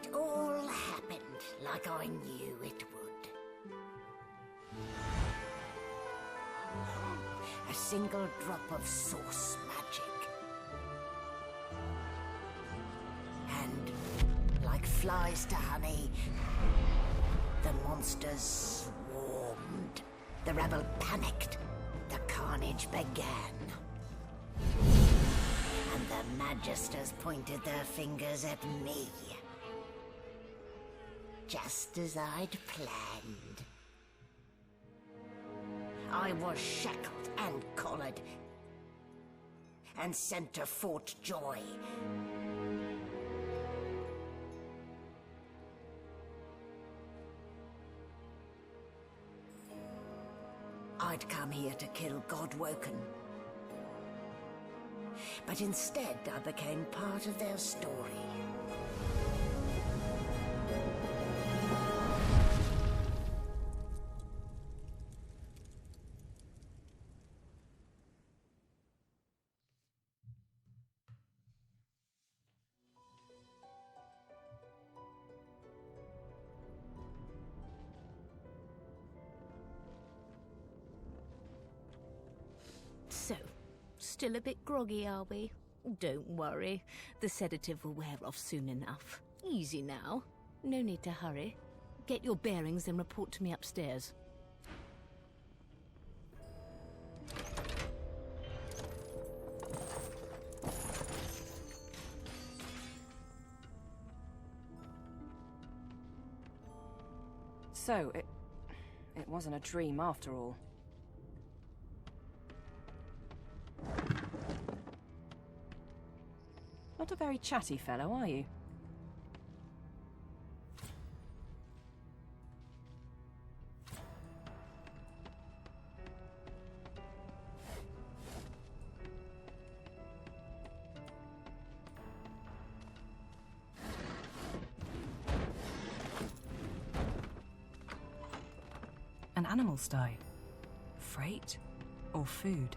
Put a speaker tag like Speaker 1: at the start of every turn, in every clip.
Speaker 1: It all happened like I knew it would. A single drop of source magic. And, like flies to honey, the monsters swarmed. The rebel panicked. The carnage began. And the Magisters pointed their fingers at me. Just as I'd planned. I was shackled and collared. And sent to Fort Joy. I'd come here to kill Godwoken. But instead, I became part of their story.
Speaker 2: So, still a bit groggy, are we? Don't worry, the sedative will wear off soon enough. Easy now. No need to hurry. Get your bearings and report to me upstairs.
Speaker 3: So, it wasn't a dream after all. Not a very chatty fellow, are you? An animal stone. Freight or food?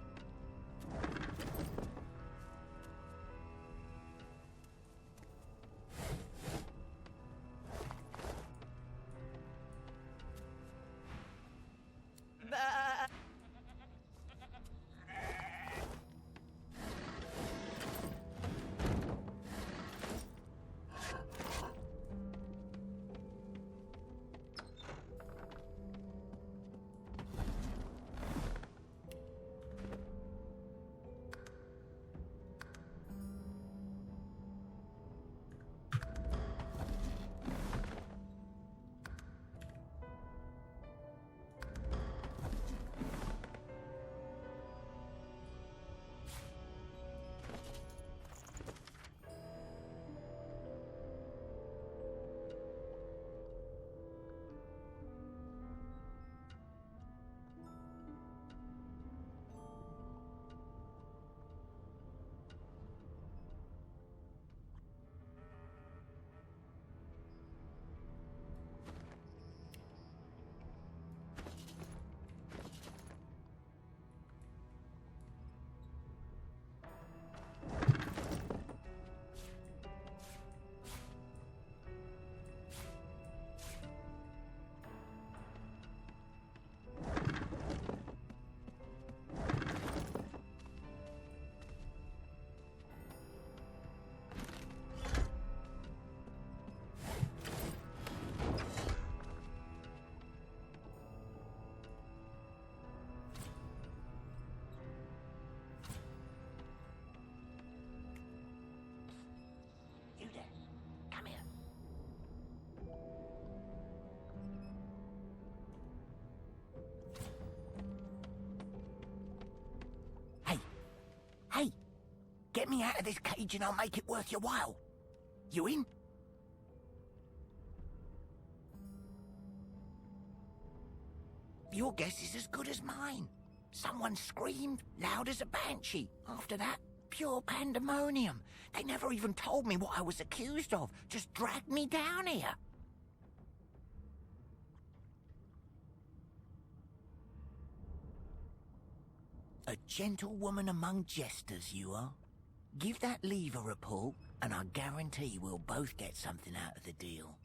Speaker 1: Get me out of this cage and I'll make it worth your while. You in? Your guess is as good as mine. Someone screamed loud as a banshee. After that, pure pandemonium. They never even told me what I was accused of. Just dragged me down here. A gentlewoman among jesters, you are. Give that lever a pull, And I guarantee we'll both get something out of the deal.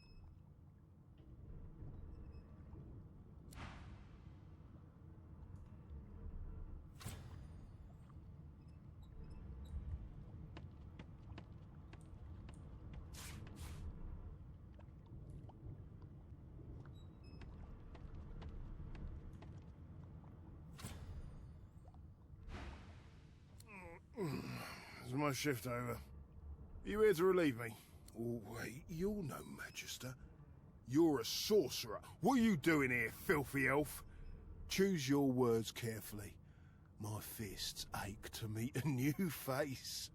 Speaker 4: Is my shift over? Are you here to relieve me? Oh, wait, you're no magister. You're a sorcerer. What are you doing here, filthy elf? Choose your words carefully. My fists ache to meet a new face.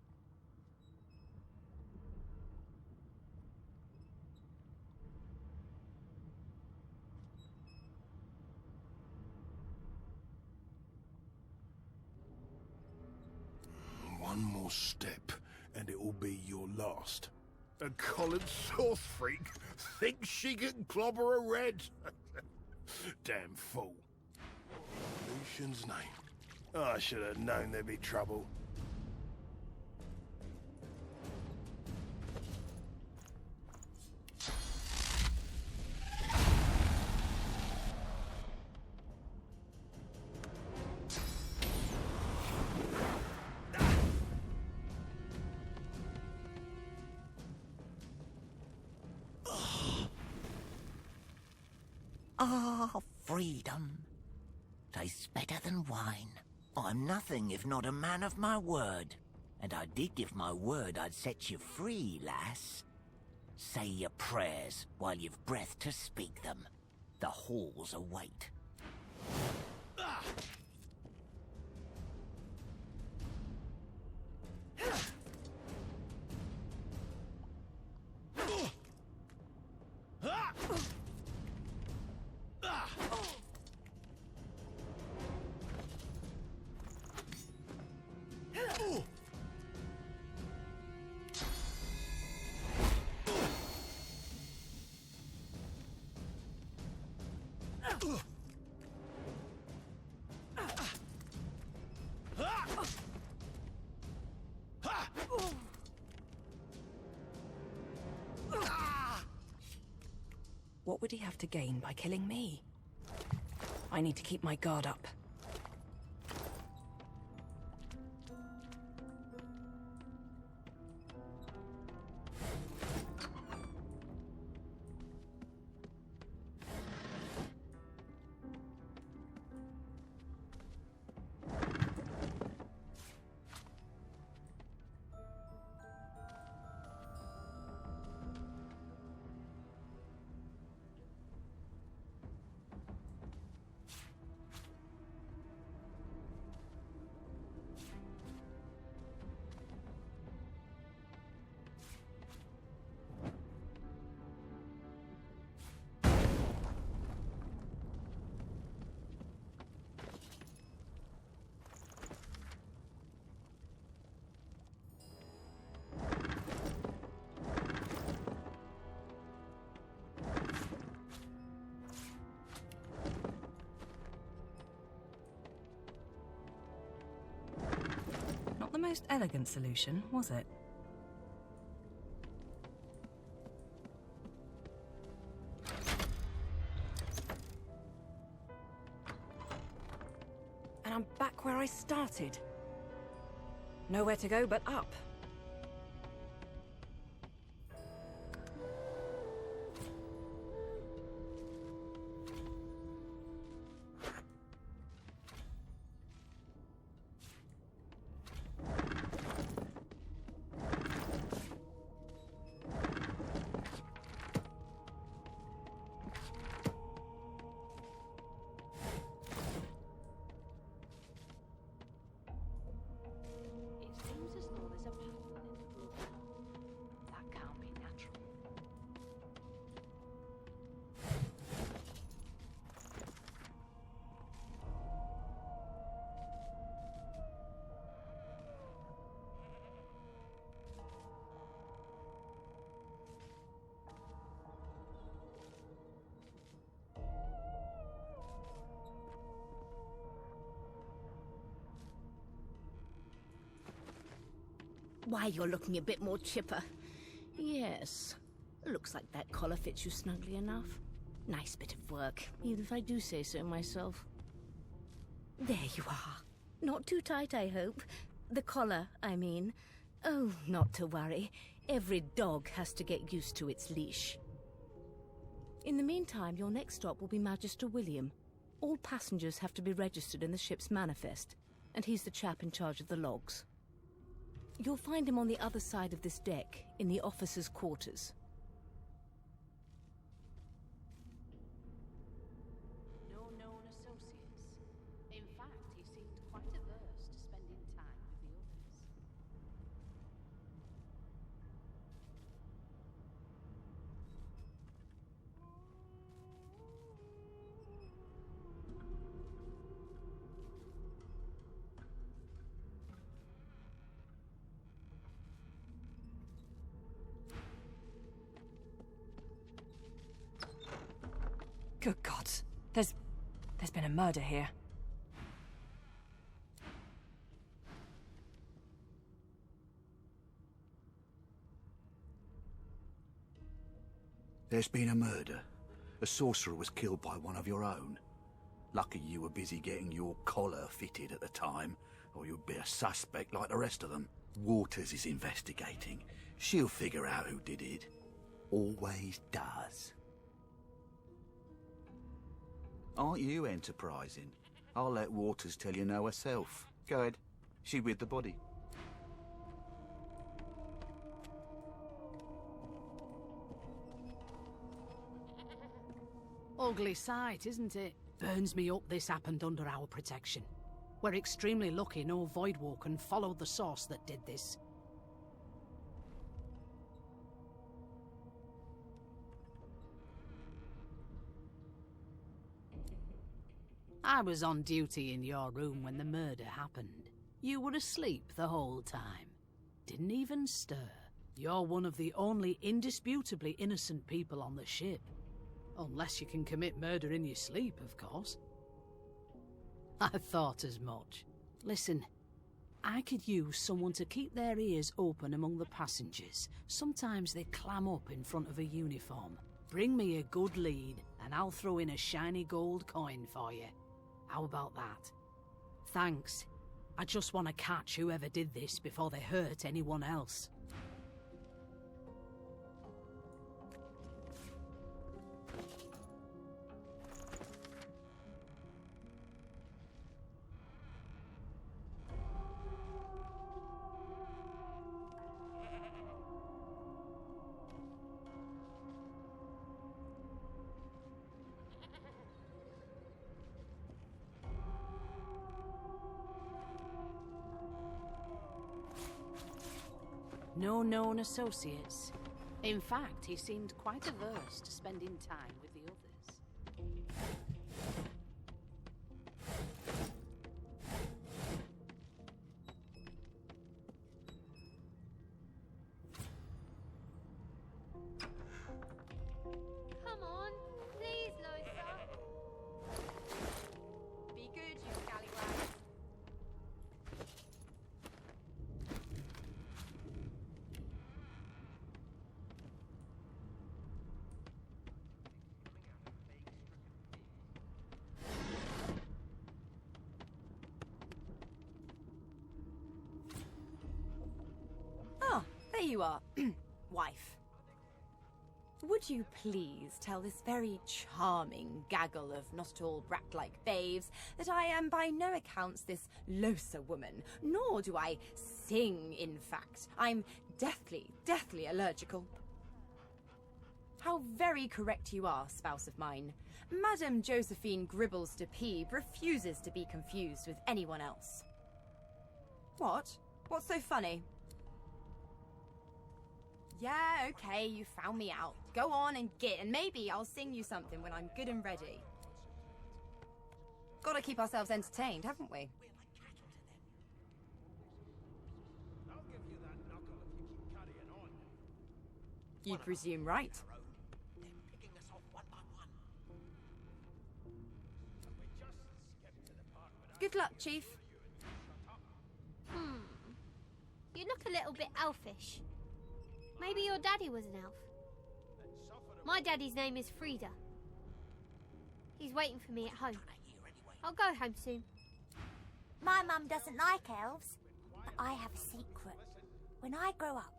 Speaker 4: One more step, and it will be your last. A collared sauce freak thinks she can clobber a red. Damn fool. Lucian's name. I should have known there'd be trouble.
Speaker 1: Ah, freedom. Tastes better than wine. I'm nothing if not a man of my word. And I did give my word I'd set you free, lass. Say your prayers while you've breath to speak them. The halls await.
Speaker 3: What would he have to gain by killing me? I need to keep my guard up.
Speaker 5: The most elegant solution, was it?
Speaker 3: And I'm back where I started. Nowhere to go but up.
Speaker 2: It seems as though there's a Why, you're looking a bit more chipper. Yes. Looks like that collar fits you snugly enough. Nice bit of work, even if I do say so myself. There you are. Not too tight, I hope. The collar, I mean. Oh, not to worry. Every dog has to get used to its leash. In the meantime, your next stop will be Magister William. All passengers have to be registered in the ship's manifest, and he's the chap in charge of the logs. You'll find him on the other side of this deck, in the officers' quarters.
Speaker 6: No known associates. In fact, he seemed quite averse to spending time with the others.
Speaker 3: Good God. There's been a murder here.
Speaker 7: There's been a murder. A sorcerer was killed by one of your own. Lucky you were busy getting your collar fitted at the time, or you'd be a suspect like the rest of them. Waters is investigating. She'll figure out who did it. Always does. Aren't you enterprising? I'll let Waters tell you no herself. Go ahead. She with the body.
Speaker 6: Ugly sight, isn't it? Burns me up this happened under our protection. We're extremely lucky no Voidwalker followed the source that did this. I was on duty in your room when the murder happened. You were asleep the whole time. Didn't even stir. You're one of the only indisputably innocent people on the ship. Unless you can commit murder in your sleep, of course. I thought as much. Listen, I could use someone to keep their ears open among the passengers. Sometimes they clam up in front of a uniform. Bring me a good lead, and I'll throw in a shiny gold coin for you. How about that? Thanks. I just want to catch whoever did this before they hurt anyone else. No known associates. In fact, he seemed quite averse to spending time with the others.
Speaker 8: Come on, please, Loisa. Be good, you scallywag.
Speaker 9: There you are, wife. Would you please tell this very charming gaggle of not-at-all brat-like babes that I am by no accounts this Losa woman, nor do I sing, in fact. I'm deathly allergical. How very correct you are, spouse of mine. Madame Josephine Gribbles de Peeb refuses to be confused with anyone else. What? What's so funny? Yeah, okay, you found me out. Go on and git, and maybe I'll sing you something when I'm good and ready. Gotta keep ourselves entertained, haven't we?
Speaker 4: I'll give you that knuckle if you keep carrying on.
Speaker 9: You presume right.
Speaker 1: They're picking us off one by one.
Speaker 4: We just skipped to the part where
Speaker 9: Good luck, Chief.
Speaker 8: You look a little bit elfish. Maybe your daddy was an elf. My daddy's name is Frida. He's waiting for me at home. I'll go home soon.
Speaker 10: My mum doesn't like elves, but I have a secret. When I grow up,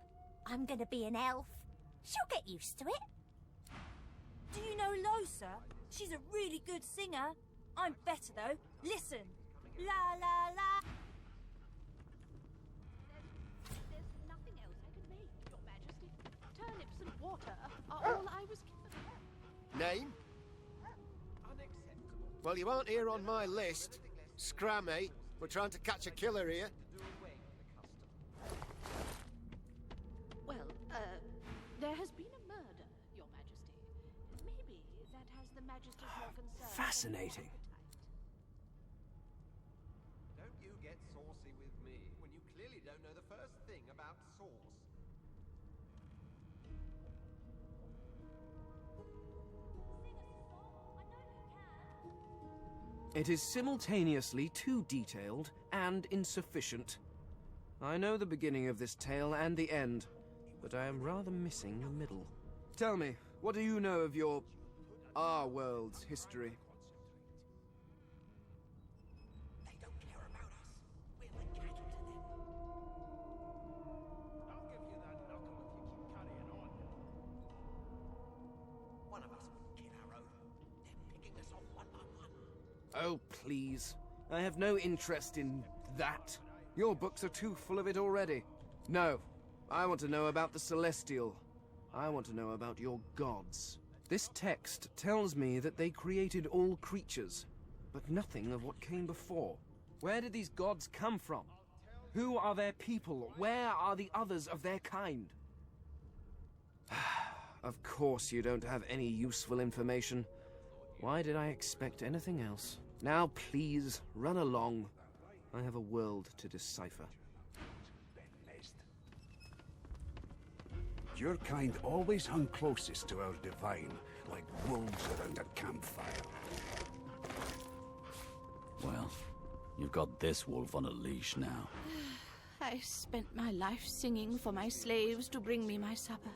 Speaker 10: I'm gonna be an elf. She'll get used to it.
Speaker 9: Do you know Losa? She's a really good singer. I'm better though. Listen. La la la.
Speaker 11: There's nothing else I can make, Your Majesty. Turnips and water are all I was given.
Speaker 12: Name? Well, you aren't here on my list. Scram, mate. We're trying to catch a killer here.
Speaker 11: Well, there has been a murder, Your Majesty. Maybe that has the Majesty's more concern.
Speaker 13: Fascinating.
Speaker 14: Don't you get saucy with me when you clearly don't know the first thing about sauce.
Speaker 13: It is simultaneously too detailed and insufficient. I know the beginning of this tale and the end, but I am rather missing the middle. Tell me, what do you know of our world's history?
Speaker 1: They don't care about us. We're like cattle to them.
Speaker 14: I'll give you that knuckle if you keep carrying on.
Speaker 1: One of us wouldn't kill our own. They're picking us off one by one.
Speaker 13: Oh, please. I have no interest in that. Your books are too full of it already. No. I want to know about the Celestial. I want to know about your gods. This text tells me that they created all creatures, but nothing of what came before. Where did these gods come from? Who are their people? Where are the others of their kind? Of course you don't have any useful information. Why did I expect anything else? Now please, run along. I have a world to decipher.
Speaker 7: Your kind always hung closest to our divine, like wolves around a campfire.
Speaker 15: Well, you've got this wolf on a leash now.
Speaker 11: I spent my life singing for my slaves to bring me my supper.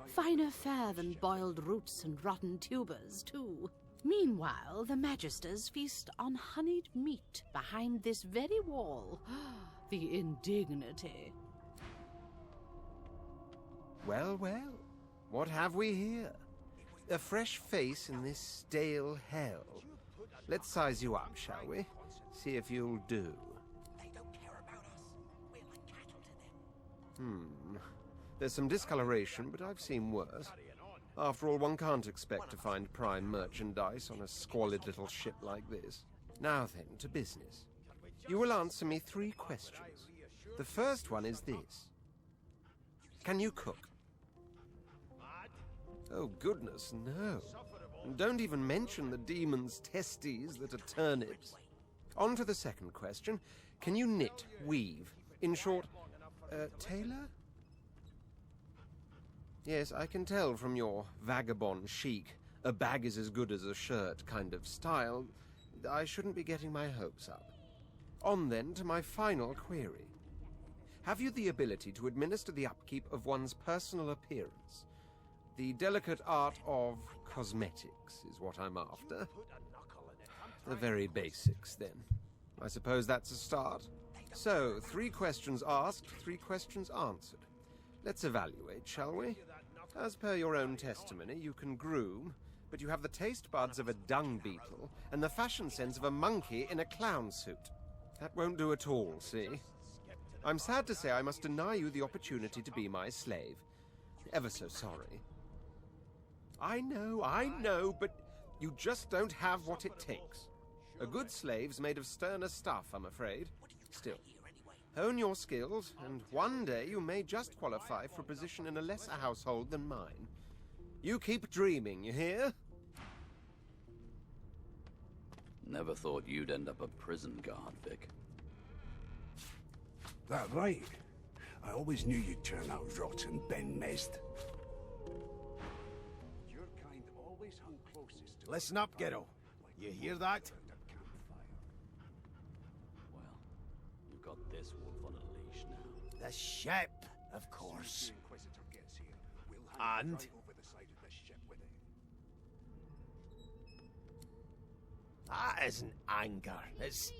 Speaker 11: Finer fare than boiled roots and rotten tubers, too. Meanwhile, the Magisters feast on honeyed meat behind this very wall. The indignity.
Speaker 14: Well, well. What have we here? A fresh face in this stale hell. Let's size you up, shall we? See if you'll do.
Speaker 1: They don't care about us. We're like cattle to them.
Speaker 14: There's some discoloration, but I've seen worse. After all, one can't expect to find prime merchandise on a squalid little ship like this. Now then, to business. You will answer me 3 questions. The first one is this. Can you cook? Oh, goodness, no. And don't even mention the demon's testes that are turnips. On to the second question. Can you knit, weave? In short, tailor? Yes, I can tell from your vagabond chic, a bag is as good as a shirt kind of style. I shouldn't be getting my hopes up. On then to my final query. Have you the ability to administer the upkeep of one's personal appearance? The delicate art of cosmetics is what I'm after. The very basics, then. I suppose that's a start. So, 3 questions asked, 3 questions answered. Let's evaluate, shall we? As per your own testimony, you can groom, but you have the taste buds of a dung beetle and the fashion sense of a monkey in a clown suit. That won't do at all, see? I'm sad to say I must deny you the opportunity to be my slave. Ever so sorry. I know, but you just don't have what it takes. A good slave's made of sterner stuff, I'm afraid. Still, hone your skills, and one day you may just qualify for a position in a lesser household than mine. You keep dreaming, you hear?
Speaker 15: Never thought you'd end up a prison guard, Vic.
Speaker 7: That right? I always knew you'd turn out rotten, Ben Mest. Your kind always hung closest to...
Speaker 12: Listen up, Ghetto. You hear that?
Speaker 15: Well, you've got this wolf on a leash now.
Speaker 12: The ship, of course. And? That isn't anger, it's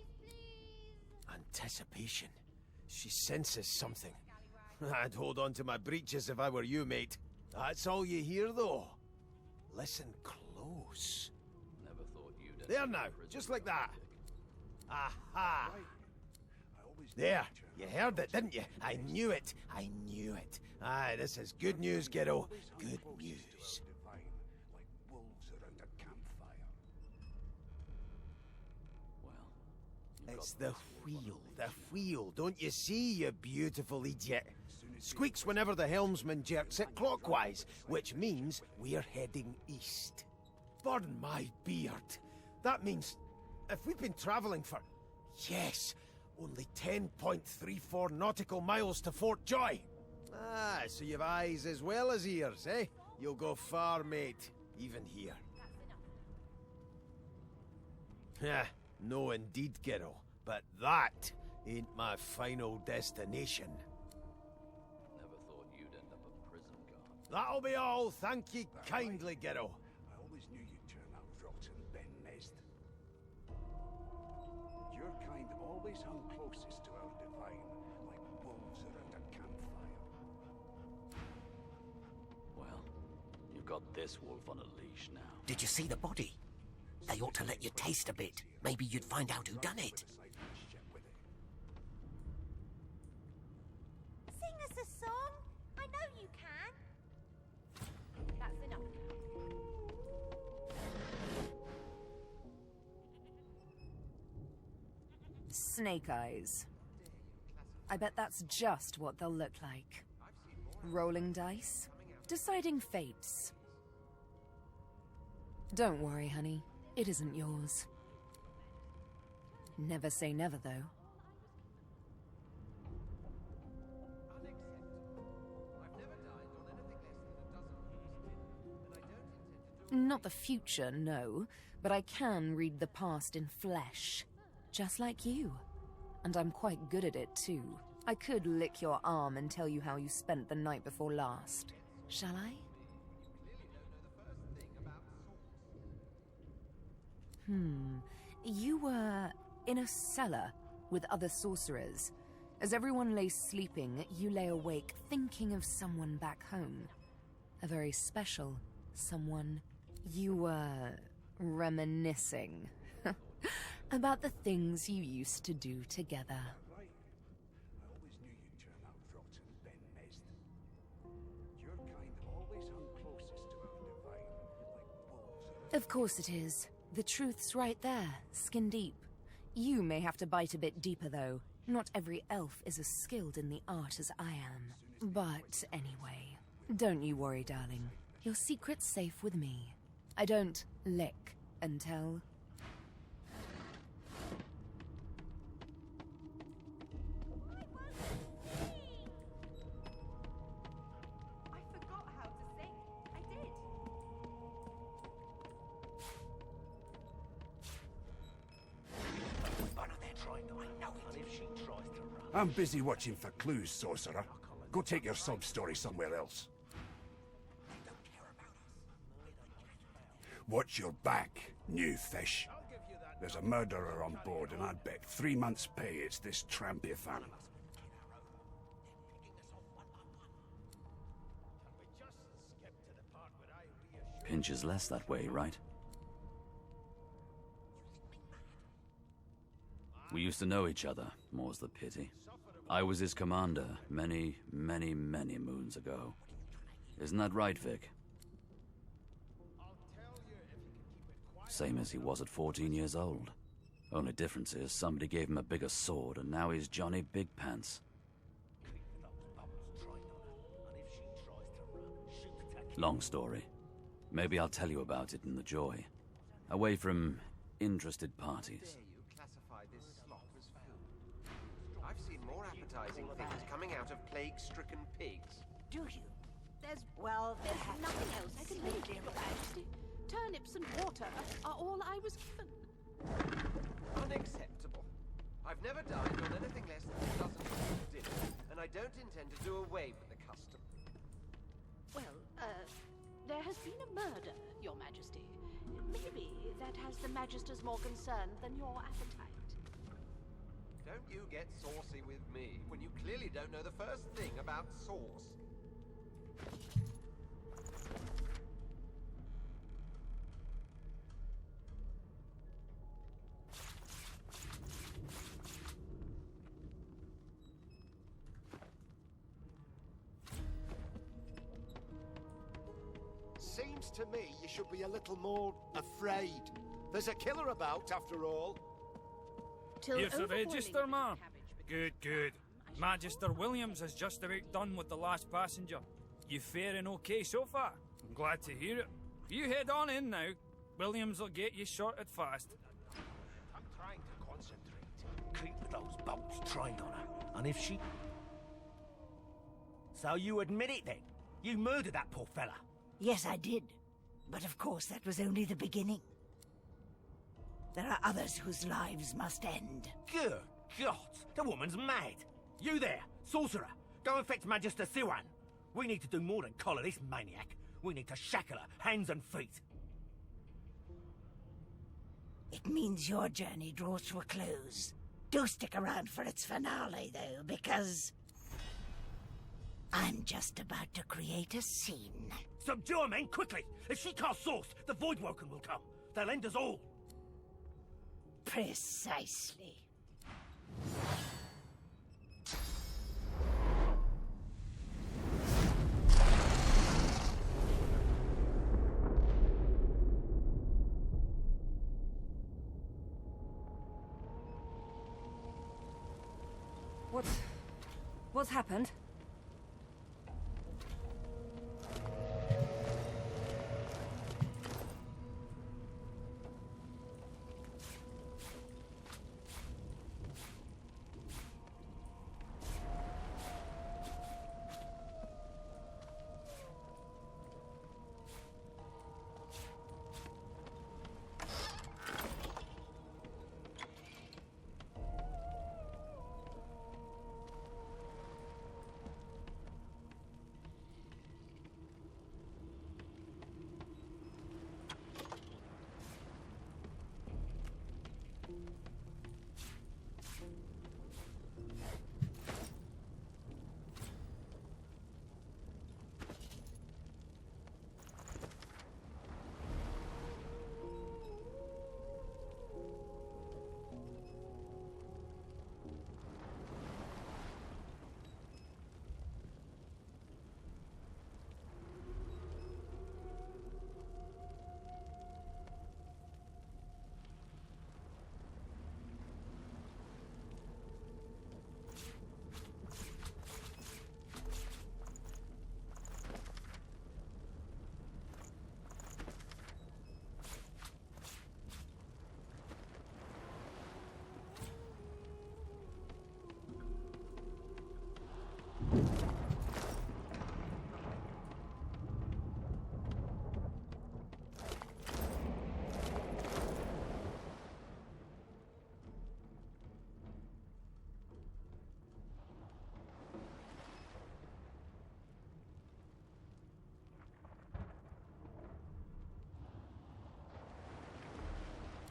Speaker 12: anticipation. She senses something. I'd hold on to my breeches if I were you, mate. That's all you hear, though. Listen close.
Speaker 15: Never thought you'd
Speaker 12: There now, just like that. Aha! There, you heard it, didn't you? I knew it. I knew it. Aye, this is good news, kiddo. Good news. It's the wheel. Don't you see, you beautiful idiot? Squeaks whenever the helmsman jerks it clockwise, which means we're heading east. Burn my beard. That means if we've been travelling for, yes, only 10.34 nautical miles to Fort Joy. Ah, so you've eyes as well as ears, eh? You'll go far, mate, even here. Yeah, no indeed, kiddo. But that ain't my final destination.
Speaker 15: Never thought you'd end up a prison guard.
Speaker 12: That'll be all, thank ye kindly, kiddo.
Speaker 16: I always knew you'd turn out rotten, Ben Mezd. Your kind always hung closest to our divine, like wolves around a campfire.
Speaker 15: Well, you've got this wolf on a leash now.
Speaker 1: Did you see the body? They ought to let you taste a bit. Maybe you'd find out who done it.
Speaker 10: Sing us a song. I know you can. That's enough.
Speaker 3: Snake eyes. I bet that's just what they'll look like. Rolling dice, deciding fates. Don't worry, honey. It isn't yours. Never say never, though. Not the future, no, but I can read the past in flesh. Just like you. And I'm quite good at it, too. I could lick your arm and tell you how you spent the night before last. Shall I? You were in a cellar with other sorcerers. As everyone lay sleeping, you lay awake thinking of someone back home. A very special someone. You were reminiscing about the things you used to do together.
Speaker 16: I always knew you'd turn out rotten, Ben Mezd. Your kind always hung closest to our divine, like wolves around.
Speaker 3: Of course it is. The truth's right there, skin deep. You may have to bite a bit deeper, though. Not every elf is as skilled in the art as I am. But anyway, don't you worry, darling. Your secret's safe with me. I don't lick and tell.
Speaker 16: I'm busy watching for clues, sorcerer. Go take your sub-story somewhere else. Watch your back, new fish. There's a murderer on board, and I'd bet 3 months' pay it's this trampy fan.
Speaker 15: Pinches less that way, right? We used to know each other, more's the pity. I was his commander many, many, many moons ago. Isn't that right, Vic? Same as he was at 14 years old. Only difference is somebody gave him a bigger sword and now he's Johnny Big Pants. Long story. Maybe I'll tell you about it in the Joy. Away from interested parties.
Speaker 14: I've seen more appetizing things coming out of plague-stricken pigs.
Speaker 11: Do you? There's nothing else I can really do about it. Turnips and water are all I was given.
Speaker 14: Unacceptable. I've never dined on anything less than a dozen dinner, and and I don't intend to do away with the custom.
Speaker 11: Well, there has been a murder, Your Majesty. Maybe that has the Magisters more concerned than your appetite.
Speaker 14: Don't you get saucy with me when you clearly don't know the first thing about sauce.
Speaker 12: Seems to me you should be a little more afraid. There's a killer about, after all.
Speaker 17: You're the Register, ma'am? Good, good. Magister Williams has just about done with the last passenger. You faring okay so far? I'm glad to hear it. You head on in now. Williams will get you sorted fast.
Speaker 12: I'm trying to concentrate. Keep those bolts trained on her. And if she...
Speaker 1: So you admit it then? You murdered that poor fella?
Speaker 18: Yes, I did. But of course, that was only the beginning. There are others whose lives must end.
Speaker 1: Good God! The woman's mad! You there, sorcerer! Go and fetch Magister Siwan! We need to do more than collar this maniac. We need to shackle her, hands and feet.
Speaker 18: It means your journey draws to a close. Do stick around for its finale, though, because... I'm just about to create a scene.
Speaker 1: Subdue her, men, quickly! If she casts source, the Voidwoken will come. They'll end us all.
Speaker 18: Precisely.
Speaker 3: What's happened?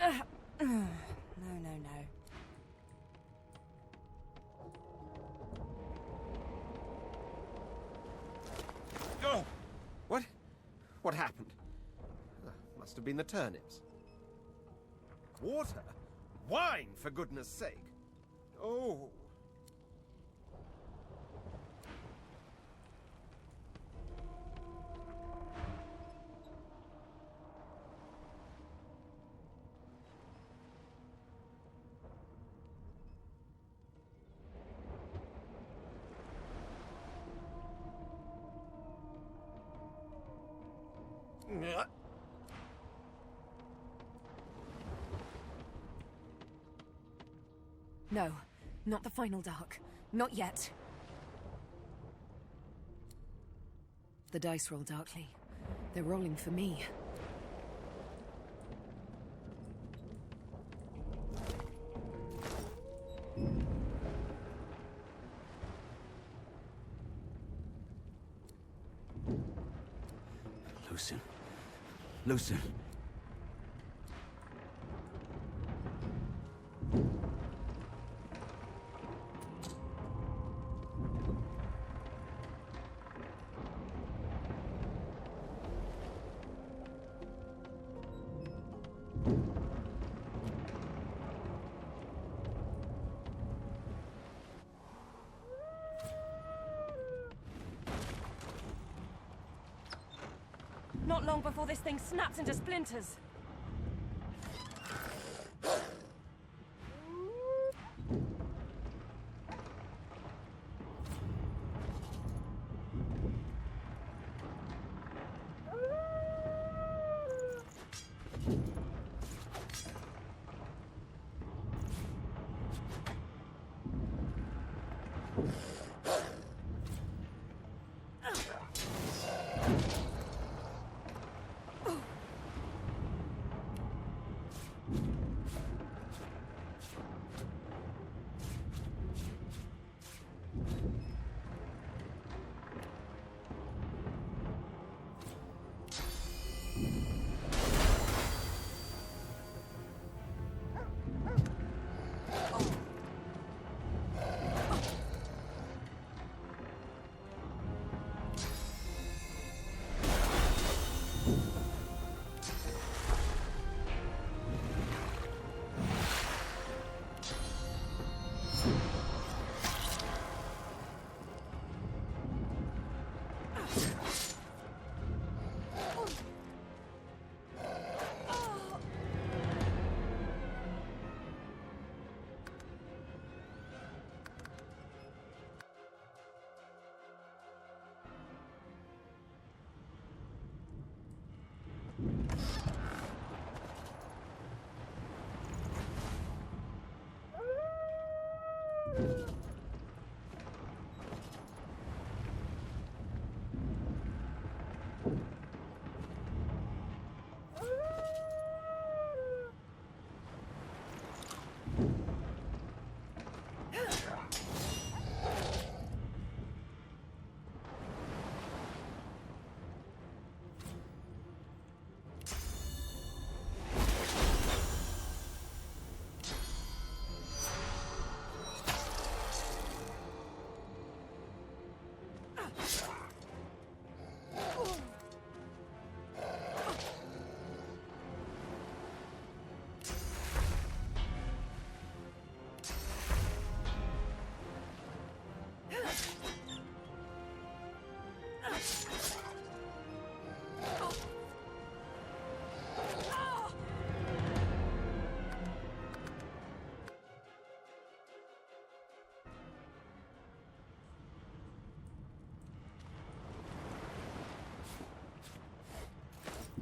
Speaker 3: No.
Speaker 14: Oh! What happened? Must have been the turnips. Water? Wine, for goodness sake! Oh!
Speaker 3: No, not the final dark. Not yet. The dice roll darkly. They're rolling for me.
Speaker 15: Lucian. Lucian.
Speaker 19: Not long before this thing snaps into splinters.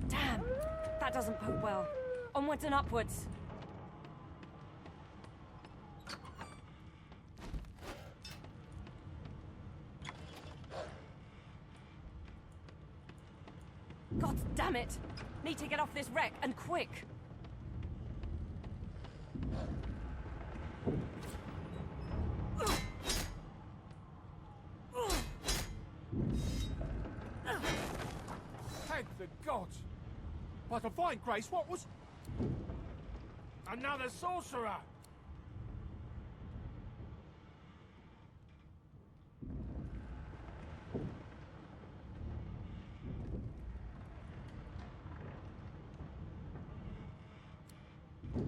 Speaker 19: Damn! That doesn't bode well. Onwards and upwards. God damn it! Need to get off this wreck, and quick!
Speaker 16: Thank the gods! By divine grace, what was... Another sorcerer!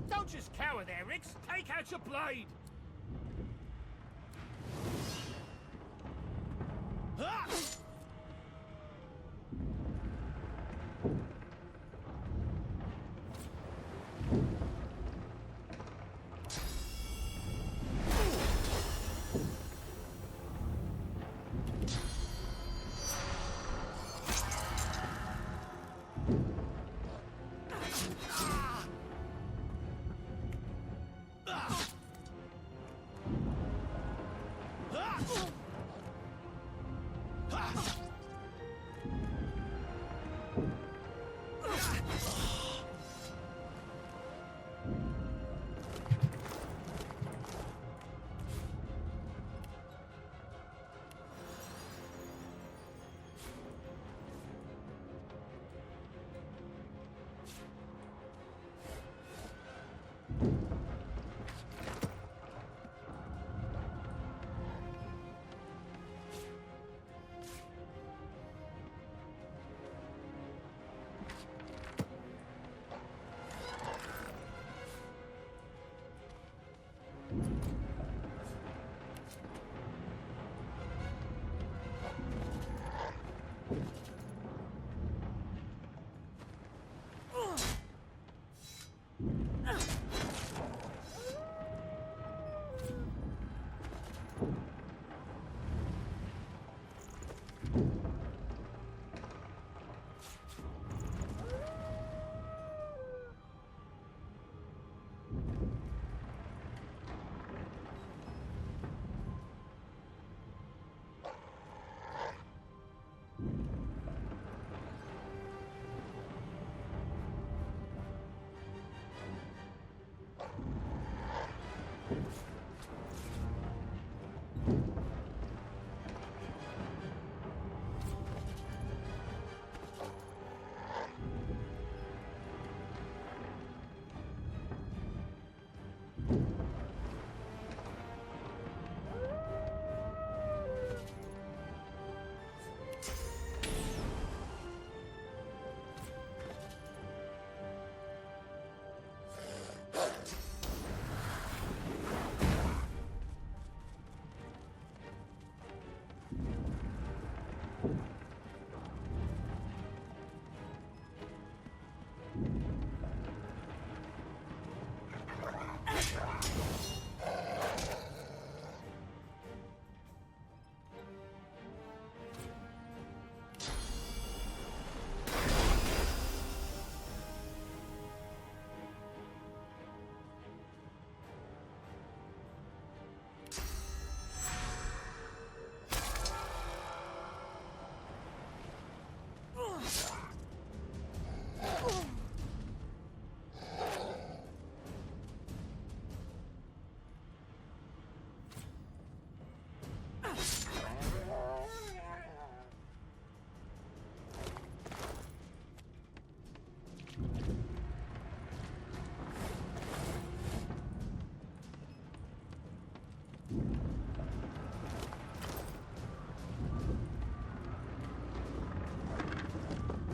Speaker 16: Don't just cower there, Rix! Take out your blade! Ah!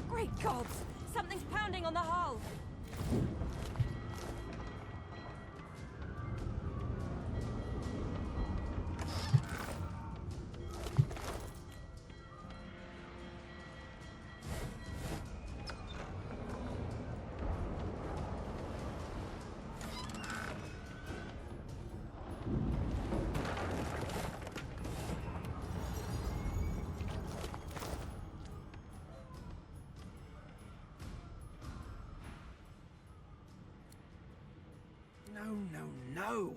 Speaker 9: Great gods! Something's pounding on the hull!
Speaker 13: No!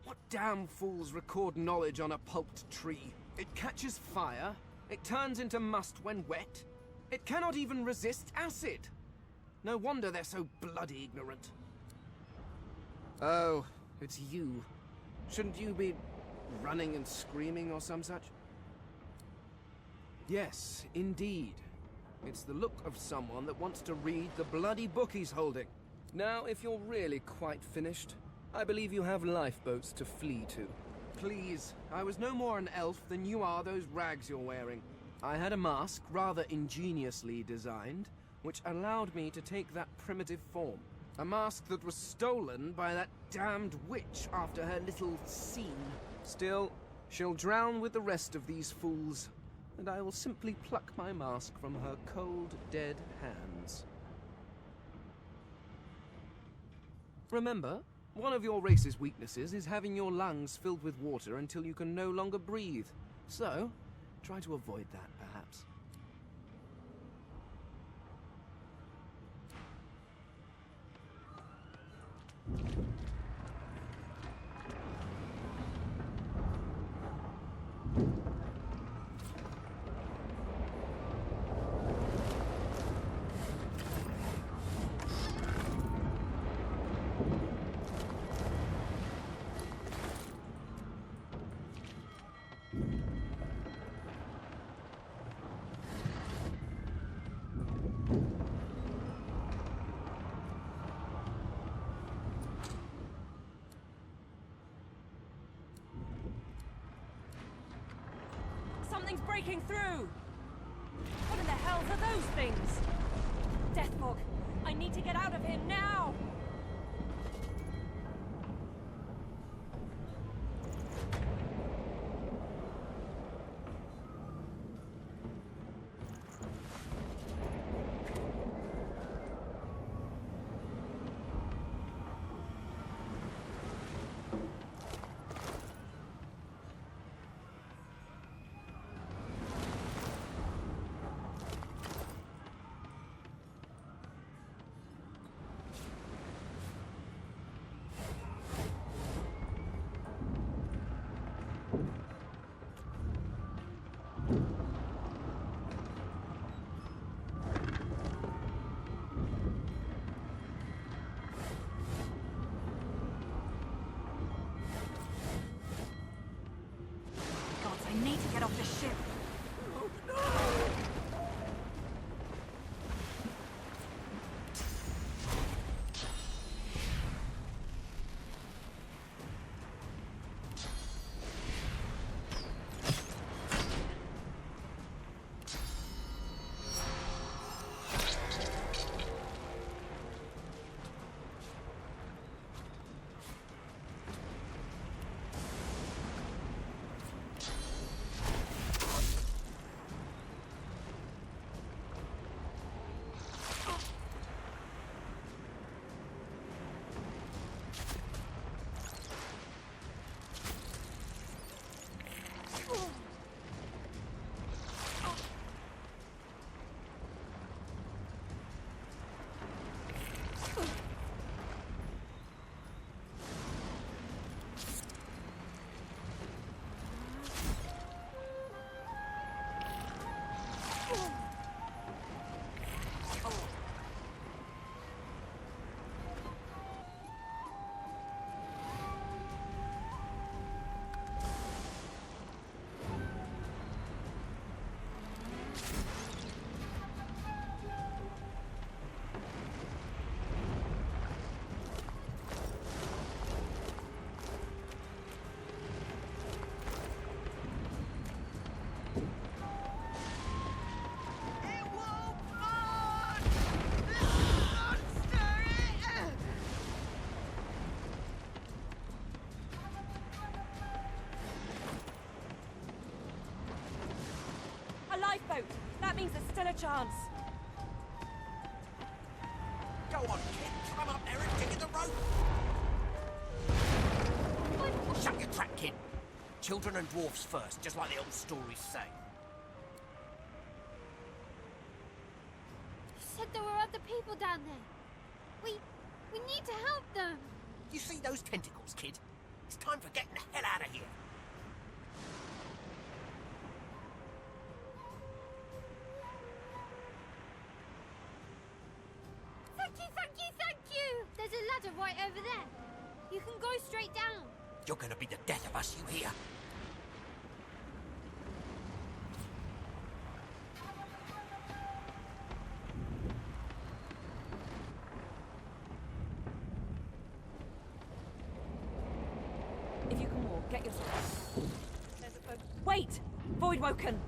Speaker 13: What damn fools record knowledge on a pulped tree? It catches fire, it turns into must when wet, it cannot even resist acid! No wonder they're so bloody ignorant. Oh, it's you. Shouldn't you be running and screaming or some such? Yes, indeed. It's the look of someone that wants to read the bloody book he's holding. Now, if you're really quite finished, I believe you have lifeboats to flee to. Please, I was no more an elf than you are those rags you're wearing. I had a mask, rather ingeniously designed, which allowed me to take that primitive form. A mask that was stolen by that damned witch after her little scene. Still, she'll drown with the rest of these fools, and I will simply pluck my mask from her cold, dead hands. Remember, one of your race's weaknesses is having your lungs filled with water until you can no longer breathe. So, try to avoid that, perhaps.
Speaker 9: Something's breaking through! What in the hell are those things? Deathfog! I need to get out of here now! Gods, I need to get off this ship. Lifeboat! That means there's still a chance.
Speaker 1: Go on, kid. Climb up there and dig in the rope. Shut your trap, kid. Children and dwarfs first, just like the old stories say.
Speaker 8: You said there were other people down there. We need to help them.
Speaker 1: You see those tentacles, kid? It's time for getting the hell out of here.
Speaker 8: Thank you! There's a ladder right over there. You can go straight down.
Speaker 1: You're gonna be the death of us, you hear?
Speaker 9: If you can walk, get yourself. There's a boat. Wait! Void Woken!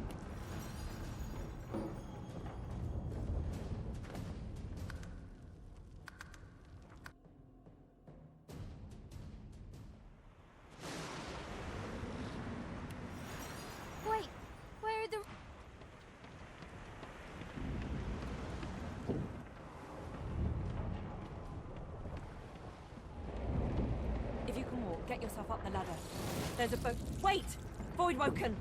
Speaker 9: Get yourself up the ladder. There's a boat. Wait! Void Woken!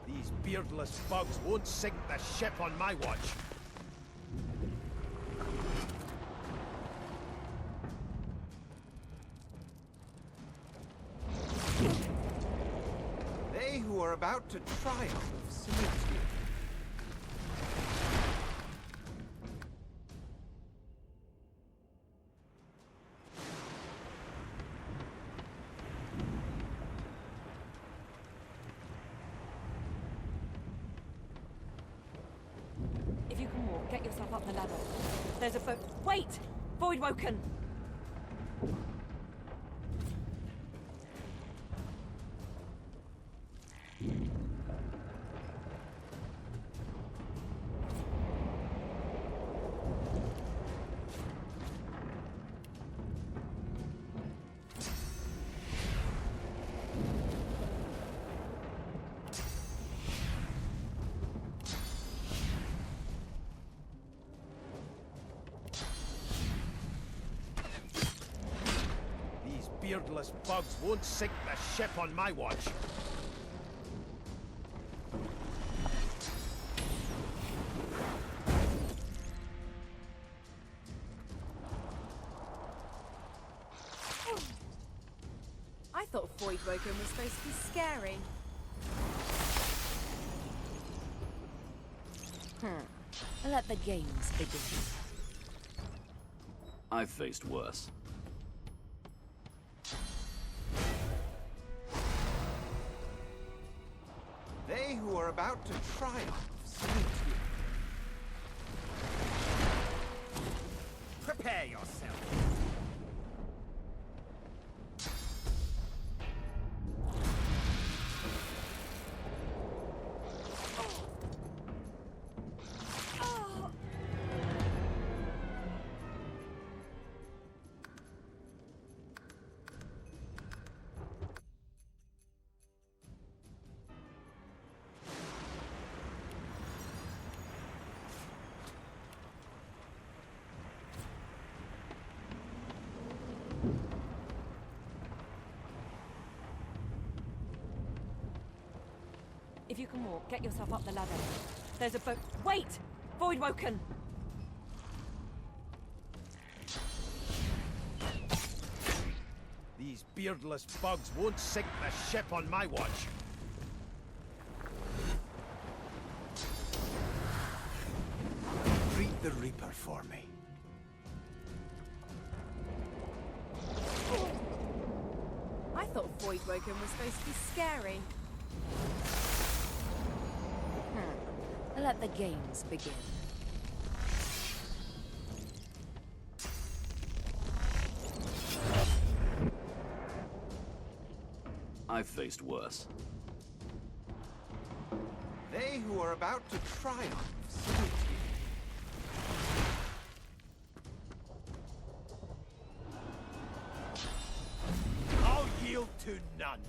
Speaker 12: These beardless bugs won't sink the ship on my watch.
Speaker 14: They who are about to triumph salute you.
Speaker 9: If you can walk, get yourself up the ladder. There's a boat. Wait! Void Woken!
Speaker 12: Beardless bugs won't sink the ship on my watch.
Speaker 9: Voidwoken was supposed to be scary.
Speaker 3: Let the games begin.
Speaker 15: I've faced worse.
Speaker 12: They who are about to triumph salute you. Prepare yourself.
Speaker 9: If you can walk, get yourself up the ladder. There's a boat. Wait! Voidwoken!
Speaker 12: These beardless bugs won't sink the ship on my watch. Greet the Reaper for me.
Speaker 9: I thought Voidwoken was supposed to be scary.
Speaker 3: Let the games begin.
Speaker 15: I've faced worse.
Speaker 12: They who are about to triumph salute you. I'll yield to none.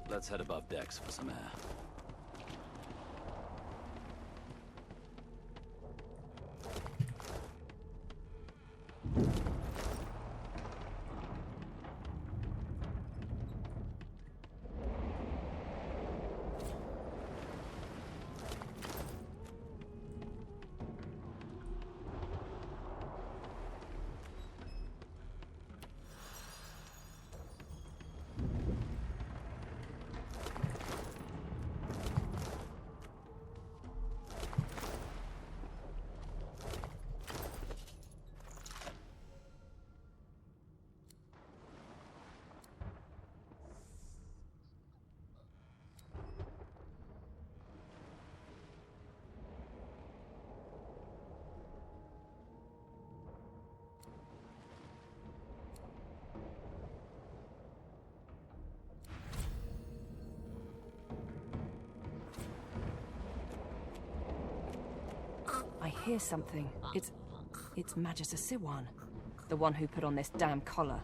Speaker 15: Let's head above decks for some air.
Speaker 9: I hear something. It's Magister Siwan, the one who put on this damn collar.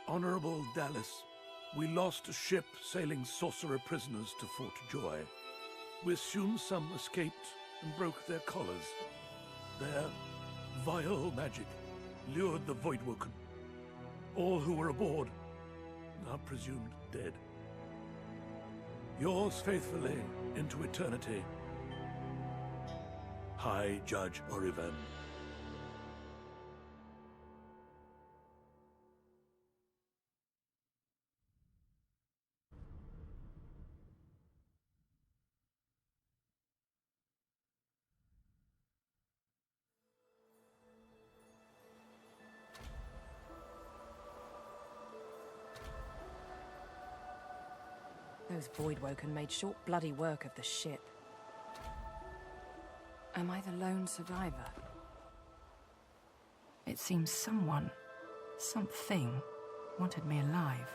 Speaker 20: Honorable Dallas, we lost a ship sailing sorcerer prisoners to Fort Joy. We assume some escaped and broke their collars. Their vile magic lured the Voidwoken. All who were aboard are presumed dead. Yours faithfully into eternity, High Judge Orivan.
Speaker 9: Those Voidwoken made short bloody work of the ship. Am I the lone survivor? It seems someone, something, wanted me alive.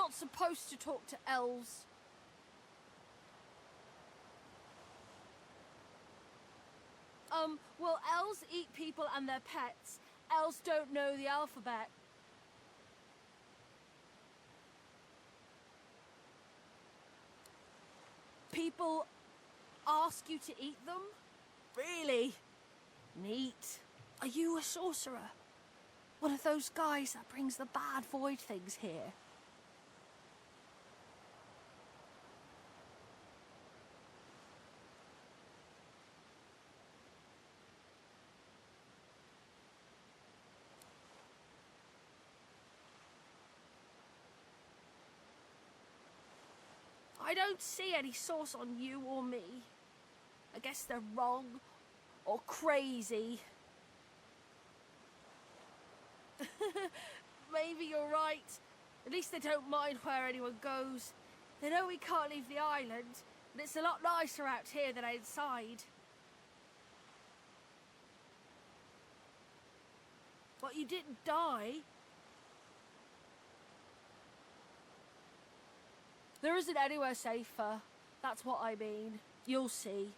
Speaker 21: not supposed to talk to elves. Well, elves eat people and their pets. Elves don't know the alphabet. People ask you to eat them? Really? Neat. Are you a sorcerer? One of those guys that brings the bad void things here? I don't see any source on you or me. I guess they're wrong or crazy. Maybe you're right. At least they don't mind where anyone goes. They know we can't leave the island, and it's a lot nicer out here than outside. But you didn't die. There isn't anywhere safer. That's what I mean. You'll see.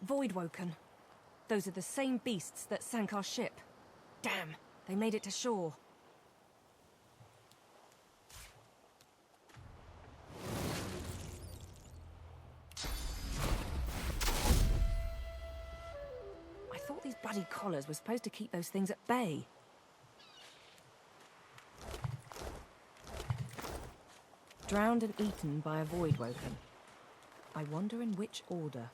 Speaker 9: Voidwoken. Those are the same beasts that sank our ship. Damn, they made it to shore. I thought these bloody collars were supposed to keep those things at bay. Drowned and eaten by a Voidwoken. I wonder in which order.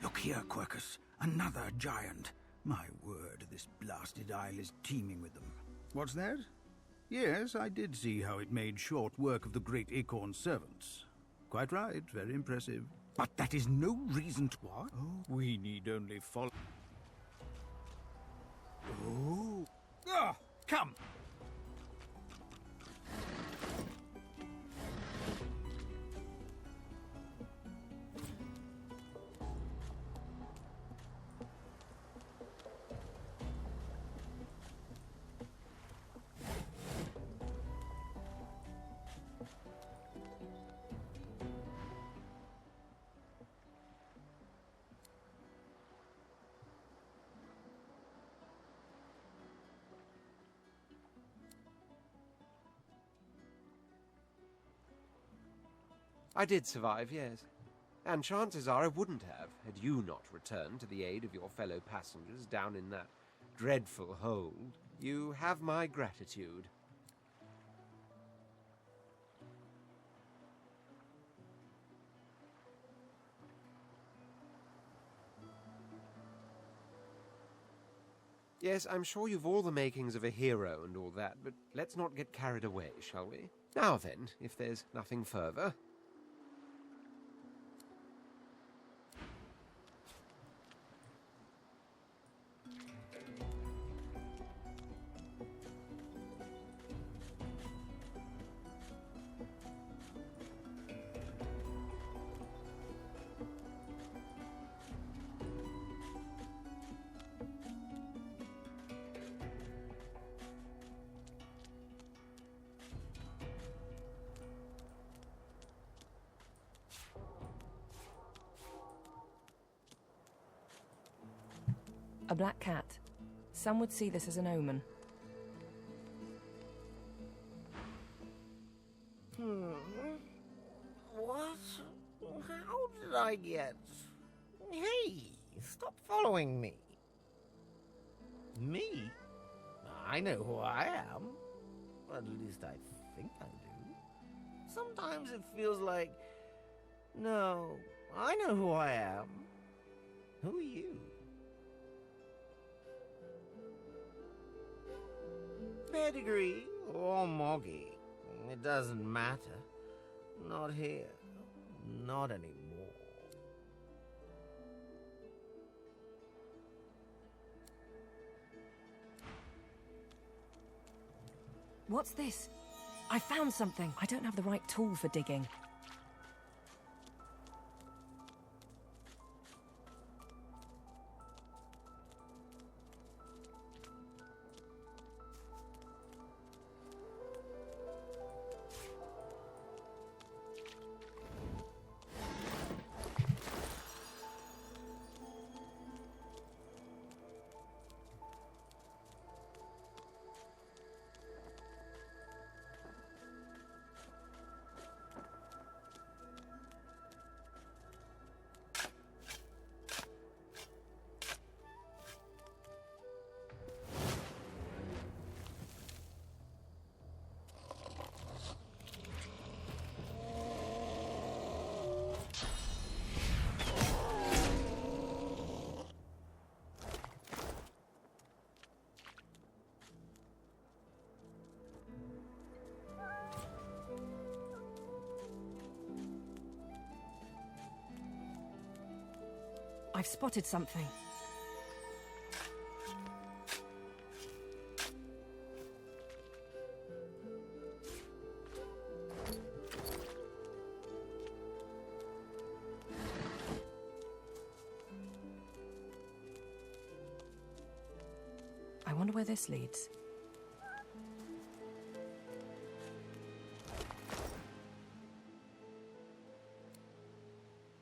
Speaker 22: Look here, Quercus. Another giant. My word, this blasted isle is teeming with them. What's that? Yes, I did see how it made short work of the great acorn servants. Quite right, very impressive. But that is no reason to... What? Oh, we need only follow... Oh! Ah, come!
Speaker 14: I did survive, yes. And chances are I wouldn't have, had you not returned to the aid of your fellow passengers down in that dreadful hold. You have my gratitude. Yes, I'm sure you've all the makings of a hero and all that, but let's not get carried away, shall we? Now then, if there's nothing further...
Speaker 19: A black cat. Some would see this as an omen.
Speaker 12: What? How did I get... Hey, stop following me. Me? I know who I am. At least I think I do. Sometimes it feels like... No, I know who I am. Who are you? Pedigree or Moggy, it doesn't matter. Not here. Not anymore.
Speaker 19: What's this? I found something. I don't have the right tool for digging. I've spotted something. I wonder where this leads.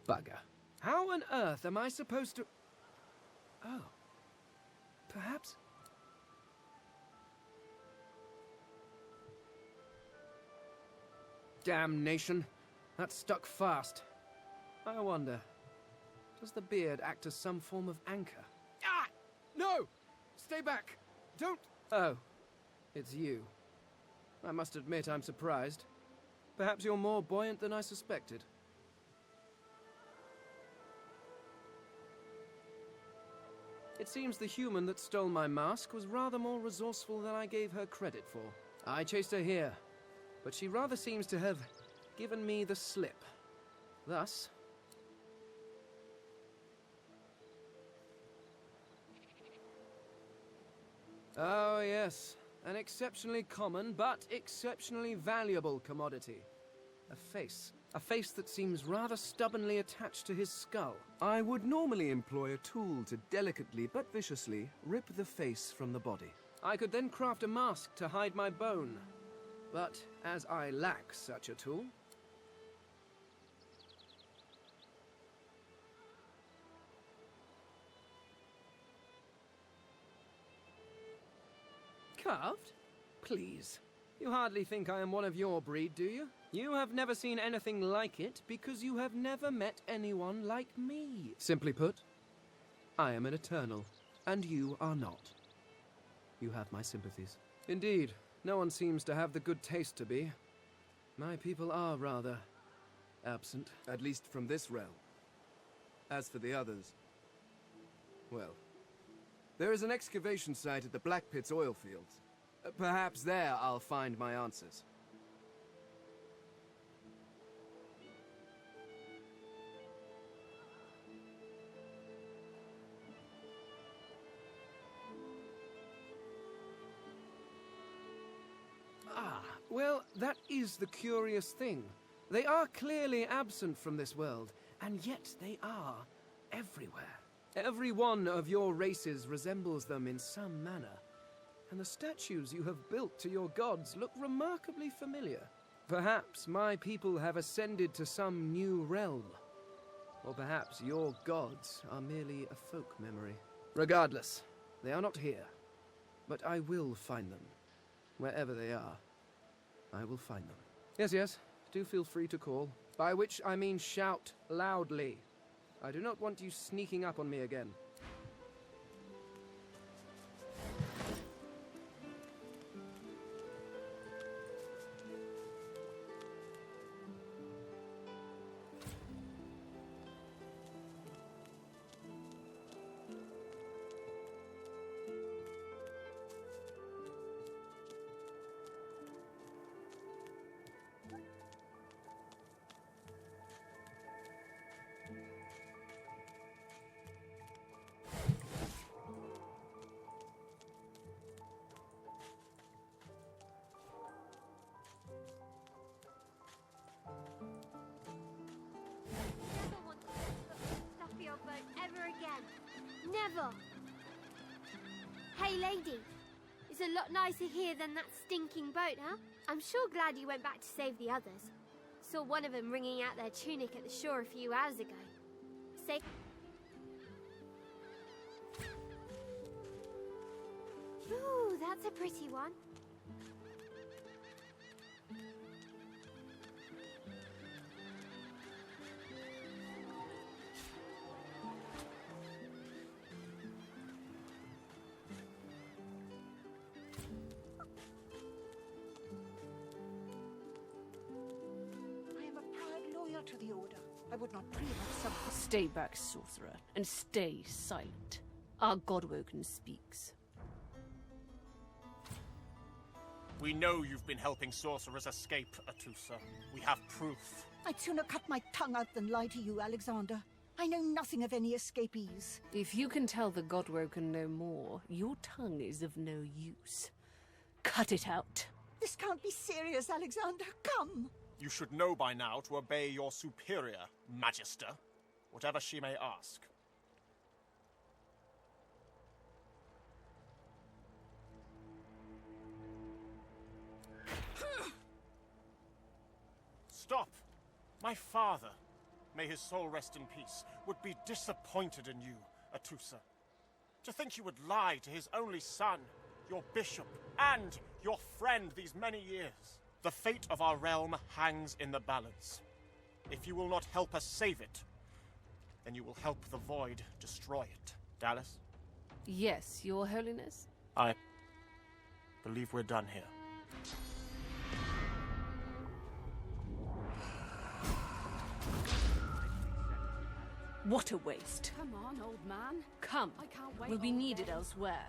Speaker 13: Bugger. How on earth am I supposed to... Oh. Perhaps... Damnation. That stuck fast. I wonder, does the beard act as some form of anchor? Ah! No! Stay back! Don't... Oh. It's you. I must admit I'm surprised. Perhaps you're more buoyant than I suspected. It seems the human that stole my mask was rather more resourceful than I gave her credit for. I chased her here, but she rather seems to have given me the slip. Thus... Oh yes, an exceptionally common but exceptionally valuable commodity. A face. A face that seems rather stubbornly attached to his skull. I would normally employ a tool to delicately but viciously rip the face from the body. I could then craft a mask to hide my bone. But as I lack such a tool... Carved? Please. You hardly think I am one of your breed, do you? You have never seen anything like it because you have never met anyone like me. Simply put, I am an eternal, and you are not. You have my sympathies. Indeed, no one seems to have the good taste to be. My people are rather absent, at least from this realm. As for the others, well, there is an excavation site at the Black Pit's oil fields. Perhaps there I'll find my answers. Well, that is the curious thing. They are clearly absent from this world, and yet they are everywhere. Every one of your races resembles them in some manner, and the statues you have built to your gods look remarkably familiar. Perhaps my people have ascended to some new realm, or perhaps your gods are merely a folk memory. Regardless, they are not here. But I will find them. Wherever they are, I will find them. Yes, yes, do feel free to call. By which I mean shout loudly. I do not want you sneaking up on me again.
Speaker 8: Never want to look at a stuffy old boat ever again. Never. Hey, lady. It's a lot nicer here than that stinking boat, huh? I'm sure glad you went back to save the others. Saw one of them wringing out their tunic at the shore a few hours ago. Say... Ooh, that's a pretty one.
Speaker 2: I am a proud loyal to the Order. I would not dream of some...
Speaker 11: Stay back, sorcerer, and stay silent. Our Godwoken speaks.
Speaker 5: We know you've been helping sorcerers escape, Atusa. We have proof.
Speaker 2: I'd sooner cut my tongue out than lie to you, Alexander. I know nothing of any escapees.
Speaker 11: If you can tell the Godwoken no more, your tongue is of no use. Cut it out.
Speaker 2: This can't be serious, Alexander. Come!
Speaker 5: You should know by now to obey your superior, Magister, whatever she may ask. Stop! My father, may his soul rest in peace, would be disappointed in you, Atusa. To think you would lie to his only son, your bishop, and your friend these many years. The fate of our realm hangs in the balance. If you will not help us save it, then you will help the Void destroy it. Dallas?
Speaker 11: Yes, Your Holiness?
Speaker 5: I believe we're done here.
Speaker 11: What a waste.
Speaker 6: Come on, old man.
Speaker 11: Come.
Speaker 6: I can't wait
Speaker 11: We'll be
Speaker 6: all
Speaker 11: needed
Speaker 6: day.
Speaker 11: elsewhere.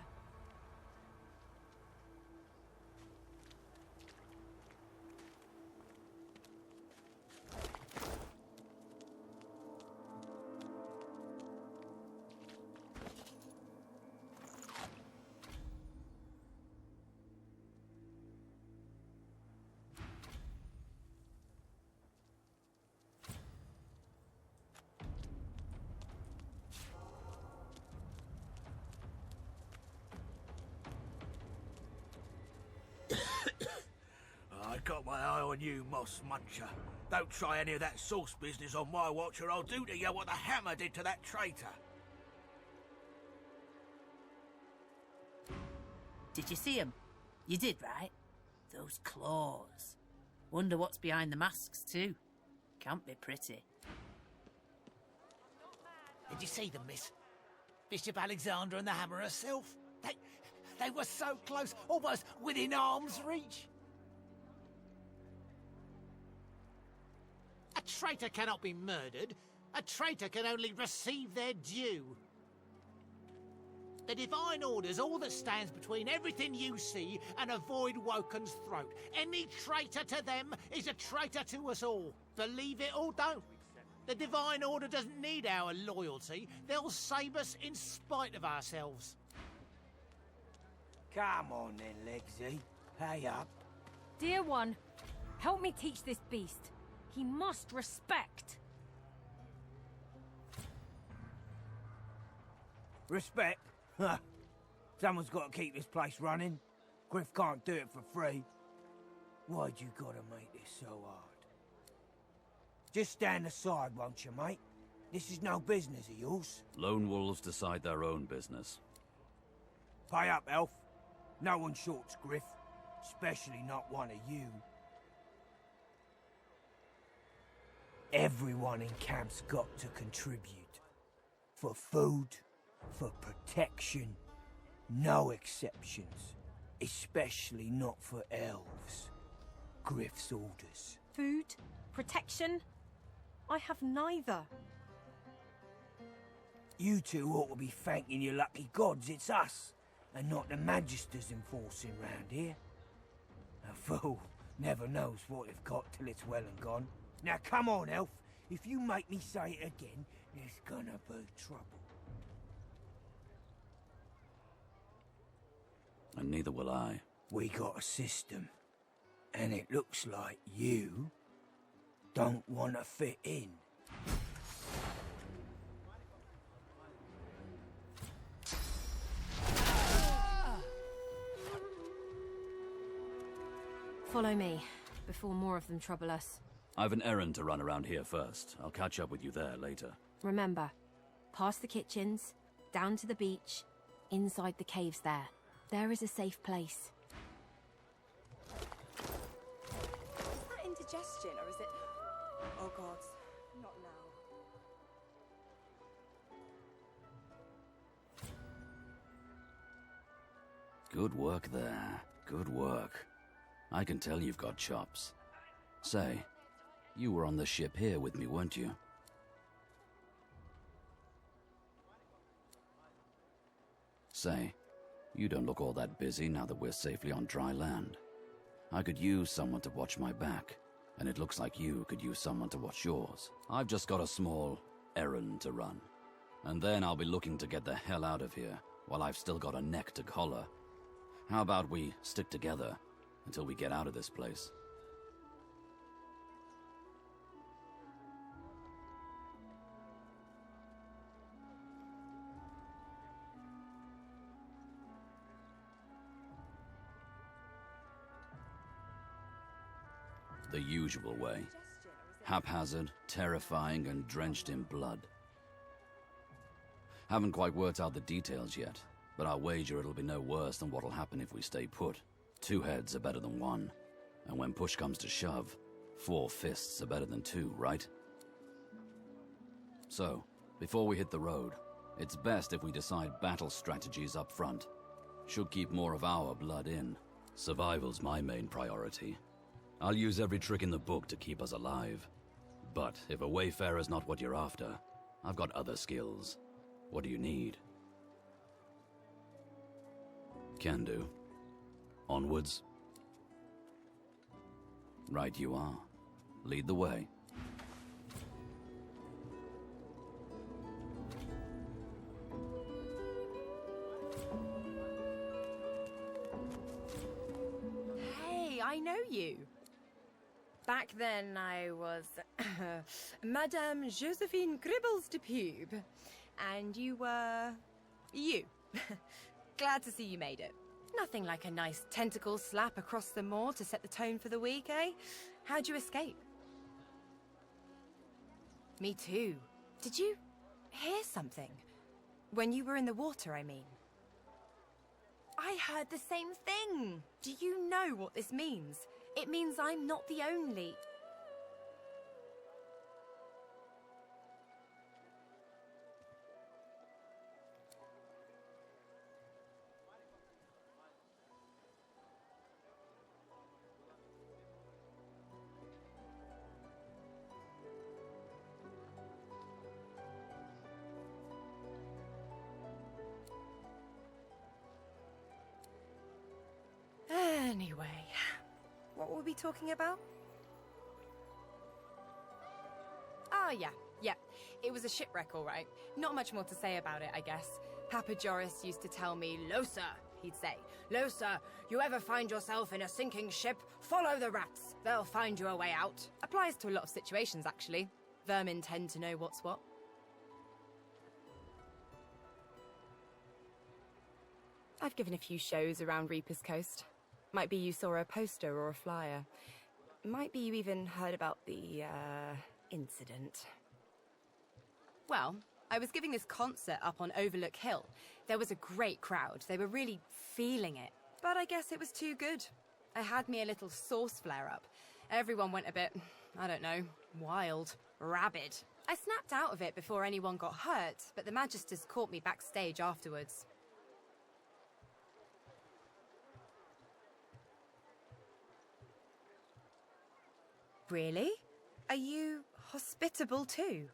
Speaker 23: I got my eye on you, Moss Muncher. Don't try any of that sauce business on my watch or I'll do to you what the hammer did to that traitor.
Speaker 24: Did you see 'em? You did, right? Those claws. Wonder what's behind the masks, too. Can't be pretty.
Speaker 25: Did you see them, miss? Bishop Alexander and the hammer herself? They were so close, almost within arm's reach. A traitor cannot be murdered. A traitor can only receive their due. The Divine Order's all that stands between everything you see and a Void Woken's throat. Any traitor to them is a traitor to us all. Believe it or don't. The Divine Order doesn't need our loyalty. They'll save us in spite of ourselves.
Speaker 26: Come on then, Lexi. Pay up.
Speaker 27: Dear one, help me teach this beast. He must respect.
Speaker 26: Respect? Huh. Someone's got to keep this place running. Griff can't do it for free. Why'd you gotta make this so hard? Just stand aside, won't you, mate? This is no business of yours.
Speaker 15: Lone wolves decide their own business.
Speaker 26: Pay up, elf. No one shorts Griff. Especially not one of you. Everyone in camp's got to contribute. For food, for protection. No exceptions. Especially not for elves. Griff's orders.
Speaker 21: Food? Protection? I have neither.
Speaker 26: You two ought to be thanking your lucky gods it's us, and not the Magisters enforcing round here. A fool never knows what they've got till it's well and gone. Now come on, elf. If you make me say it again, there's gonna be trouble.
Speaker 15: And neither will I.
Speaker 26: We got a system, and it looks like you don't want to fit in.
Speaker 27: Follow me, before more of them trouble us.
Speaker 15: I've an errand to run around here first. I'll catch up with you there later.
Speaker 27: Remember, past the kitchens, down to the beach, inside the caves there. There is a safe place.
Speaker 9: Is that indigestion, or is it... Oh, God. Not now.
Speaker 15: Good work there. Good work. I can tell you've got chops. Say, you were on the ship here with me, weren't you? Say, you don't look all that busy now that we're safely on dry land. I could use someone to watch my back, and it looks like you could use someone to watch yours. I've just got a small errand to run, and then I'll be looking to get the hell out of here while I've still got a neck to collar. How about we stick together until we get out of this place? The usual way. Haphazard, terrifying, and drenched in blood. Haven't quite worked out the details yet, but I'll wager it'll be no worse than what'll happen if we stay put. 2 heads are better than 1, and when push comes to shove, 4 fists are better than 2, right? So, before we hit the road, it's best if we decide battle strategies up front. Should keep more of our blood in. Survival's my main priority. I'll use every trick in the book to keep us alive. But if a wayfarer's not what you're after, I've got other skills. What do you need? Can do. Onwards. Right you are. Lead the way.
Speaker 9: Hey, I know you. Back then, I was Madame Josephine Gribbles de Pube, and you were... you. Glad to see you made it. Nothing like a nice tentacle slap across the moor to set the tone for the week, eh? How'd you escape? Me too. Did you hear something? When you were in the water, I mean. I heard the same thing. Do you know what this means? It means I'm not the only... Anyway, what were we talking about? Ah, yeah. It was a shipwreck, all right. Not much more to say about it, I guess. Papa Joris used to tell me, "Losa," he'd say. "Losa, you ever find yourself in a sinking ship, follow the rats. They'll find you a way out." Applies to a lot of situations, actually. Vermin tend to know what's what. I've given a few shows around Reaper's Coast. Might be you saw a poster or a flyer. Might be you even heard about the, incident. Well, I was giving this concert up on Overlook Hill. There was a great crowd. They were really feeling it. But I guess it was too good. I had me a little sauce flare-up. Everyone went a bit, I don't know, wild, rabid. I snapped out of it before anyone got hurt, but the Magisters caught me backstage afterwards. Really? Are you hospitable too?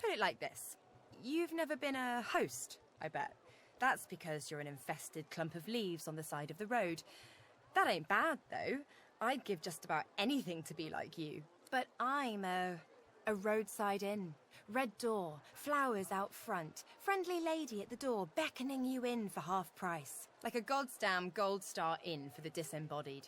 Speaker 9: Put it like this. You've never been a host, I bet. That's because you're an infested clump of leaves on the side of the road. That ain't bad, though. I'd give just about anything to be like you. But I'm a roadside inn. Red door, flowers out front, friendly lady at the door beckoning you in for half price. Like a goddamn gold star inn for the disembodied.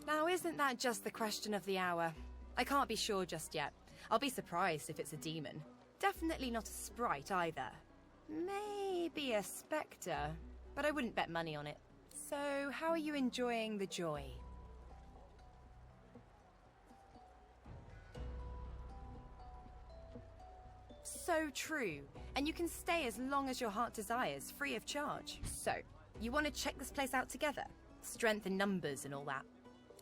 Speaker 9: Now, isn't that just the question of the hour? I can't be sure just yet. I'll be surprised if it's a demon. Definitely not a sprite either. Maybe a spectre, but I wouldn't bet money on it. So, how are you enjoying the joy? So true. And you can stay as long as your heart desires, free of charge. So, you want to check this place out together? Strength in numbers and all that.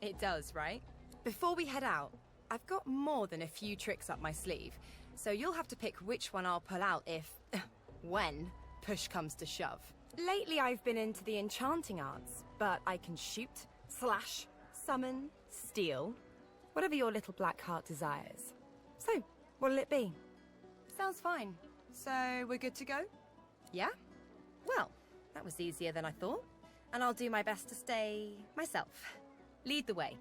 Speaker 9: It does, right? Before we head out, I've got more than a few tricks up my sleeve, so you'll have to pick which one I'll pull out if, when, push comes to shove. Lately I've been into the enchanting arts, but I can shoot, slash, summon, steal, whatever your little black heart desires. So, what'll it be? Sounds fine. So, we're good to go? Yeah? Well, that was easier than I thought, and I'll do my best to stay myself. Lead the way.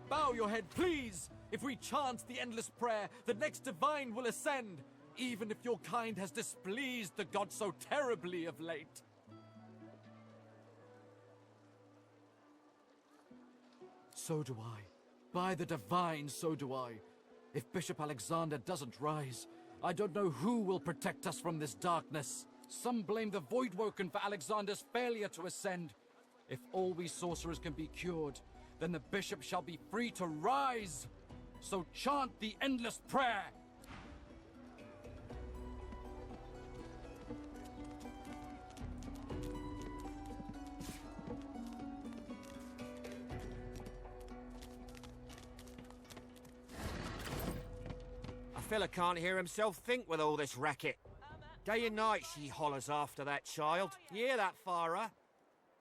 Speaker 1: Bow your head, please! If we chant the endless prayer, the next divine will ascend, even if your kind has displeased the gods so terribly of late. So do I. By the divine, so do I. If Bishop Alexander doesn't rise, I don't know who will protect us from this darkness. Some blame the Voidwoken for Alexander's failure to ascend. If all we sorcerers can be cured, then the bishop shall be free to rise. So chant the endless prayer.
Speaker 25: A fella can't hear himself think with all this racket. Day and night she hollers after that child. You hear that, Farah?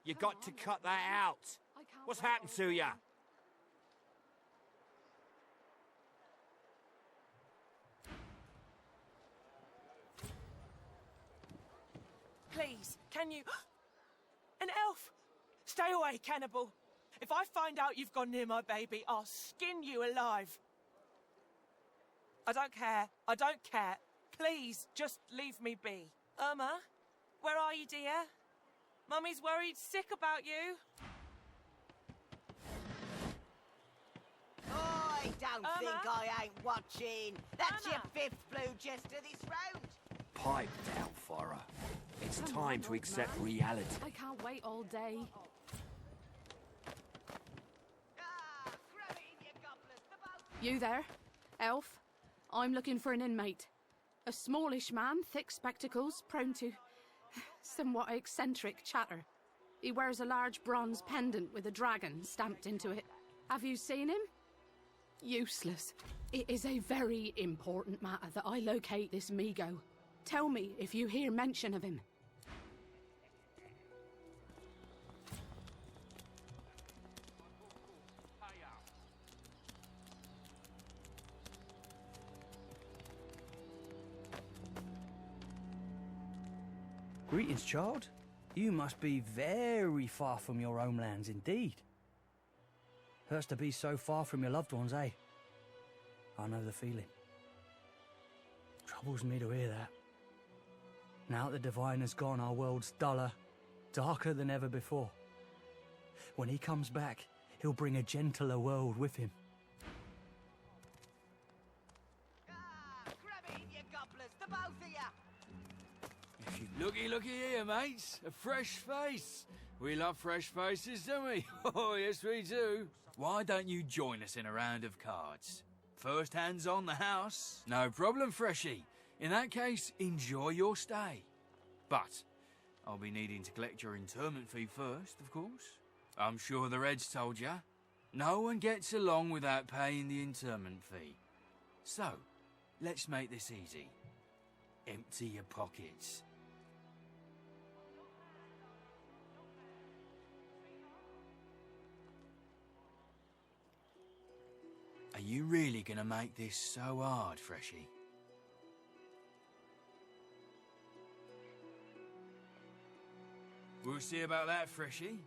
Speaker 25: You got to cut that out. What's happened to ya?
Speaker 4: Please, can you... An elf! Stay away, cannibal! If I find out you've gone near my baby, I'll skin you alive. I don't care. I don't care. Please, just leave me be. Irma, where are you, dear? Mummy's worried sick about you.
Speaker 7: I don't think I ain't watching. That's your fifth blue jester this round.
Speaker 25: Pipe down, Farah. It's time to accept reality.
Speaker 6: I can't wait all day. You there, elf? I'm looking for an inmate. A smallish man, thick spectacles, prone to somewhat eccentric chatter. He wears a large bronze pendant with a dragon stamped into it. Have you seen him? Useless. It is a very important matter that I locate this Migo. Tell me if you hear mention of him.
Speaker 10: Greetings, child. You must be very far from your homelands indeed. Hurts to be so far from your loved ones, eh? I know the feeling. Troubles me to hear that. Now that the Divine has gone, our world's duller, darker than ever before. When he comes back, he'll bring a gentler world with him.
Speaker 7: Grab it in, you gobblers, the both of you!
Speaker 3: Looky, looky here, mates. A fresh face. We love fresh faces, don't we? Oh, yes, we do. Why don't you join us in a round of cards? First hands on the house. No problem, Freshie. In that case, enjoy your stay. But I'll be needing to collect your interment fee first, of course. I'm sure the Reds told ya. No one gets along without paying the interment fee. So, let's make this easy. Empty your pockets. Are you really gonna make this so hard, Freshie? We'll see about that, Freshie.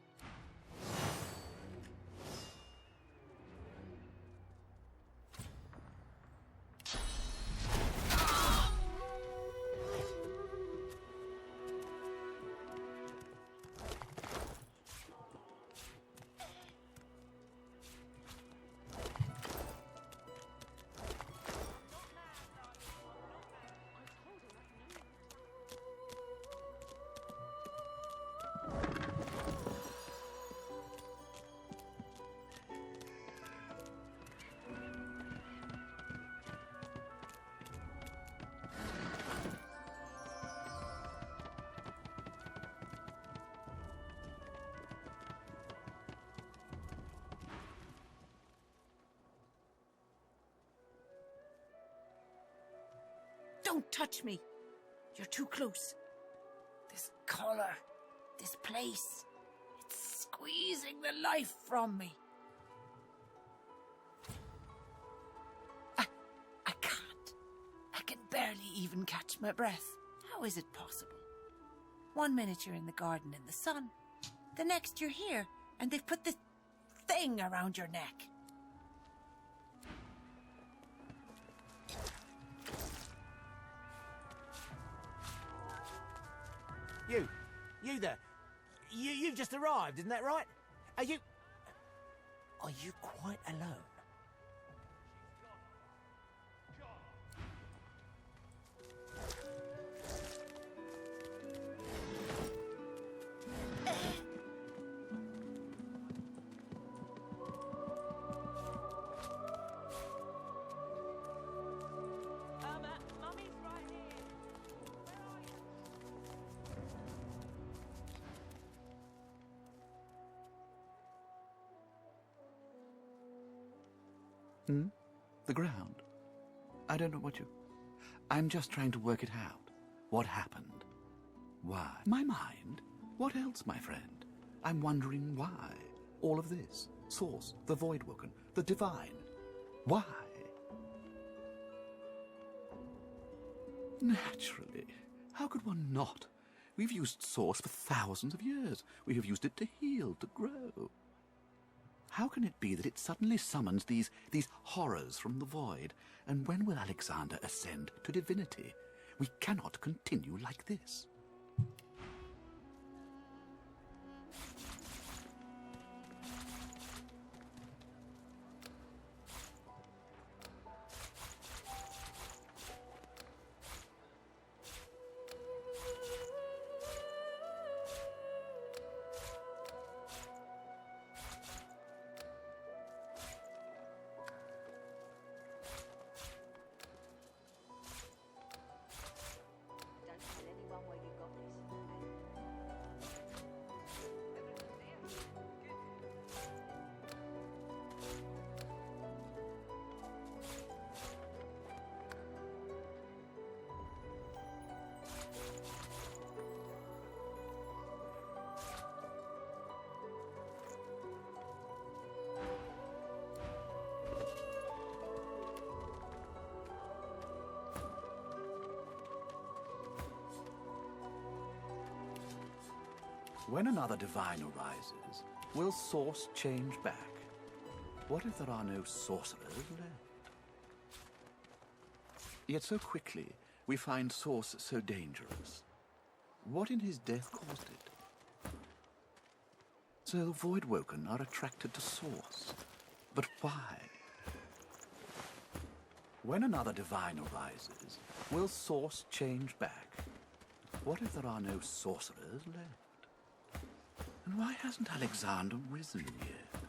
Speaker 24: Don't touch me. You're too close. This collar, this place, it's squeezing the life from me. I can't. I can barely even catch my breath. How is it possible? 1 minute you're in the garden in the sun. The next you're here and they've put this thing around your neck.
Speaker 25: You there. You've just arrived, isn't that right? Are you quite alone?
Speaker 4: Mummy's right here.
Speaker 15: The ground. I don't know what you... I'm just trying to work it out. What happened? Why? My mind? What else, my friend? I'm wondering why. All of this. Source, the Voidwoken, the Divine. Why? Naturally. How could one not? We've used Source for thousands of years. We have used it to heal, to grow. How can it be that it suddenly summons these horrors from the void? And when will Alexander ascend to divinity? We cannot continue like this. When another divine arises, will Source change back? What if there are no sorcerers left? Yet so quickly we find Source so dangerous. What in his death caused it? So the Voidwoken are attracted to Source. But why? When another divine arises, will Source change back? What if there are no sorcerers left? And why hasn't Alexander risen yet?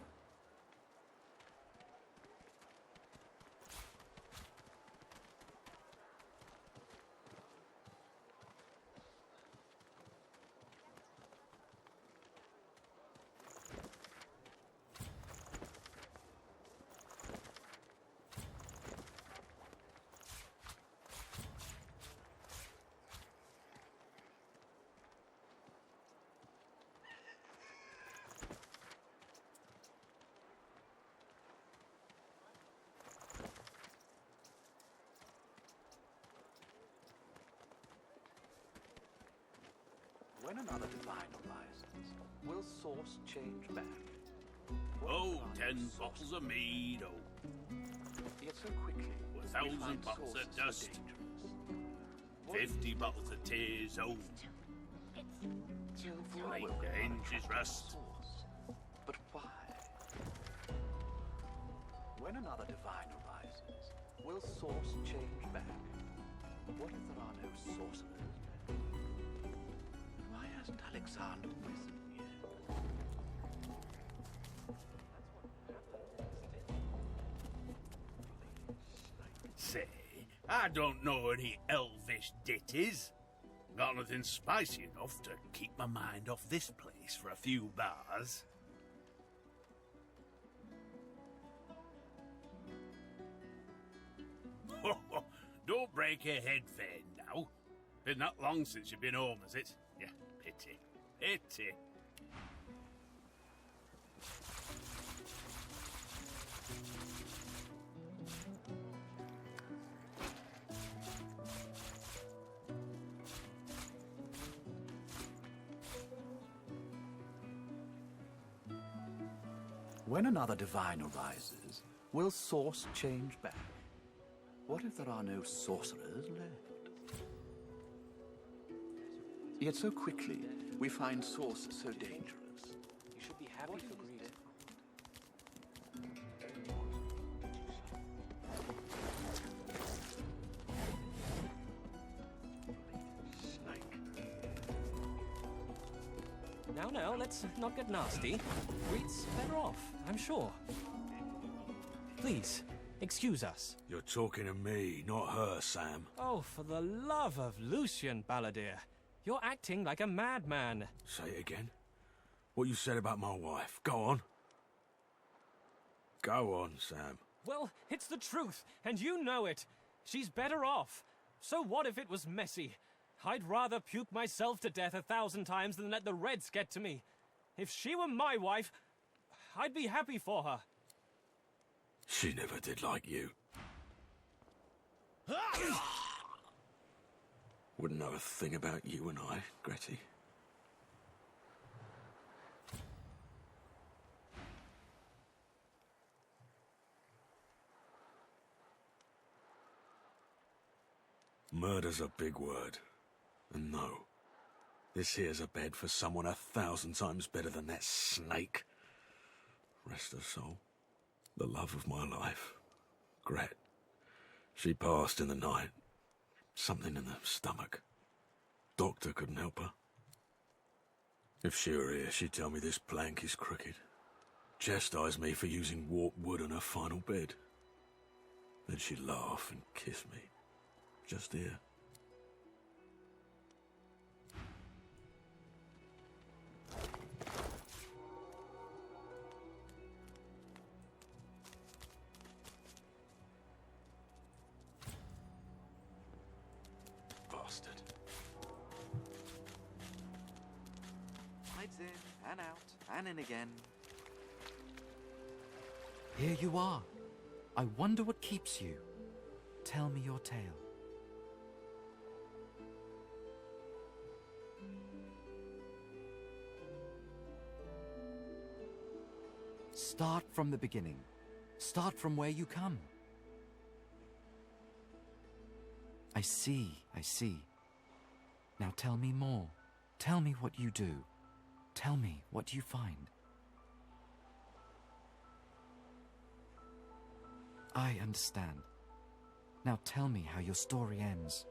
Speaker 15: When another divine arises, will source change back?
Speaker 12: Oh, 10 bottles of mead, oh.
Speaker 15: Yet so quickly,
Speaker 12: 1,000 bottles of dust. 50 bottles of tears, oh. Time to end his rust.
Speaker 15: But why? When another divine arises, will source change back? What if there are no sorcerers left? Why hasn't Alexander risen yet?
Speaker 12: Say, I don't know any elvish ditties. Got nothing spicy enough to keep my mind off this place for a few bars. Don't break your head, Fane, now. Been that long since you've been home, has it? Yeah, pity. Pity.
Speaker 15: When another divine arises, will source change back? What if there are no sorcerers left? Yet so quickly, we find source so dangerous.
Speaker 26: You should be happy for greed.
Speaker 14: Now, let's not get nasty. Greed's better off, I'm sure. Please, excuse us.
Speaker 23: You're talking to me, not her, Sam.
Speaker 14: Oh, for the love of Lucian, Balladeer. You're acting like a madman.
Speaker 23: Say it again. What you said about my wife. Go on. Go on, Sam.
Speaker 14: Well, it's the truth, and you know it. She's better off. So what if it was messy? I'd rather puke myself to death 1,000 times than let the Reds get to me. If she were my wife, I'd be happy for her.
Speaker 23: She never did like you. Wouldn't know a thing about you and I, Gretty. Murder's a big word. And no, this here's a bed for someone 1,000 times better than that snake. Rest her soul. The love of my life. Gret. She passed in the night. Something in the stomach. Doctor couldn't help her. If she were here, she'd tell me this plank is crooked. Chastise me for using warped wood on her final bed. Then she'd laugh and kiss me. Just here. Bastard.
Speaker 1: Lights in, and out, and in again. Here you are. I wonder what keeps you. Tell me your tale. Start from the beginning. Start from where you come. I see. Now tell me more. Tell me what you do. Tell me what you find. I understand. Now tell me how your story ends.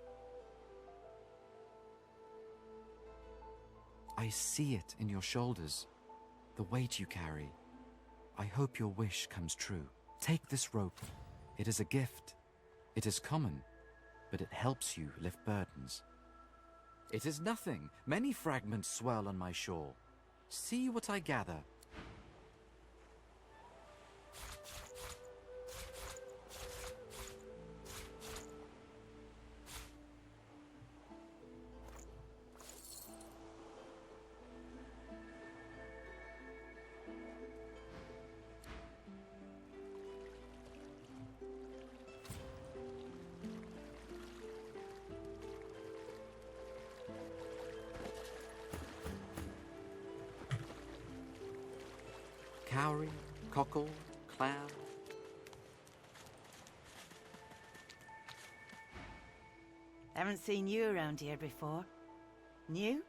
Speaker 1: I see it in your shoulders, the weight you carry. I hope your wish comes true. Take this rope. It is a gift. It is common, but it helps you lift burdens. It is nothing. Many fragments swirl on my shore. See what I gather. Cowrie, cockle, clam.
Speaker 7: Haven't seen you around here before. New?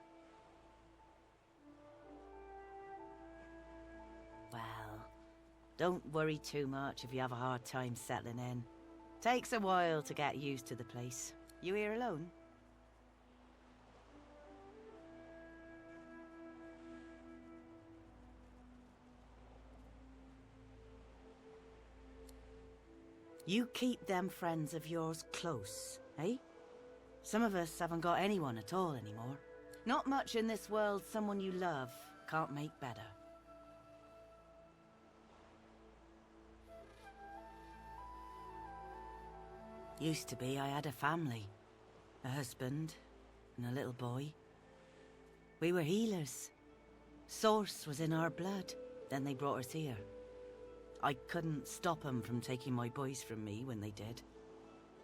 Speaker 7: Well, don't worry too much if you have a hard time settling in. Takes a while to get used to the place. You here alone? You keep them friends of yours close, eh? Some of us haven't got anyone at all anymore. Not much in this world someone you love can't make better. Used to be I had a family. A husband and a little boy. We were healers. Source was in our blood. Then they brought us here. I couldn't stop them from taking my boys from me when they did.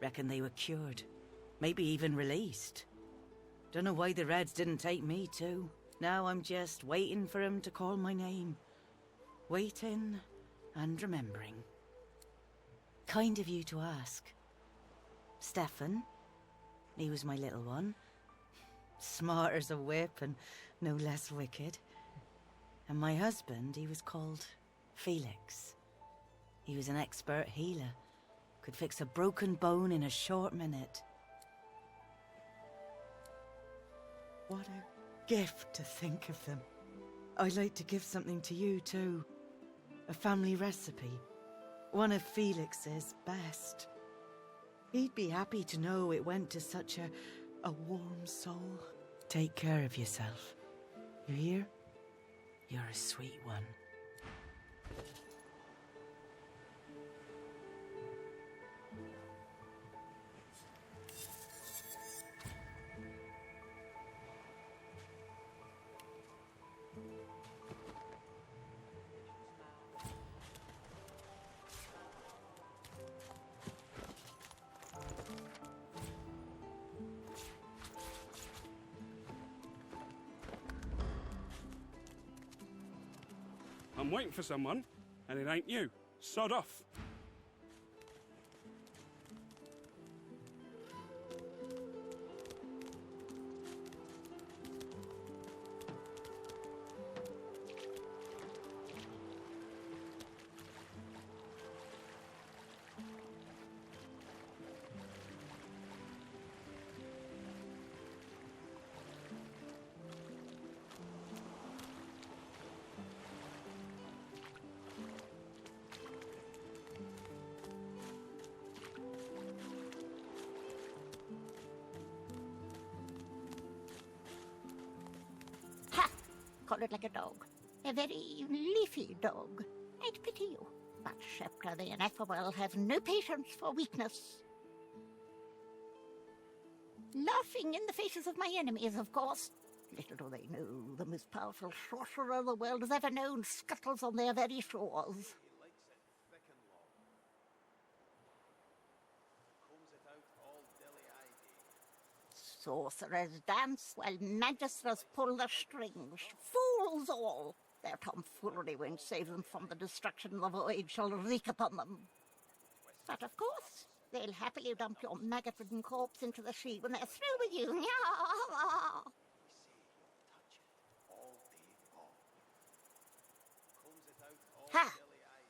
Speaker 7: Reckon they were cured. Maybe even released. Don't know why the Reds didn't take me too. Now I'm just waiting for him to call my name. Waiting and remembering. Kind of you to ask. Stefan, he was my little one. Smart as a whip and no less wicked. And my husband, he was called Felix. He was an expert healer. Could fix a broken bone in a short minute. What a gift to think of them. I'd like to give something to you too. A family recipe. One of Felix's best. He'd be happy to know it went to such a warm soul. Take care of yourself. You hear? You're a sweet one.
Speaker 13: I'm waiting for someone, and it ain't you. Sod off.
Speaker 16: Call it like a dog. A very leafy dog. I'd pity you. But Shepra the Ineffable have no patience for weakness. Laughing in the faces of my enemies, of course. Little do they know, the most powerful sorcerer the world has ever known scuttles on their very shores. Sorcerers dance while magisters pull the strings. Fools all! Their tomfoolery won't save them from the destruction the void shall wreak upon them. But of course, they'll happily dump your maggot-ridden corpse into the sea when they're through with you. Ha!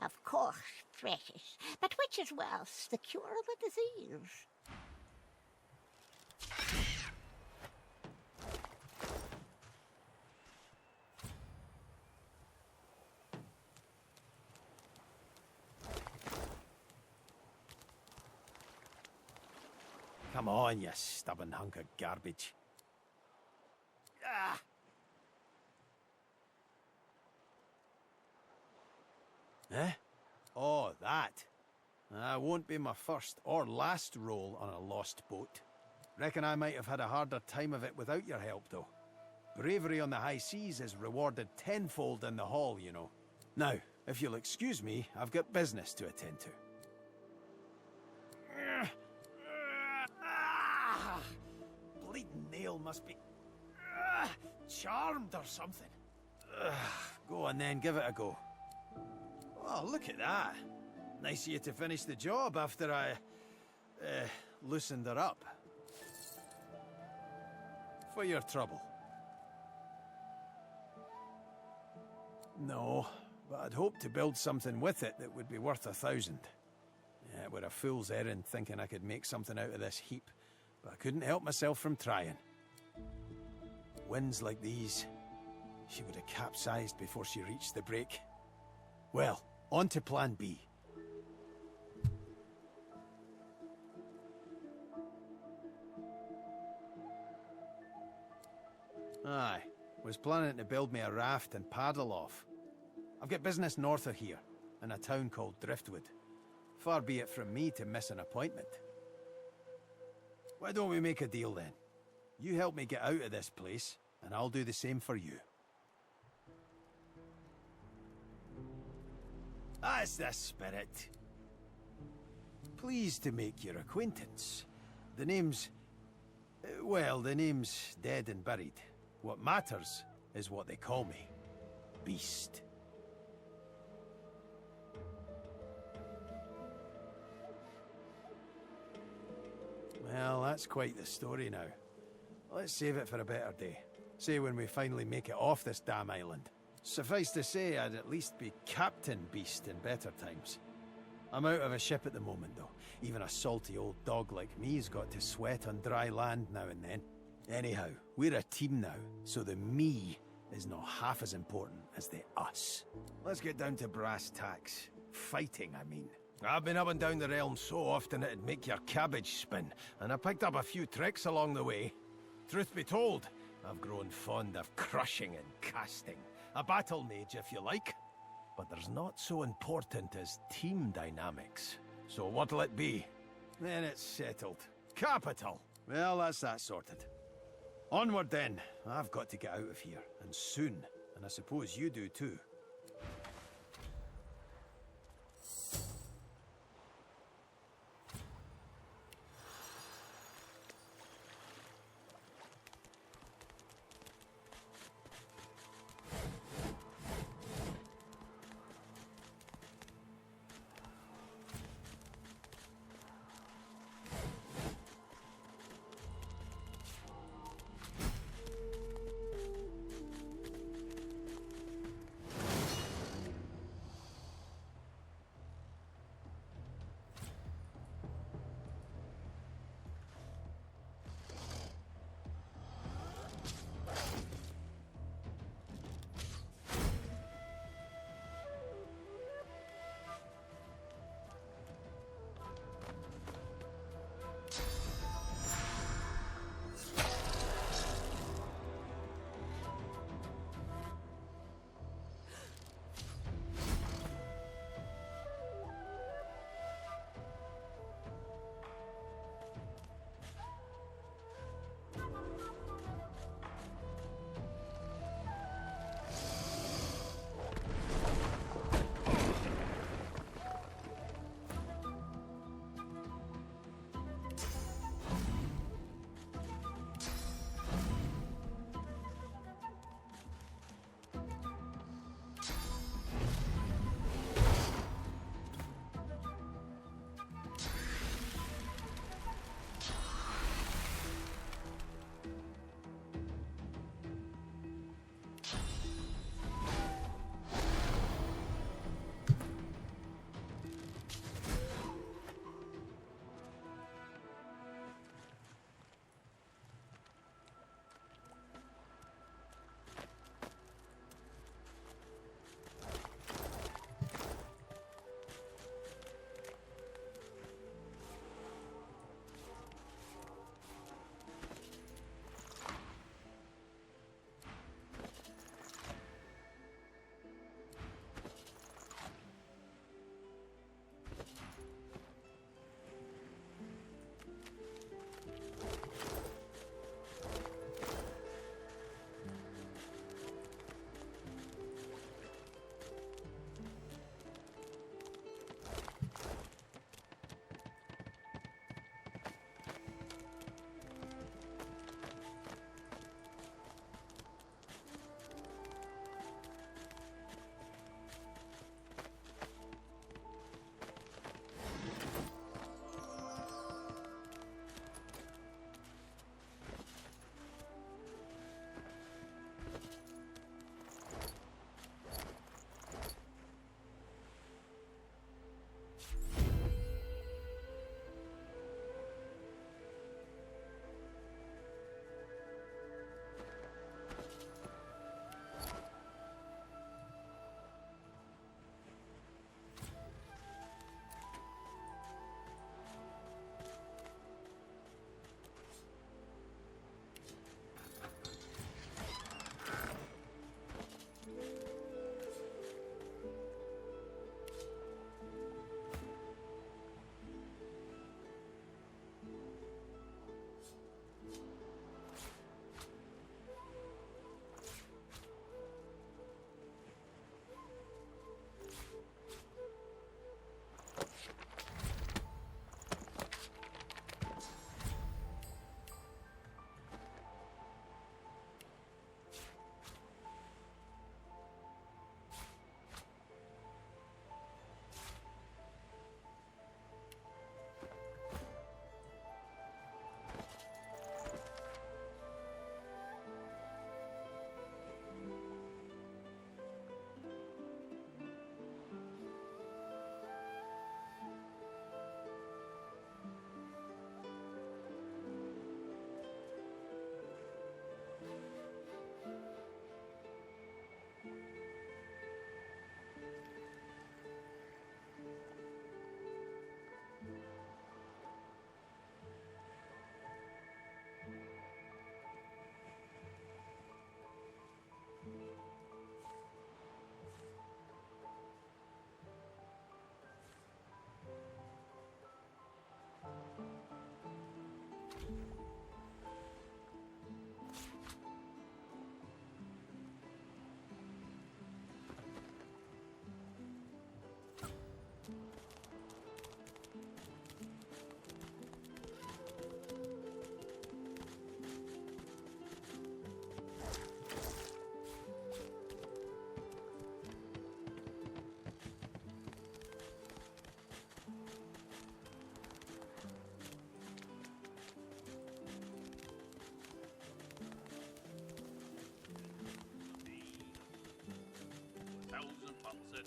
Speaker 16: Of course, precious. But which is worse, the cure or the disease?
Speaker 2: Come on, you stubborn hunk of garbage. Ah! Eh? Oh, that. Won't be my first or last roll on a lost boat. Reckon I might have had a harder time of it without your help, though. Bravery on the high seas is rewarded tenfold in the hall, you know. Now, if you'll excuse me, I've got business to attend to. Bleeding nail must be charmed or something. Go on then, give it a go. Oh, look at that. Nice of you to finish the job after I loosened her up. For your trouble. No, but I'd hoped to build something with it that would be worth 1,000. Yeah, it were a fool's errand thinking I could make something out of this heap, but I couldn't help myself from trying. Winds like these, she would have capsized before she reached the break. Well, on to plan B. Aye, was planning to build me a raft and paddle off. I've got business north of here, in a town called Driftwood. Far be it from me to miss an appointment. Why don't we make a deal then? You help me get out of this place, and I'll do the same for you. That's the spirit. Pleased to make your acquaintance. The name's... well, the name's dead and buried. What matters is what they call me. Beast. Well, that's quite the story now. Let's save it for a better day. Say when we finally make it off this damn island. Suffice to say, I'd at least be Captain Beast in better times. I'm out of a ship at the moment, though. Even a salty old dog like me's got to sweat on dry land now and then. Anyhow, we're a team now, so the me is not half as important as the us. Let's get down to brass tacks. Fighting, I mean. I've been up and down the realm so often it'd make your cabbage spin, and I picked up a few tricks along the way. Truth be told, I've grown fond of crushing and casting. A battle mage, if you like. But there's not so important as team dynamics. So what'll it be? Then it's settled. Capital! Well, that's that sorted. Onward then. I've got to get out of here, and soon. And I suppose you do too.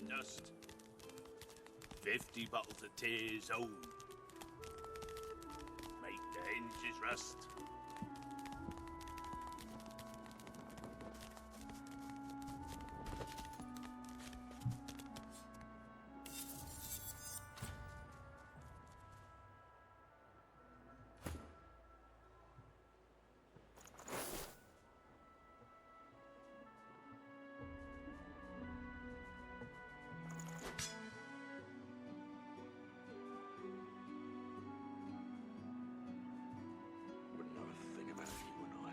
Speaker 12: the dust. 50 bottles of tears old. Make the hinges rust.
Speaker 23: Wouldn't know a thing about you and I.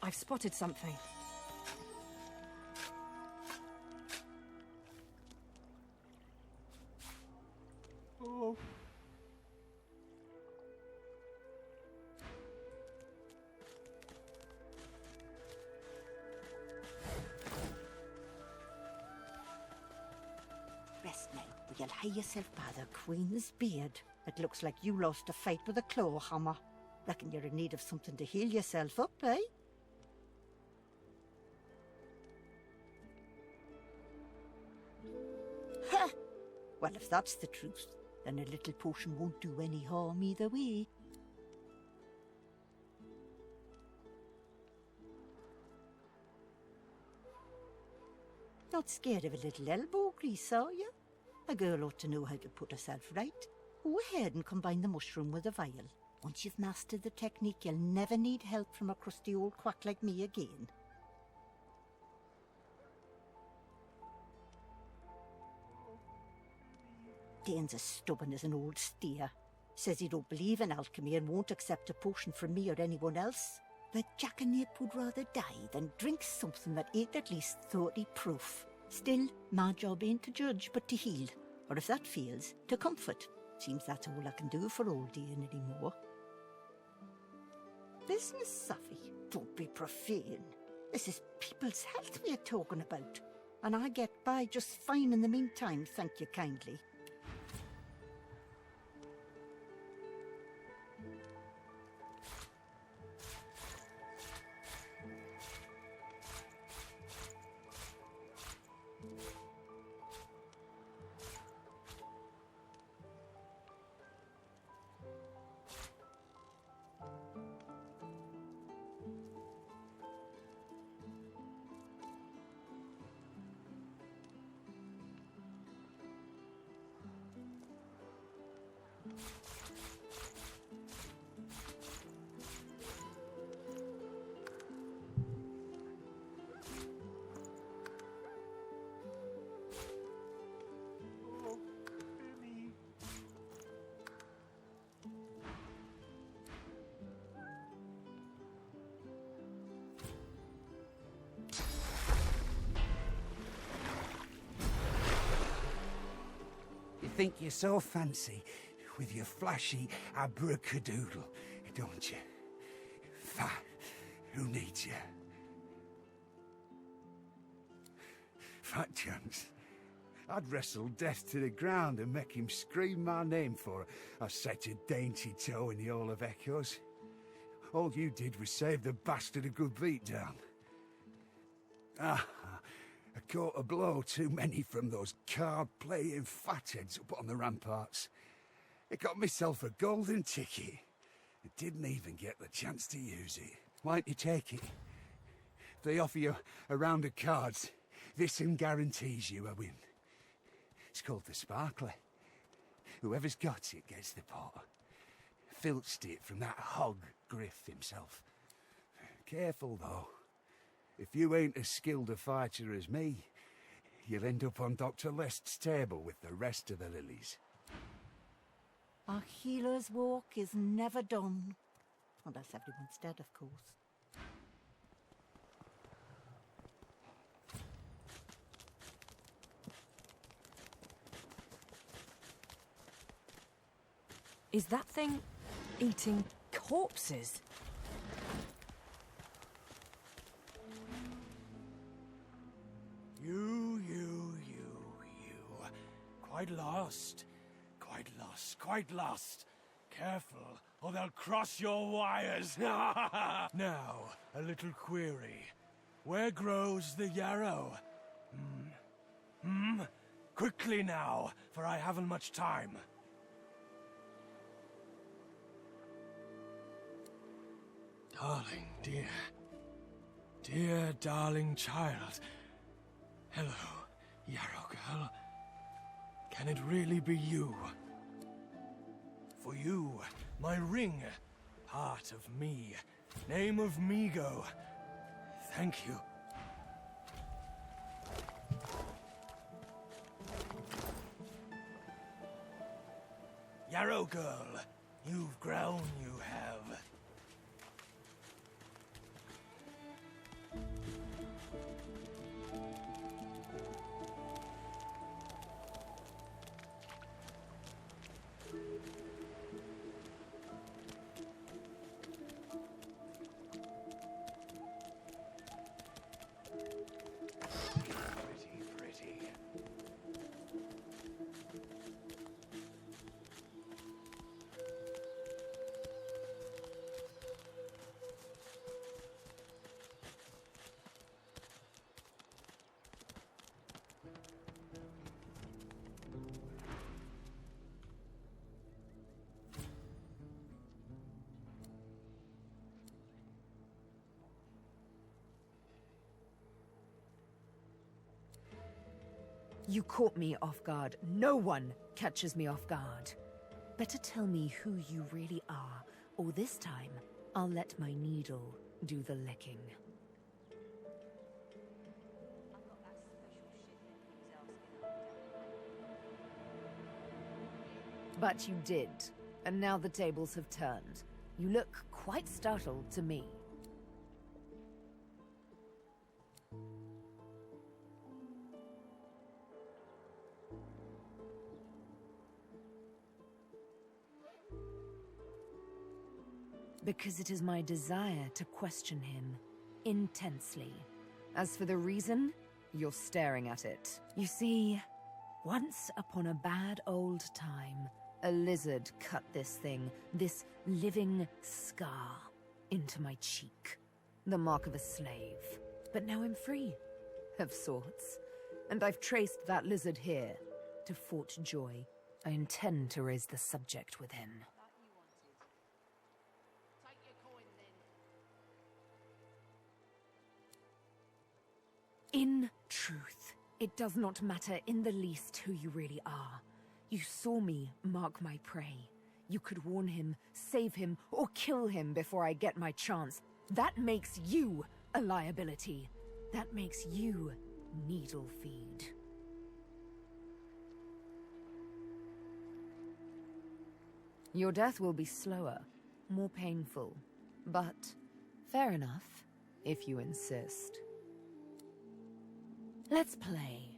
Speaker 27: I've spotted something.
Speaker 2: Oh.
Speaker 16: Rest now, or you'll hie yourself by the Queen's beard. It looks like you lost a fight with a claw hammer. Reckon you're in need of something to heal yourself up, eh? Ha! Well, if that's the truth, then a little potion won't do any harm either way. Not scared of a little elbow grease, are you? A girl ought to know how to put herself right. Go ahead and combine the mushroom with a vial. Once you've mastered the technique, you'll never need help from a crusty old quack like me again. Dane's as stubborn as an old steer. Says he don't believe in alchemy and won't accept a potion from me or anyone else. But Jackanap would rather die than drink something that ain't at least 30 proof. Still, my job ain't to judge, but to heal. Or if that fails, to comfort. Seems that's all I can do for old Dane anymore. Listen, Safi, don't be profane. This is people's health we're talking about. And I get by just fine in the meantime, thank you kindly.
Speaker 26: Think you're so fancy with your flashy abracadoodle, don't you? Who needs you? Fat chance. I'd wrestle death to the ground and make him scream my name for a such a dainty toe in the Hall of Echoes. All you did was save the bastard a good beat down. I caught a blow too many from those card-playing fatheads up on the ramparts. It got myself a golden ticket. I didn't even get the chance to use it. Why don't you take it? If they offer you a round of cards, this one guarantees you a win. It's called the Sparkler. Whoever's got it gets the pot. Filched it from that hog Griff himself. Careful, though. If you ain't as skilled a fighter as me, you'll end up on Dr. Lest's table with the rest of the lilies.
Speaker 16: Our healer's walk is never done. Unless everyone's dead, of course.
Speaker 21: Is that thing eating corpses?
Speaker 26: You. Quite lost. Careful, or they'll cross your wires. Now, a little query. Where grows the yarrow? Quickly now, for I haven't much time. Darling, dear darling child. Hello, Yarrow girl. Can it really be you? For you, my ring, part of me, name of Migo. Thank you. Yarrow girl, you've grown, you have.
Speaker 5: You caught me off guard. No one catches me off guard. Better tell me who you really are, or this time, I'll let my needle do the licking. But you did, and now the tables have turned. You look quite startled to me. Because it is my desire to question him intensely. As for the reason, you're staring at it. You see, once upon a bad old time, a lizard cut this thing, this living scar, into my cheek. The mark of a slave. But now I'm free, of sorts. And I've traced that lizard here, to Fort Joy. I intend to raise the subject with him. In truth, it does not matter in the least who you really are. You saw me mark my prey. You could warn him, save him, or kill him before I get my chance. That makes you a liability. That makes you needle feed. Your death will be slower, more painful, but fair enough, if you insist. Let's play.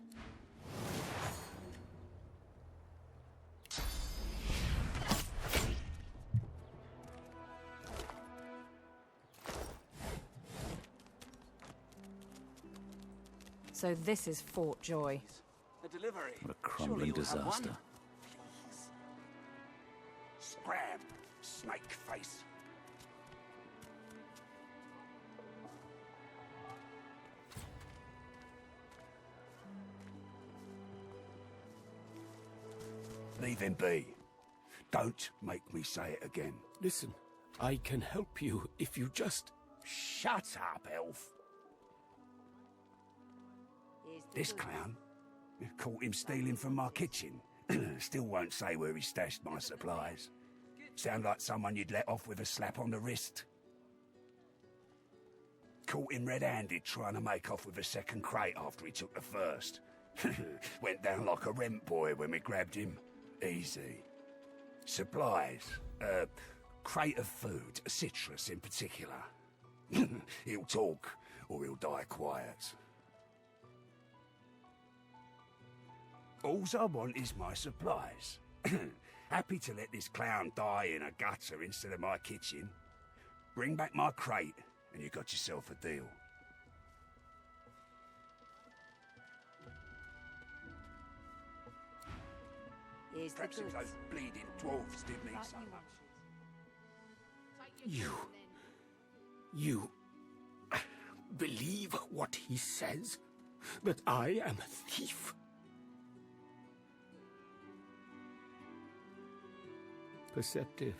Speaker 21: So this is Fort Joy.
Speaker 12: A delivery.
Speaker 15: What a crumbling disaster.
Speaker 12: Scram, snake face.
Speaker 8: Leave him be. Don't make me say it again.
Speaker 17: Listen, I can help you if you just...
Speaker 8: Shut up, elf. This clown caught him stealing from my kitchen. Still won't say where he stashed my supplies. Sound like someone you'd let off with a slap on the wrist. Caught him red-handed trying to make off with a second crate after he took the first. Went down like a rent boy when we grabbed him. Easy. Supplies. Crate of food, citrus in particular. He'll talk, or he'll die quiet. All I want is my supplies. Happy to let this clown die in a gutter instead of my kitchen. Bring back my crate, and you got yourself a deal.
Speaker 6: Here's
Speaker 8: Perhaps
Speaker 6: the
Speaker 8: it was
Speaker 6: goods.
Speaker 8: those bleeding dwarves did me so much.
Speaker 17: You believe what he says? That I am a thief? Perceptive.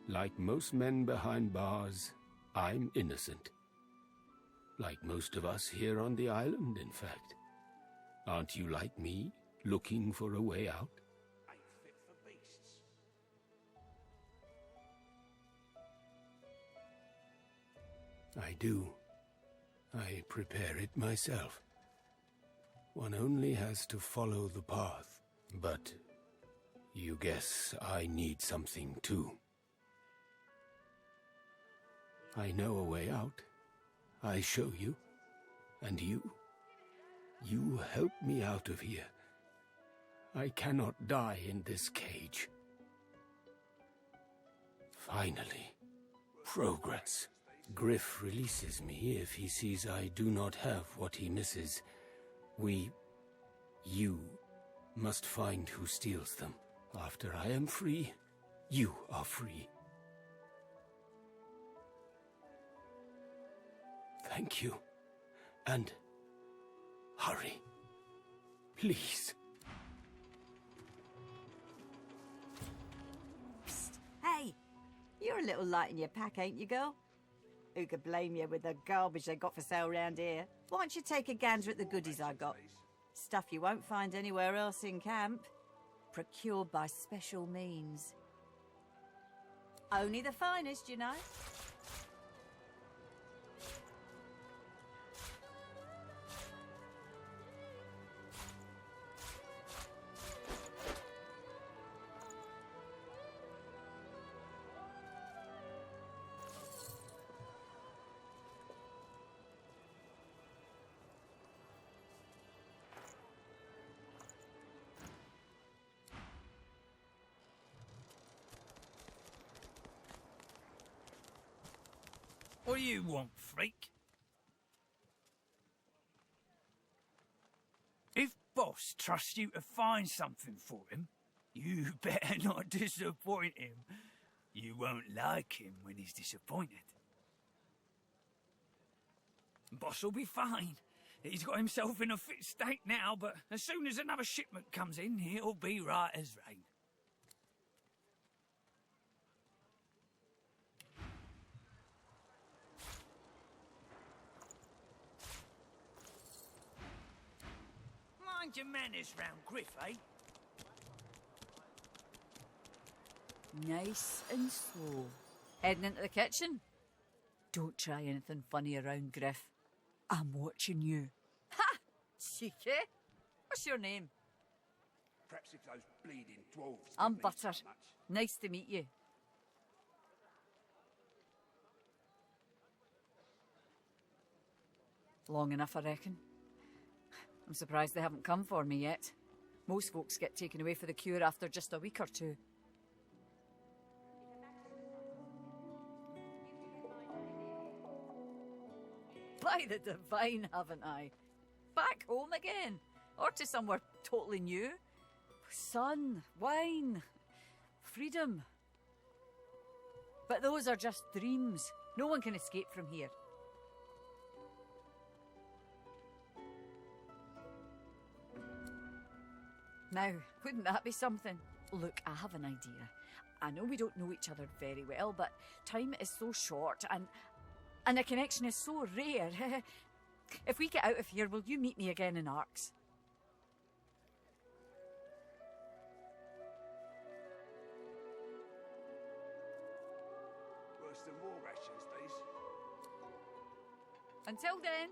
Speaker 17: Like most men behind bars, I'm innocent. Like most of us here on the island, in fact. Aren't you like me, looking for a way out?
Speaker 8: Ain't fit for beasts.
Speaker 17: I do. I prepare it myself. One only has to follow the path. But you guess I need something too. I know a way out. I show you. And you help me out of here. I cannot die in this cage. Finally, progress. Griff releases me if he sees I do not have what he misses. You must find who steals them. After I am free, you are free. Thank you. And hurry. Please.
Speaker 6: Psst. Hey, you're a little light in your pack, ain't you, girl? Who could blame you with the garbage they got for sale round here? Why don't you take a gander at the goodies I got? Stuff you won't find anywhere else in camp. Procured by special means. Only the finest, you know.
Speaker 3: What do you want, freak? If Boss trusts you to find something for him, you better not disappoint him. You won't like him when he's disappointed. Boss will be fine. He's got himself in a fit state now, but as soon as another shipment comes in, he'll be right as rain. Mind your manners round Griff, eh?
Speaker 6: Nice and slow. Heading into the kitchen? Don't try anything funny around Griff. I'm watching you. Ha! Cheeky. What's your name?
Speaker 8: Perhaps if those bleeding dwarves did
Speaker 6: I'm
Speaker 8: me
Speaker 6: Butter.
Speaker 8: so much.
Speaker 6: Nice to meet you. Long enough, I reckon. I'm surprised they haven't come for me yet. Most folks get taken away for the cure after just a week or two. By the divine, haven't I? Back home again? Or to somewhere totally new? Sun, wine, freedom. But those are just dreams. No one can escape from here. Now, wouldn't that be something? Look, I have an idea. I know we don't know each other very well, but time is so short and a connection is so rare. If we get out of here, will you meet me again in Arks?
Speaker 8: Worse than war rations, these.
Speaker 6: Until then.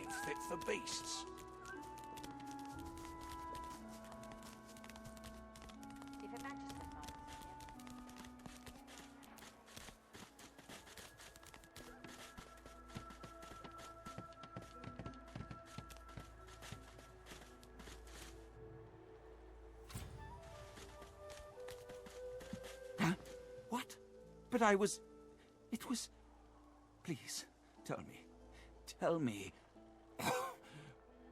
Speaker 8: ain't fit for beasts.
Speaker 9: What? But I was... It was... Please, tell me. Tell me.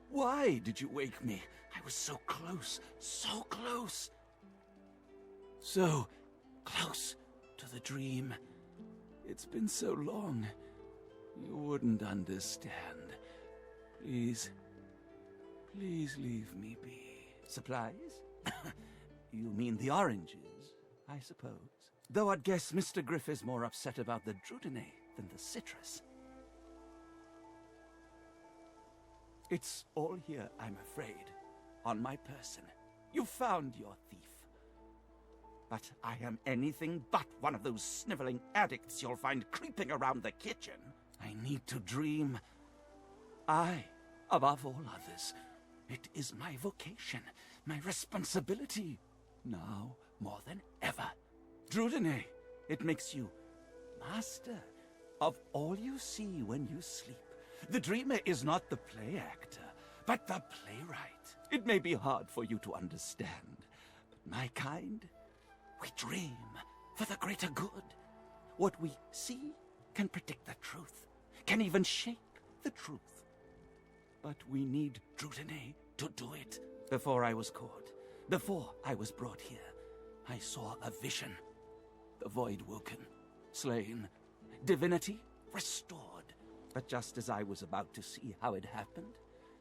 Speaker 9: Why did you wake me? I was so close, so close. So close to the dream. It's been so long. You wouldn't understand. Please. Please leave me be. Supplies? You mean the oranges, I suppose. Though I'd guess Mr. Griff is more upset about the Drudene than the citrus. It's all here, I'm afraid, on my person. You found your thief. But I am anything but one of those sniveling addicts you'll find creeping around the kitchen. I need to dream. I, above all others, it is my vocation, my responsibility, now more than ever. Drudene, it makes you master of all you see when you sleep. The dreamer is not the play actor, but the playwright. It may be hard for you to understand, but my kind, we dream for the greater good. What we see can predict the truth, can even shape the truth. But we need Drudene to do it. Before I was caught, before I was brought here, I saw a vision. The void woken, slain, divinity restored. But just as I was about to see how it happened,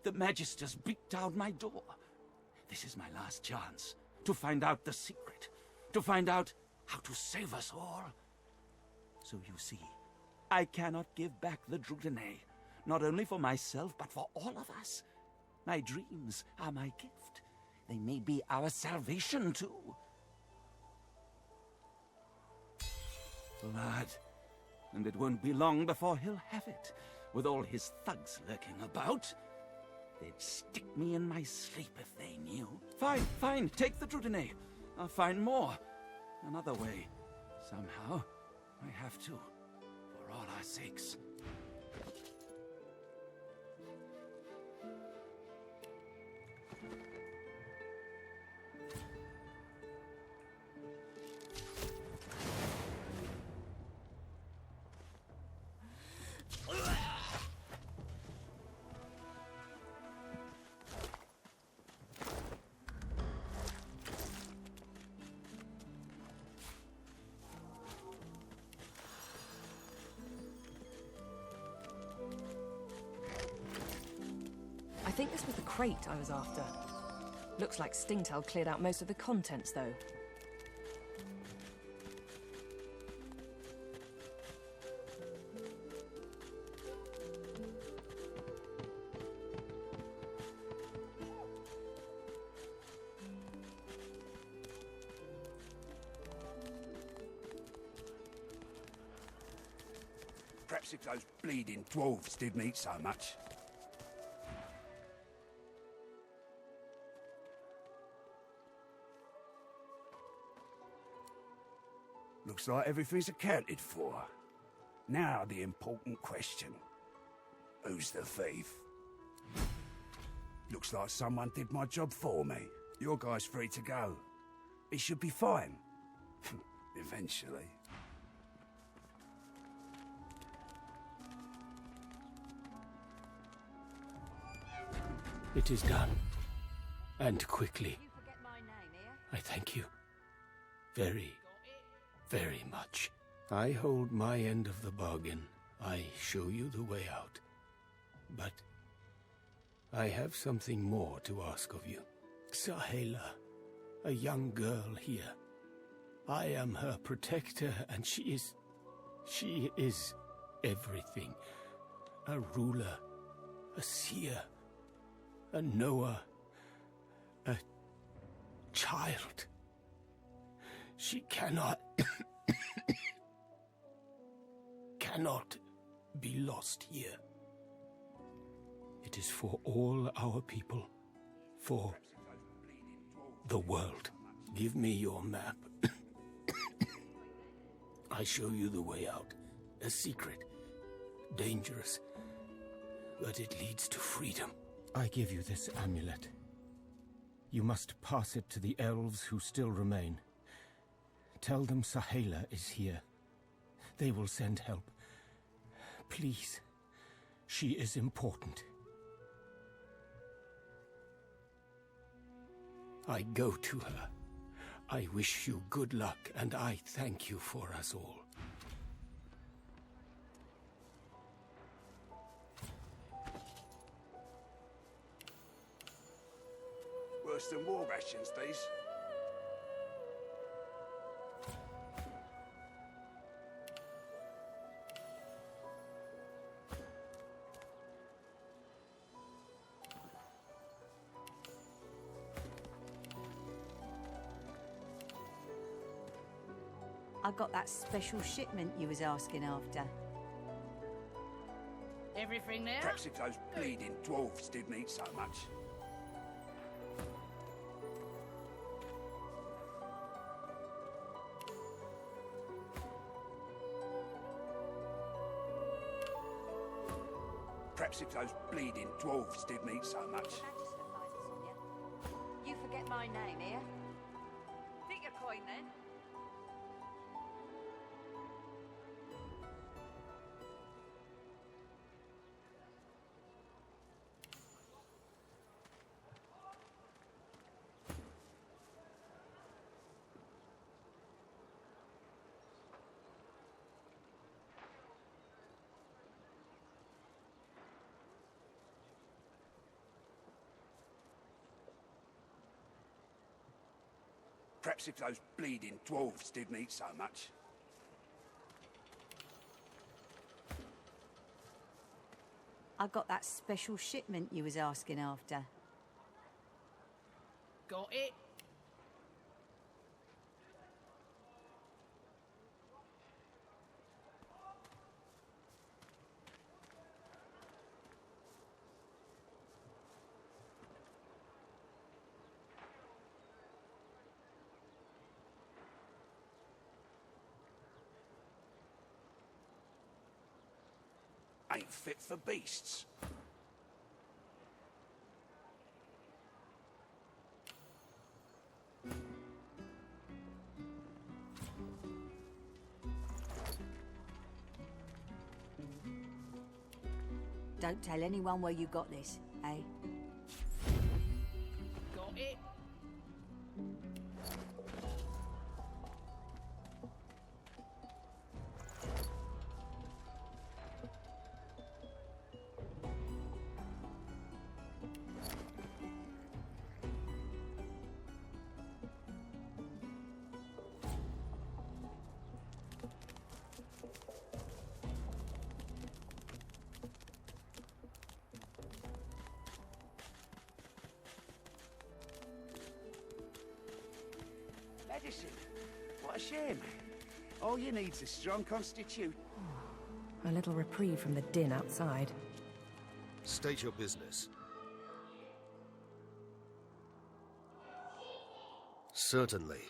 Speaker 9: the Magisters beat down my door. This is my last chance to find out the secret, to find out how to save us all. So you see, I cannot give back the Drudene, not only for myself, but for all of us. My dreams are my gift. They may be our salvation, too. Blood. And it won't be long before he'll have it, with all his thugs lurking about. They'd stick me in my sleep if they knew. Fine, take the Drudene. I'll find more. Another way. Somehow, I have to, for all our sakes.
Speaker 10: I think this was the crate I was after. Looks like Stingtail cleared out most of the contents, though.
Speaker 8: Perhaps if those bleeding dwarves didn't eat so much. Looks like everything's accounted for. Now the important question. Who's the thief? Looks like someone did my job for me. Your guy's free to go. He should be fine. Eventually.
Speaker 17: It is done. And quickly. I thank you. Very, very much. I hold my end of the bargain. I show you the way out. But I have something more to ask of you. Sahela, a young girl here. I am her protector, and she is everything. A ruler, a seer, a knower, a child. She cannot be lost here. It is for all our people. For the world. Give me your map. I show you the way out. A secret. Dangerous. But it leads to freedom.
Speaker 11: I give you this amulet. You must pass it to the elves who still remain. Tell them Sahela is here. They will send help. Please. She is important.
Speaker 17: I go to her. I wish you good luck, and I thank you for us all.
Speaker 8: Worse than war rations, these.
Speaker 6: I got that special shipment you was asking after.
Speaker 21: Everything there?
Speaker 8: Perhaps if those bleeding dwarves didn't eat so much. Perhaps if those bleeding dwarves didn't eat so much.
Speaker 6: You forget my name, here? Take your coin, then.
Speaker 8: Perhaps if those bleeding dwarves didn't eat so much.
Speaker 6: I got that special shipment you was asking after.
Speaker 21: Got it?
Speaker 8: Ain't fit for beasts.
Speaker 6: Don't tell anyone where you got this, eh?
Speaker 21: Got it?
Speaker 8: Medicine. What a shame. All you need's a strong constitution.
Speaker 10: A little reprieve from the din outside.
Speaker 18: State your business. Certainly.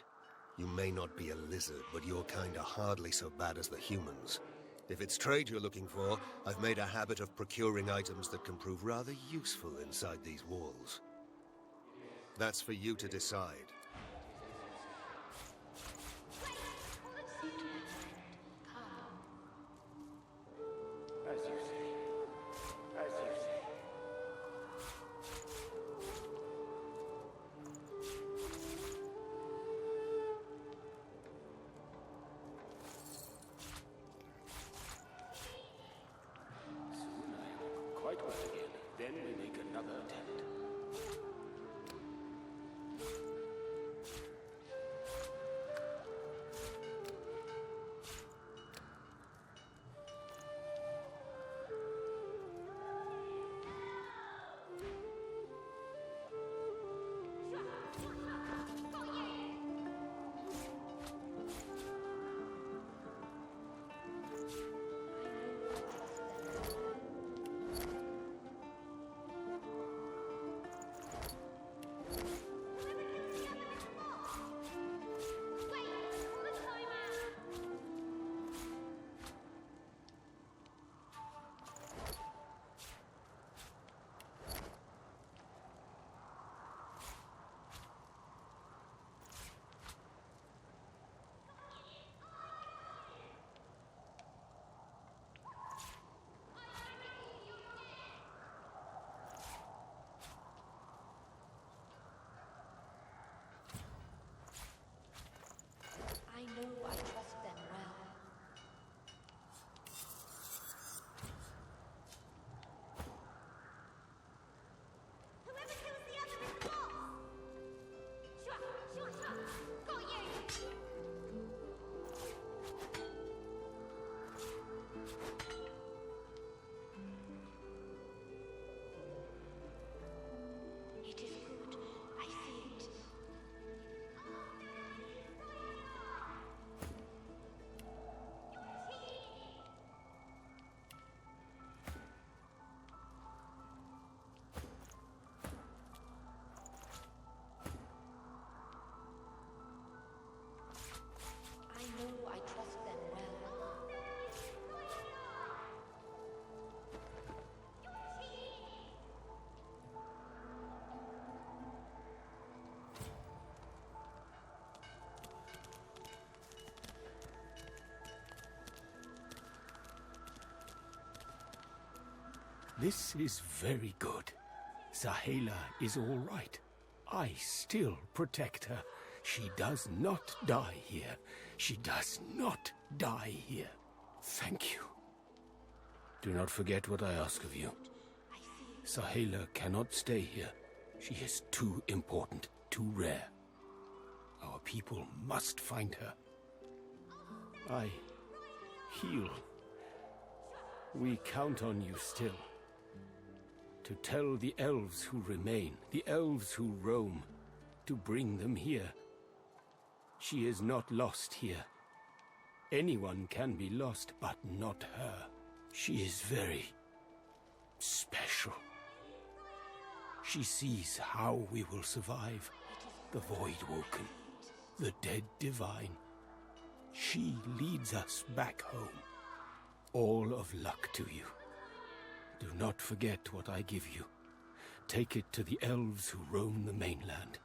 Speaker 18: You may not be a lizard, but your kind are hardly so bad as the humans. If it's trade you're looking for, I've made a habit of procuring items that can prove rather useful inside these walls. That's for you to decide.
Speaker 8: As you say. As you say.
Speaker 17: Soon I am quite well again. Then we make another attempt.
Speaker 11: This is very good. Sahela is all right. I still protect her. She does not die here. She does not die here. Thank you. Do not forget what I ask of you. Sahela cannot stay here. She is too important, too rare. Our people must find her. I heal. We count on you still. To tell the elves who remain, the elves who roam, to bring them here. She is not lost here. Anyone can be lost, but not her. She is very special. She sees how we will survive. The Void Woken, the dead divine. She leads us back home. All of luck to you. Do not forget what I give you. Take it to the elves who roam the mainland.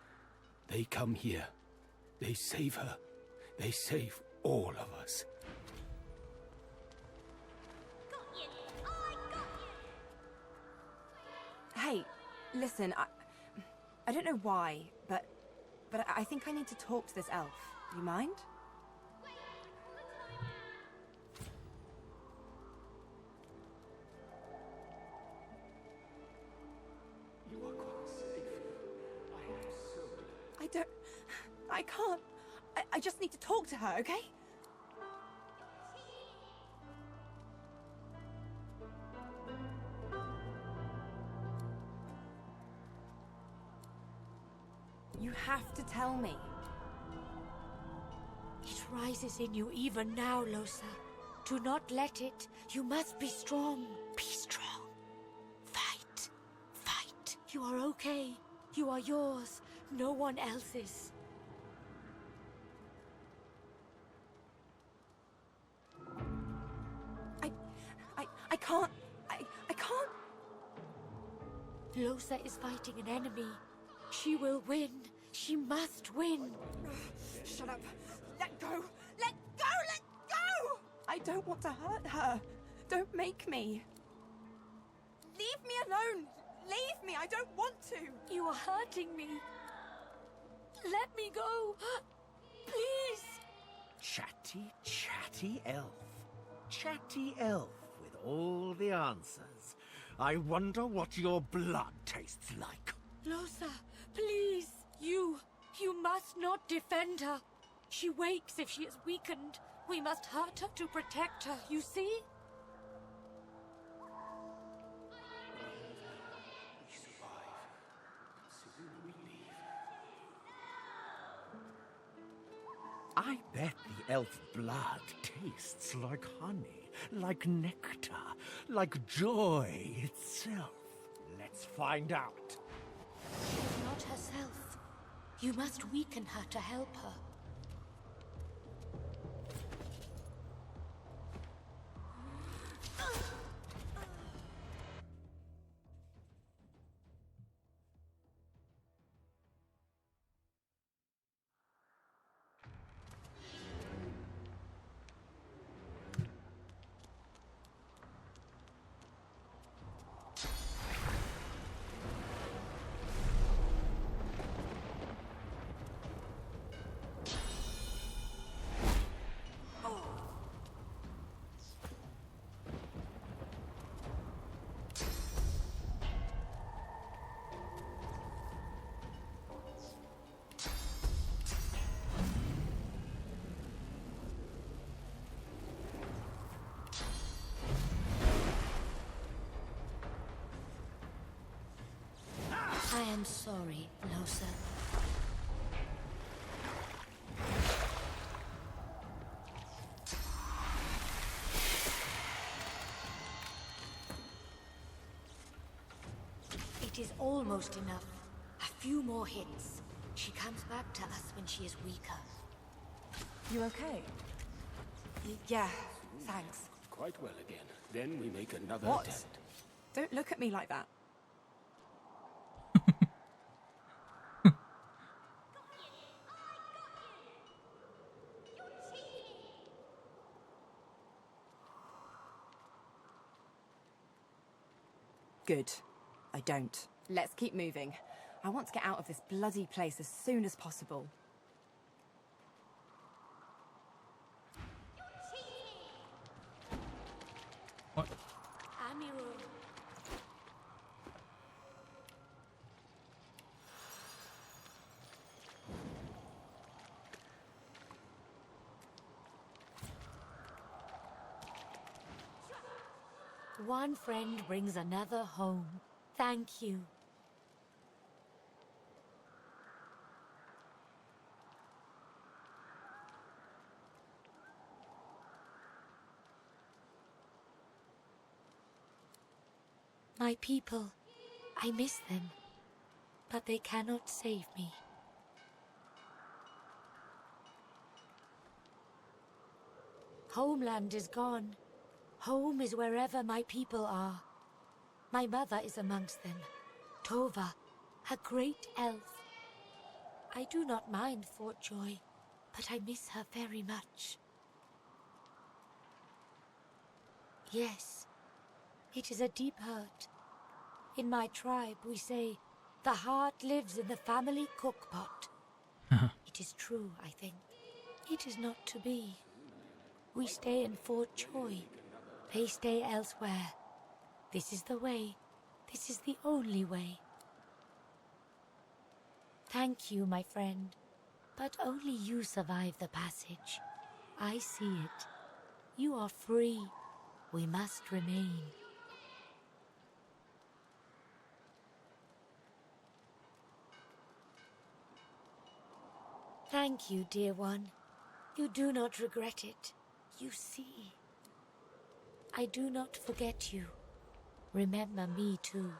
Speaker 11: They come here. They save her. They save all of us.
Speaker 10: Hey, listen, I don't know why, but I think I need to talk to this elf. You mind? I can't. I just need to talk to her, okay? You have to tell me.
Speaker 4: It rises in you even now, Losa. Do not let it. You must be strong. Be strong. Fight. Fight. You are okay. You are yours. No one else's.
Speaker 10: I can't. I can't.
Speaker 4: Losa is fighting an enemy. She will win. She must win.
Speaker 10: Shut up. Let go. Let go. Let go. I don't want to hurt her. Don't make me. Leave me alone. Leave me. I don't want to.
Speaker 4: You are hurting me. Let me go. Please.
Speaker 14: Chatty, chatty elf. Chatty elf with all the answers. I wonder what your blood tastes like.
Speaker 4: Losa, please. You must not defend her. She wakes if she is weakened. We must hurt her to protect her, you see?
Speaker 14: I bet the elf blood tastes like honey, like nectar, like joy itself. Let's find out.
Speaker 4: She is not herself. You must weaken her to help her. I am sorry, Losa. It is almost enough. A few more hits. She comes back to us when she is weaker.
Speaker 10: You okay? Yeah, thanks.
Speaker 11: Quite well again. Then we make another
Speaker 10: What?
Speaker 11: attempt.
Speaker 10: Don't look at me like that. Good. I don't. Let's keep moving. I want to get out of this bloody place as soon as possible.
Speaker 3: What?
Speaker 4: Amiro. One friend brings another home. Thank you. My people, I miss them, but they cannot save me. Homeland is gone. Home is wherever my people are. My mother is amongst them. Tova, a great elf. I do not mind Fort Joy, but I miss her very much. Yes, it is a deep hurt. In my tribe, we say, the heart lives in the family cookpot. It is true, I think. It is not to be. We stay in Fort Joy. They stay elsewhere. This is the way. This is the only way. Thank you, my friend. But only you survive the passage. I see it. You are free. We must remain. Thank you, dear one. You do not regret it. You see. I do not forget you. Remember me too.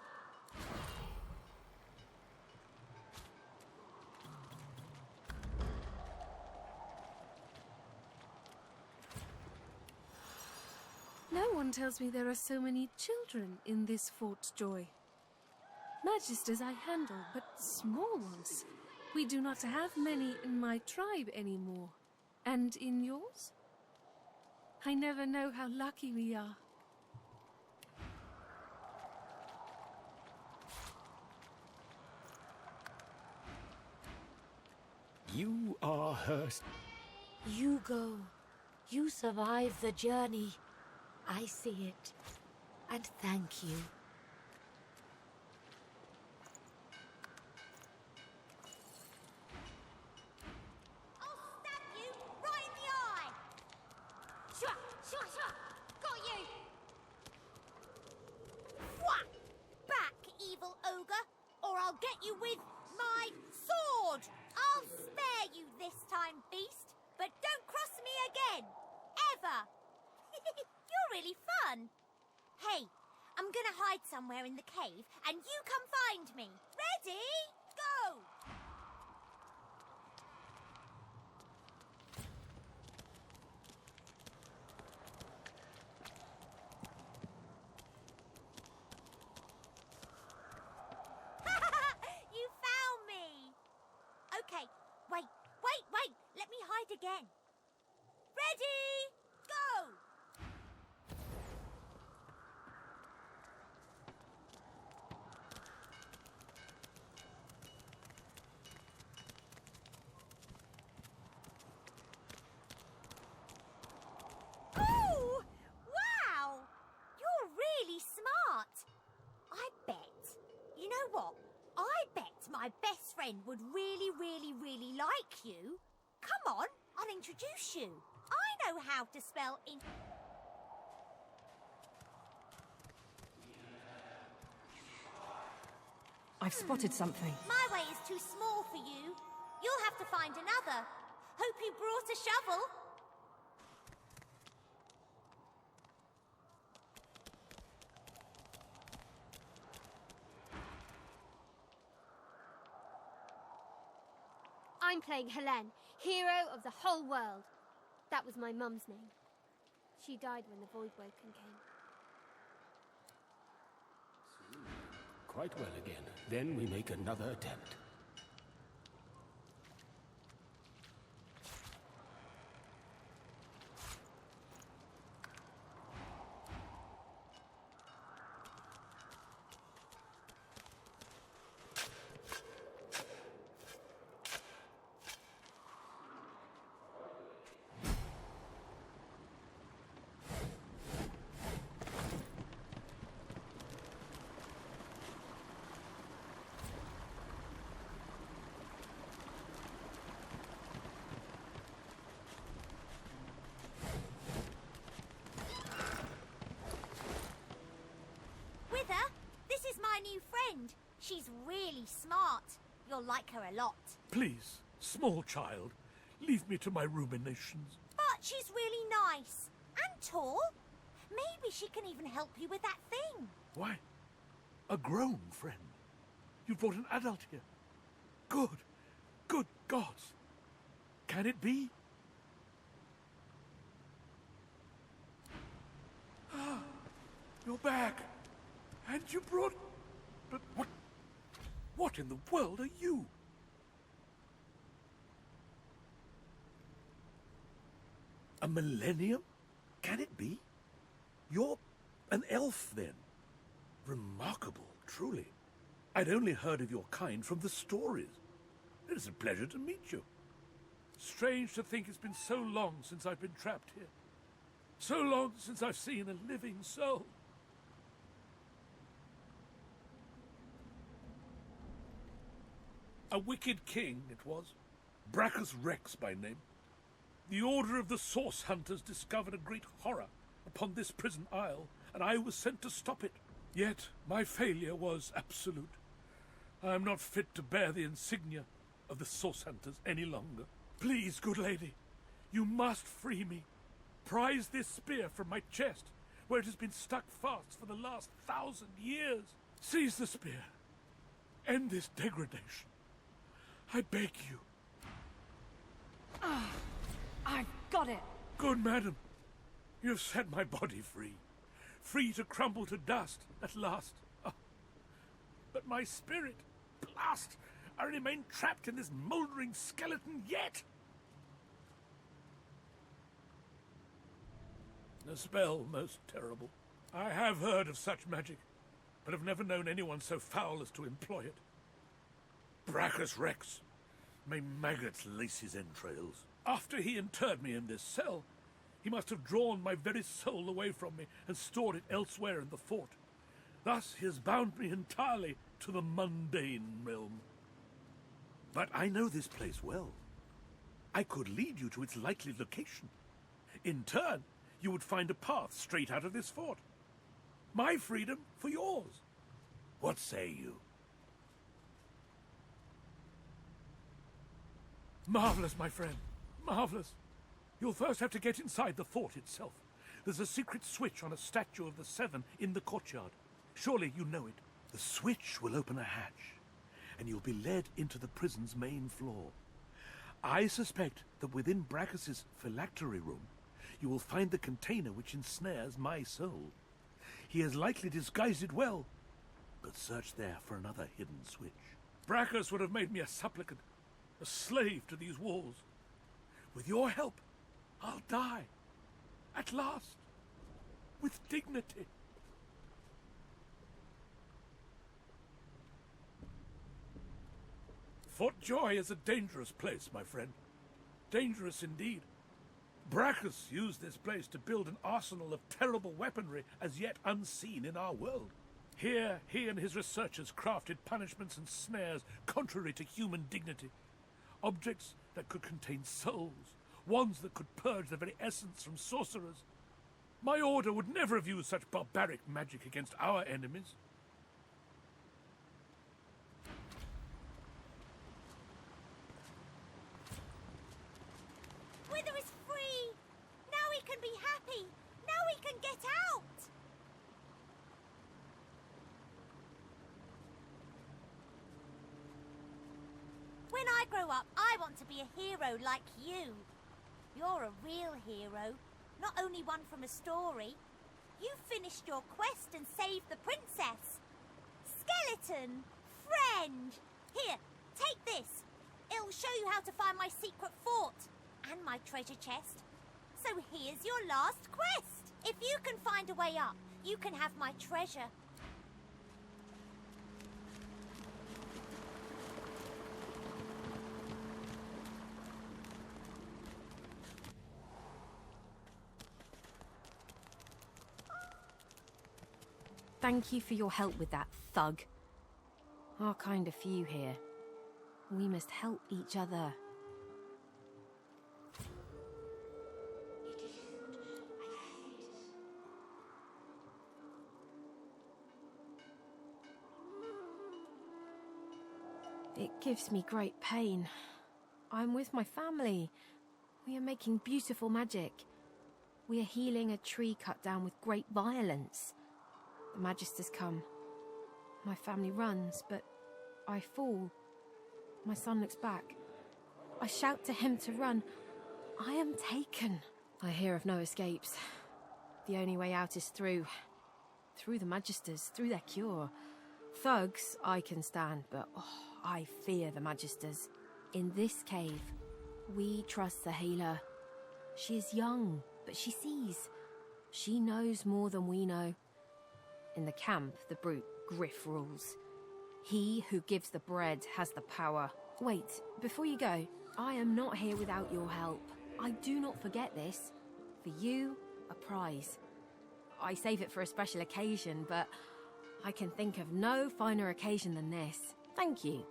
Speaker 1: No one tells me there are so many children in this Fort Joy. Magisters I handle, but small ones. We do not have many in my tribe anymore. And in yours? I never know how lucky we are.
Speaker 11: You are her...
Speaker 4: You go. You survive the journey. I see it. And thank you.
Speaker 7: Get you with my sword! I'll spare you this time, beast, but don't cross me again. Ever. You're really fun. Hey, I'm gonna hide somewhere in the cave, and you come find me. Ready? Go! Okay, wait. Let me hide again. Ready? Go! Ooh! Wow! You're really smart. I bet. You know what? I bet my best friend would really like you. Come on, I'll introduce you. I know how to spell in...
Speaker 10: I've spotted something.
Speaker 7: My way is too small for you. You'll have to find another. Hope you brought a shovel.
Speaker 19: I'm playing Helene, hero of the whole world. That was my mum's name. She died when the Voidwoken came.
Speaker 11: Quite well again. Then we make another attempt.
Speaker 7: She's really smart. You'll like her a lot.
Speaker 12: Please, small child, leave me to my ruminations.
Speaker 7: But she's really nice. And tall. Maybe she can even help you with that thing.
Speaker 12: Why? A grown friend? You brought an adult here? Good gods. Can it be? Ah, you're back. And you brought... But what in the world are you? A millennium? Can it be? You're an elf, then. Remarkable, truly. I'd only heard of your kind from the stories. It is a pleasure to meet you. Strange to think it's been so long since I've been trapped here. So long since I've seen a living soul. A wicked king it was, Brachus Rex by name. The Order of the Source Hunters discovered a great horror upon this prison isle, and I was sent to stop it. Yet my failure was absolute. I am not fit to bear the insignia of the Source Hunters any longer. Please, good lady, you must free me. Prise this spear from my chest, where it has been stuck fast for the last 1,000 years. Seize the spear. End this degradation. I beg you.
Speaker 21: I've got it.
Speaker 12: Good madam. You've set my body free. Free to crumble to dust at last. Ah. But my spirit, blast! I remain trapped in this mouldering skeleton yet. A spell most terrible. I have heard of such magic, but have never known anyone so foul as to employ it. Brachus Rex. May maggots lace his entrails. After he interred me in this cell, he must have drawn my very soul away from me and stored it elsewhere in the fort. Thus he has bound me entirely to the mundane realm. But I know this place well. I could lead you to its likely location. In turn, you would find a path straight out of this fort. My freedom for yours. What say you? Marvelous, my friend. Marvelous. You'll first have to get inside the fort itself. There's a secret switch on a statue of the Seven in the courtyard. Surely you know it. The switch will open a hatch, and you'll be led into the prison's main floor. I suspect that within Brachus's phylactery room, you will find the container which ensnares my soul. He has likely disguised it well, but search there for another hidden switch. Brachus would have made me a supplicant, a slave to these walls. With your help, I'll die. At last. With dignity. Fort Joy is a dangerous place, my friend. Dangerous indeed. Brachus used this place to build an arsenal of terrible weaponry as yet unseen in our world. Here, he and his researchers crafted punishments and snares contrary to human dignity. Objects that could contain souls, wands that could purge the very essence from sorcerers. My order would never have used such barbaric magic against our enemies.
Speaker 7: Wither is free! Now we can be happy! Now we can get out! When I grow up, I want to be a hero like you. You're a real hero, not only one from a story. You finished your quest and saved the princess. Skeleton, friend, here, take this. It'll show you how to find my secret fort and my treasure chest. So here's your last quest. If you can find a way up, you can have my treasure.
Speaker 5: Thank you for your help with that, thug. Our kind of few here. We must help each other.
Speaker 21: It gives me great pain. I'm with my family. We are making beautiful magic. We are healing a tree cut down with great violence. The Magisters come. My family runs, but I fall. My son looks back. I shout to him to run. I am taken. I hear of no escapes. The only way out is through the Magisters, through their cure. Thugs I can stand, but I fear the Magisters. In this cave, we trust the healer. She is young, but she sees. She knows more than we know. In the camp, the brute Griff rules. He who gives the bread has the power. Wait, before you go, I am not here without your help. I do not forget this. For you, a prize. I save it for a special occasion, but I can think of no finer occasion than this. Thank you.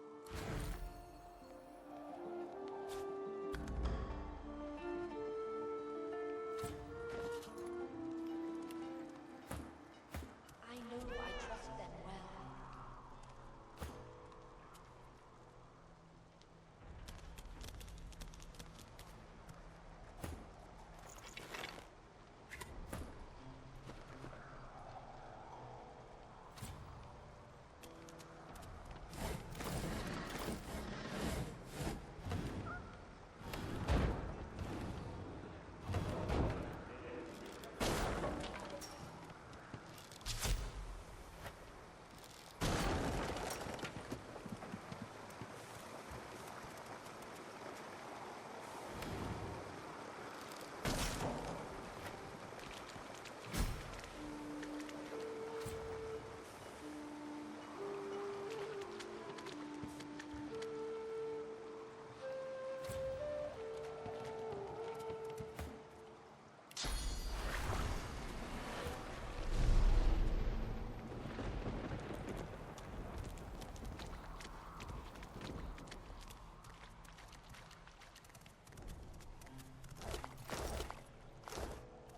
Speaker 4: I know I trust them well.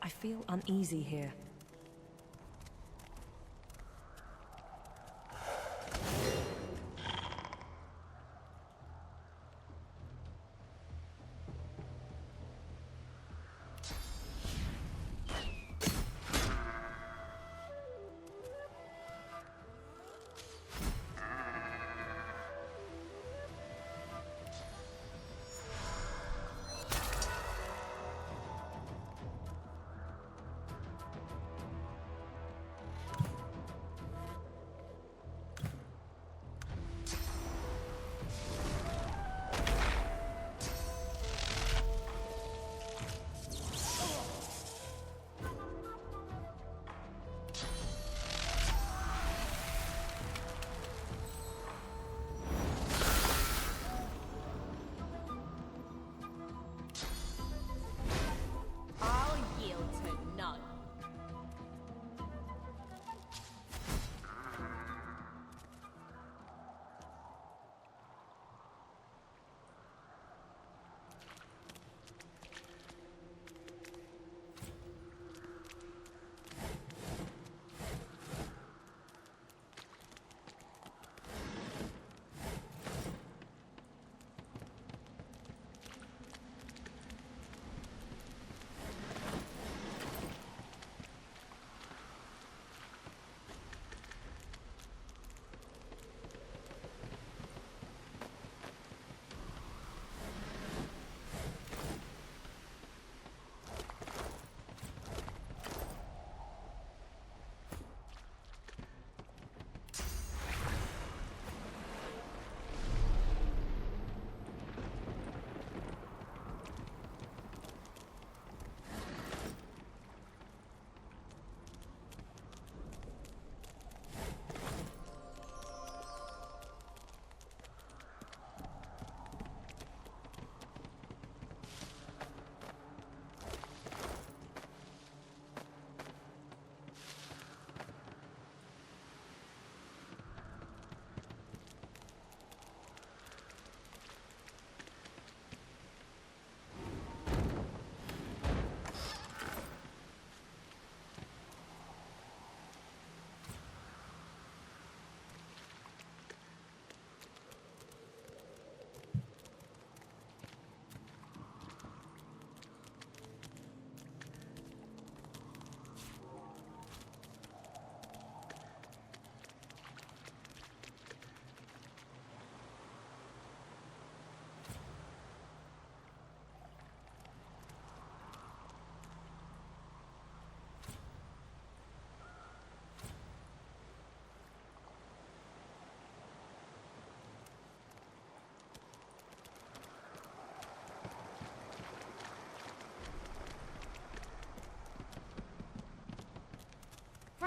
Speaker 21: I feel uneasy here.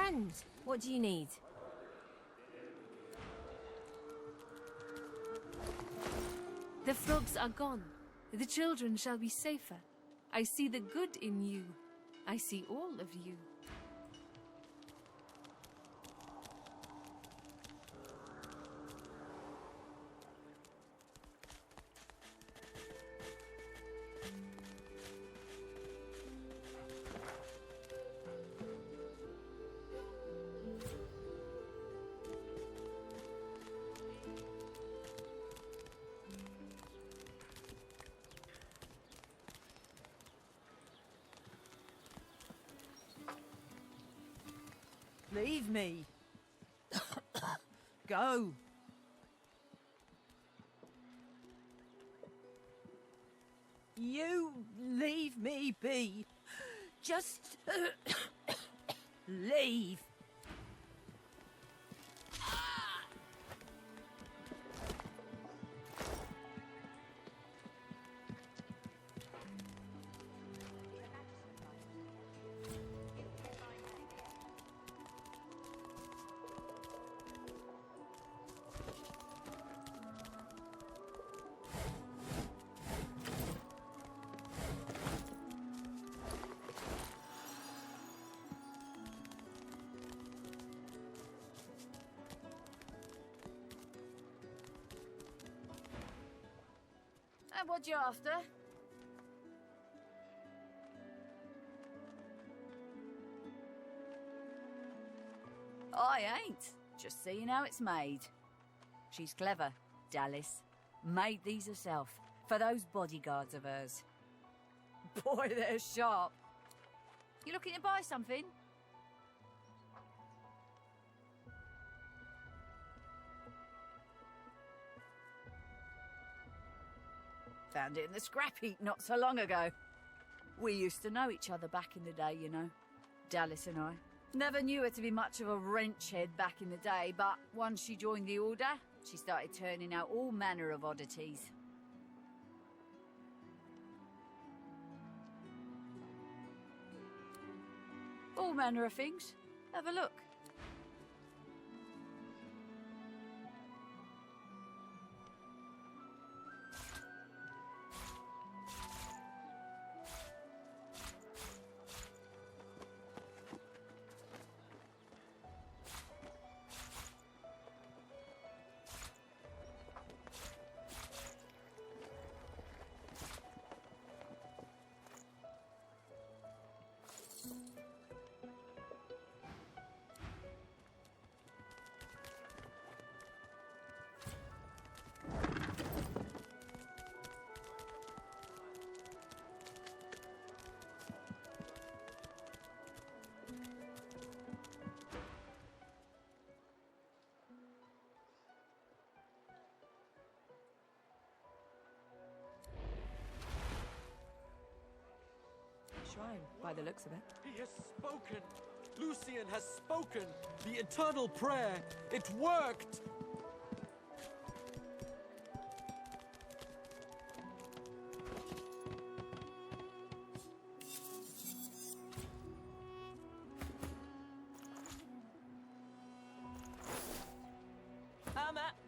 Speaker 13: friend. What do you need?
Speaker 1: The frogs are gone. The children shall be safer. I see the good in you. I see all of you.
Speaker 6: Leave me. Go. You leave me be. Just leave.
Speaker 20: And what you after?
Speaker 6: I ain't. Just seeing how it's made. She's clever, Dallas. Made these herself, for those bodyguards of hers. Boy, they're sharp. You looking to buy something? Found it in the scrap heap not so long ago. We used to know each other back in the day, you know. Dallas and I. Never knew her to be much of a wrench head back in the day, but once she joined the Order, she started turning out all manner of oddities. All manner of things. Have a look.
Speaker 10: Shrine, by the looks of it.
Speaker 22: He has spoken! Lucian has spoken! The eternal prayer! It worked!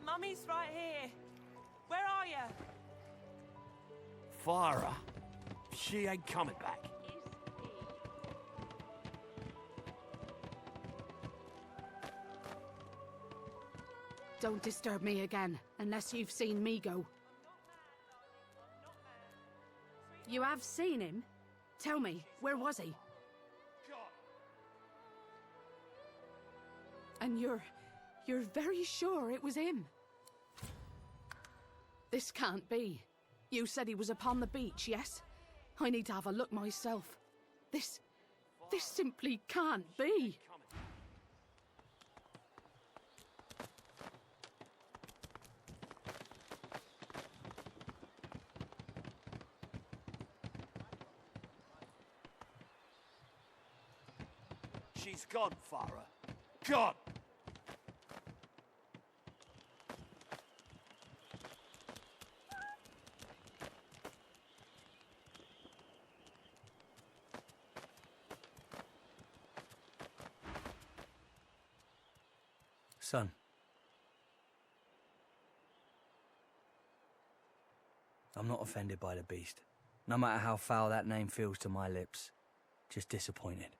Speaker 10: Mummy's right here. Where are you?
Speaker 14: Farah, she ain't coming back.
Speaker 23: Don't disturb me again, unless you've seen me go. You have seen him? Tell me, where was he? And you're very sure it was him? This can't be. You said he was upon the beach, yes? I need to have a look myself. This simply can't be.
Speaker 14: She's gone, Farah. Gone!
Speaker 2: Son. I'm not offended by the beast. No matter how foul that name feels to my lips. Just disappointed.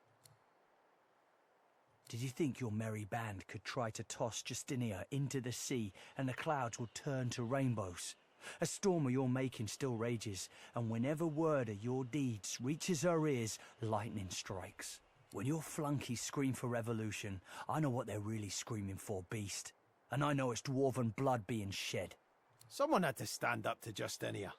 Speaker 2: Did you think your merry band could try to toss Justinia into the sea and the clouds would turn to rainbows? A storm of your making still rages, and whenever word of your deeds reaches our ears, lightning strikes. When your flunkies scream for revolution, I know what they're really screaming for, beast. And I know it's dwarven blood being shed.
Speaker 13: Someone had to stand up to Justinia.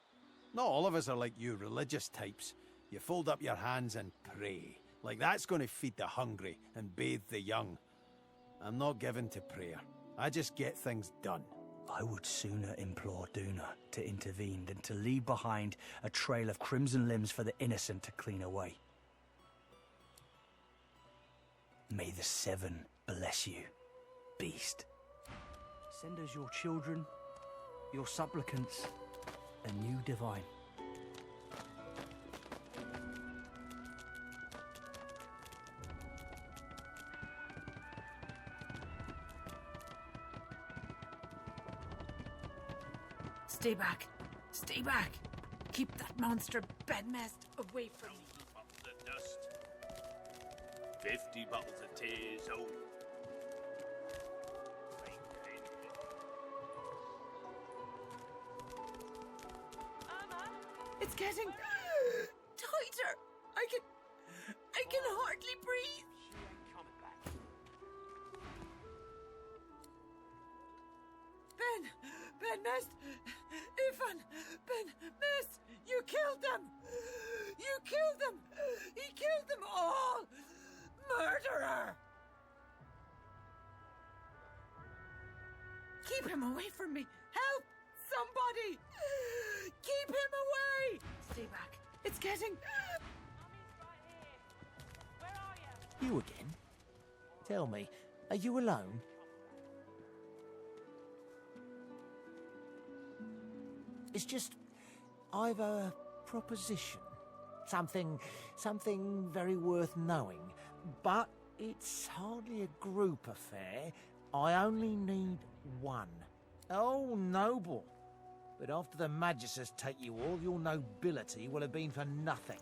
Speaker 13: Not all of us are like you religious types. You fold up your hands and pray. Like that's going to feed the hungry and bathe the young. I'm not given to prayer. I just get things done.
Speaker 2: I would sooner implore Duna to intervene than to leave behind a trail of crimson limbs for the innocent to clean away. May the Seven bless you, beast. Send us your children, your supplicants, a new divine.
Speaker 23: Stay back. Stay back. Keep that monster bedmast away from me.
Speaker 16: The dust. 50 bottles of tears, oh.
Speaker 23: It's getting tighter. I can hardly breathe. Ben, Miss, you killed them! You killed them! He killed them all! Murderer! Keep him away from me! Help! Somebody! Keep him away! Stay back. It's getting...
Speaker 14: You again? Tell me, are you alone? It's just, I've a proposition. Something very worth knowing. But it's hardly a group affair. I only need one. Oh, noble. But after the Magisters take you all, your nobility will have been for nothing.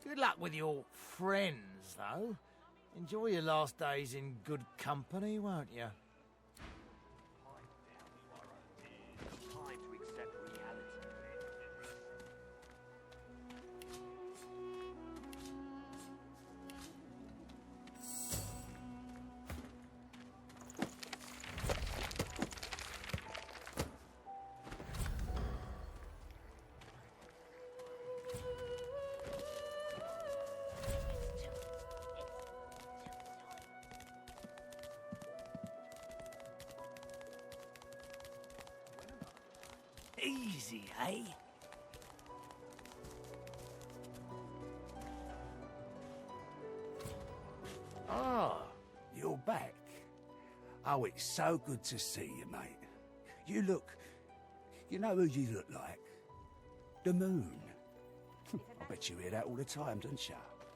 Speaker 14: Good luck with your friends, though. Enjoy your last days in good company, won't you?
Speaker 2: Easy, eh?
Speaker 8: Ah, you're back. Oh, it's so good to see you, mate. You know who you look like? The moon. I bet you hear that all the time, don't you?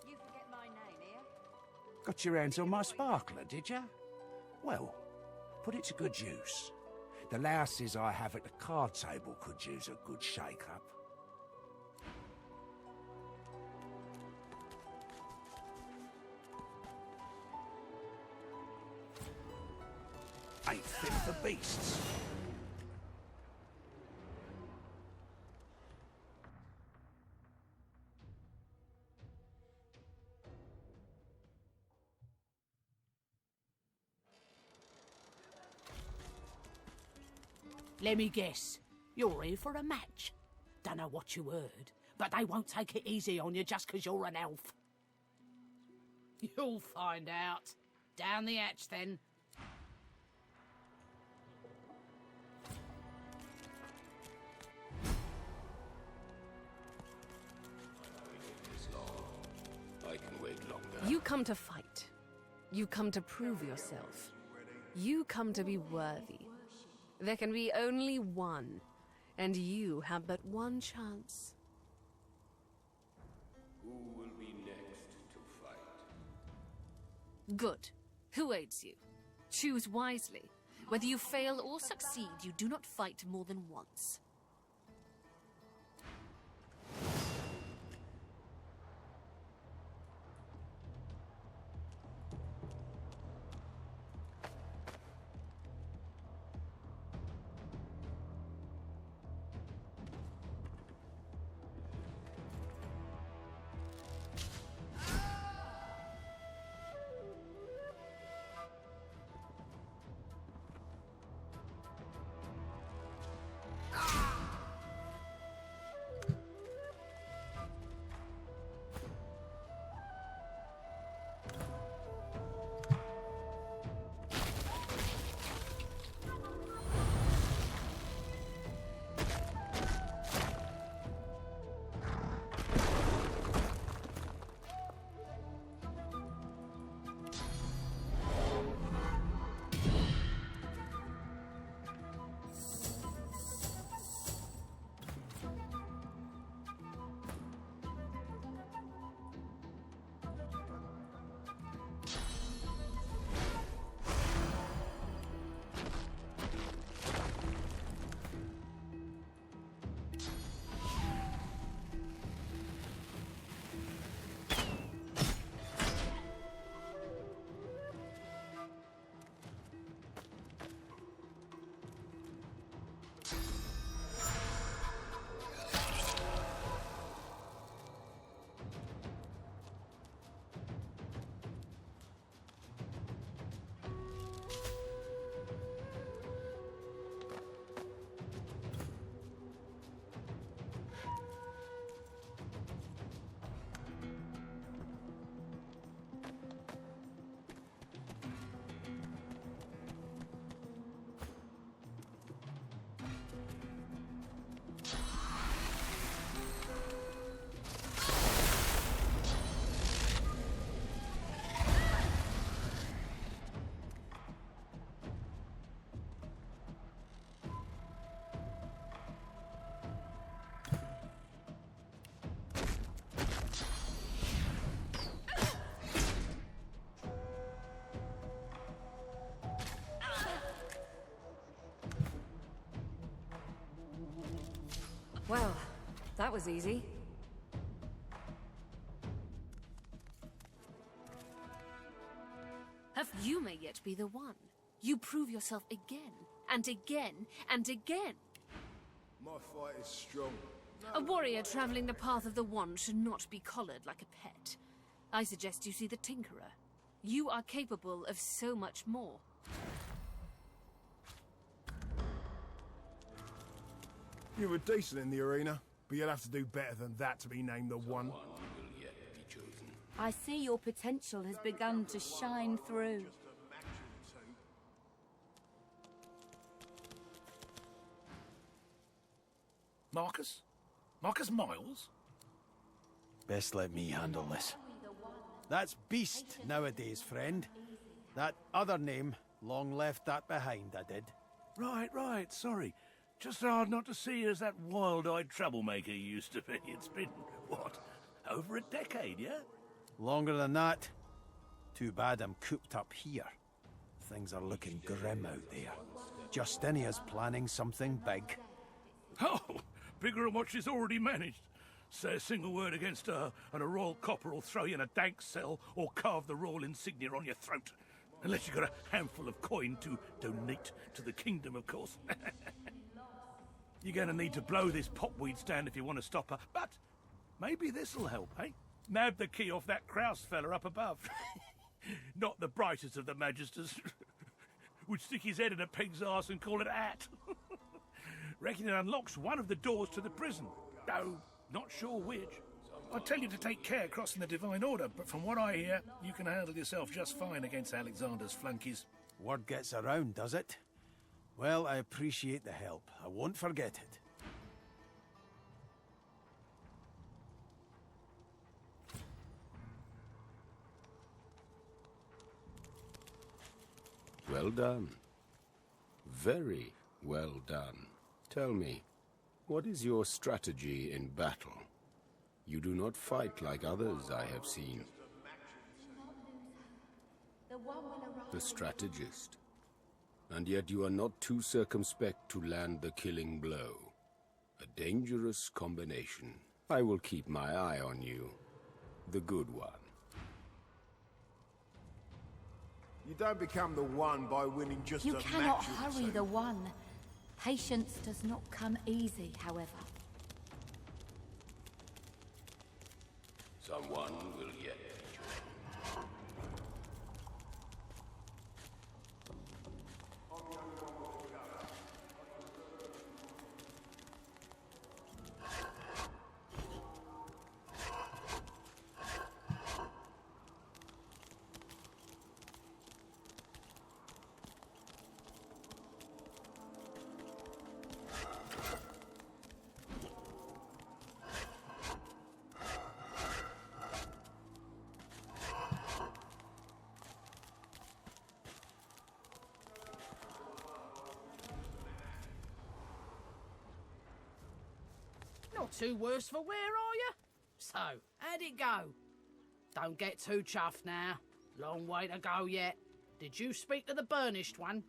Speaker 6: You forget my name here?
Speaker 8: Got your hands on my sparkler, did you? Well, put it to good use. The louses I have at the card table could use a good shake-up. Ain't fit for beasts.
Speaker 23: Let me guess. You're here for a match. Dunno what you heard, but they won't take it easy on you just 'cause you're an elf. You'll find out. Down the hatch, then.
Speaker 9: come to fight. You come to prove yourself. You come to be worthy. There can be only one, and you have but one chance.
Speaker 17: Who will be next to fight?
Speaker 1: Good. Who aids you? Choose wisely. Whether you fail or succeed, you do not fight more than once.
Speaker 5: Well, that was easy.
Speaker 1: You may yet be the one. You prove yourself again, and again, and again.
Speaker 15: My fight is strong.
Speaker 1: A warrior traveling the path of the wand should not be collared like a pet. I suggest you see the Tinkerer. You are capable of so much more.
Speaker 15: You were decent in the arena, but you'll have to do better than that to be named the one.
Speaker 6: I see your potential has begun to shine through.
Speaker 12: Marcus? Marcus Miles?
Speaker 13: Best let me handle this. That's Beast nowadays, friend. That other name, long left that behind, I did.
Speaker 12: Right, sorry. Just hard not to see you as that wild-eyed troublemaker you used to be. It's been, what, over a decade, yeah?
Speaker 13: Longer than that. Too bad I'm cooped up here. Things are looking grim out there. Justinia's planning something big.
Speaker 12: Oh, bigger than what she's already managed. Say a single word against her, and a royal copper will throw you in a dank cell or carve the royal insignia on your throat. Unless you've got a handful of coin to donate to the kingdom, of course. You're going to need to blow this popweed stand if you want to stop her, but maybe this'll help, eh? Nab the key off that Kraus fella up above. Not the brightest of the magisters. Would stick his head in a pig's arse and call it a hat. Reckon it unlocks one of the doors to the prison. Though, not sure which. I tell you to take care crossing the Divine Order, but from what I hear, you can handle yourself just fine against Alexander's flunkies.
Speaker 13: Word gets around, does it? Well, I appreciate the help. I won't forget it.
Speaker 17: Well done. Very well done. Tell me, what is your strategy in battle? You do not fight like others I have seen. The strategist. And yet you are not too circumspect to land the killing blow. A dangerous combination. I will keep my eye on you. The good one.
Speaker 15: You don't become the one by winning just
Speaker 7: You
Speaker 15: a
Speaker 7: cannot
Speaker 15: match or
Speaker 7: hurry
Speaker 15: two.
Speaker 7: the one. Patience does not come easy, however.
Speaker 17: Someone will yet be joined.
Speaker 23: Not too worse for wear, are you? So, how'd it go? Don't get too chuffed now. Long way to go yet. Did you speak to the burnished one?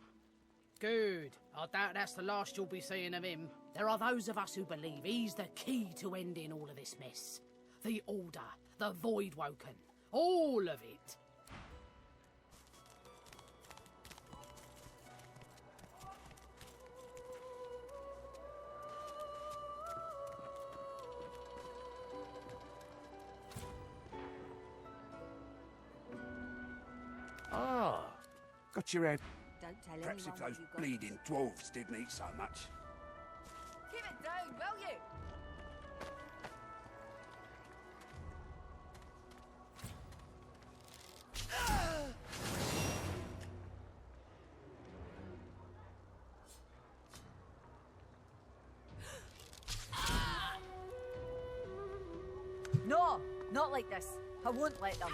Speaker 23: Good. I doubt that's the last you'll be seeing of him. There are those of us who believe he's the key to ending all of this mess. The Order, the Voidwoken, all of it.
Speaker 8: Ah, got your head.
Speaker 6: Don't tell
Speaker 8: Perhaps if
Speaker 6: anyone
Speaker 8: those
Speaker 6: you got
Speaker 8: bleeding dwarves didn't eat so much.
Speaker 20: Keep it down, will you?
Speaker 6: No, not like this. I won't let them.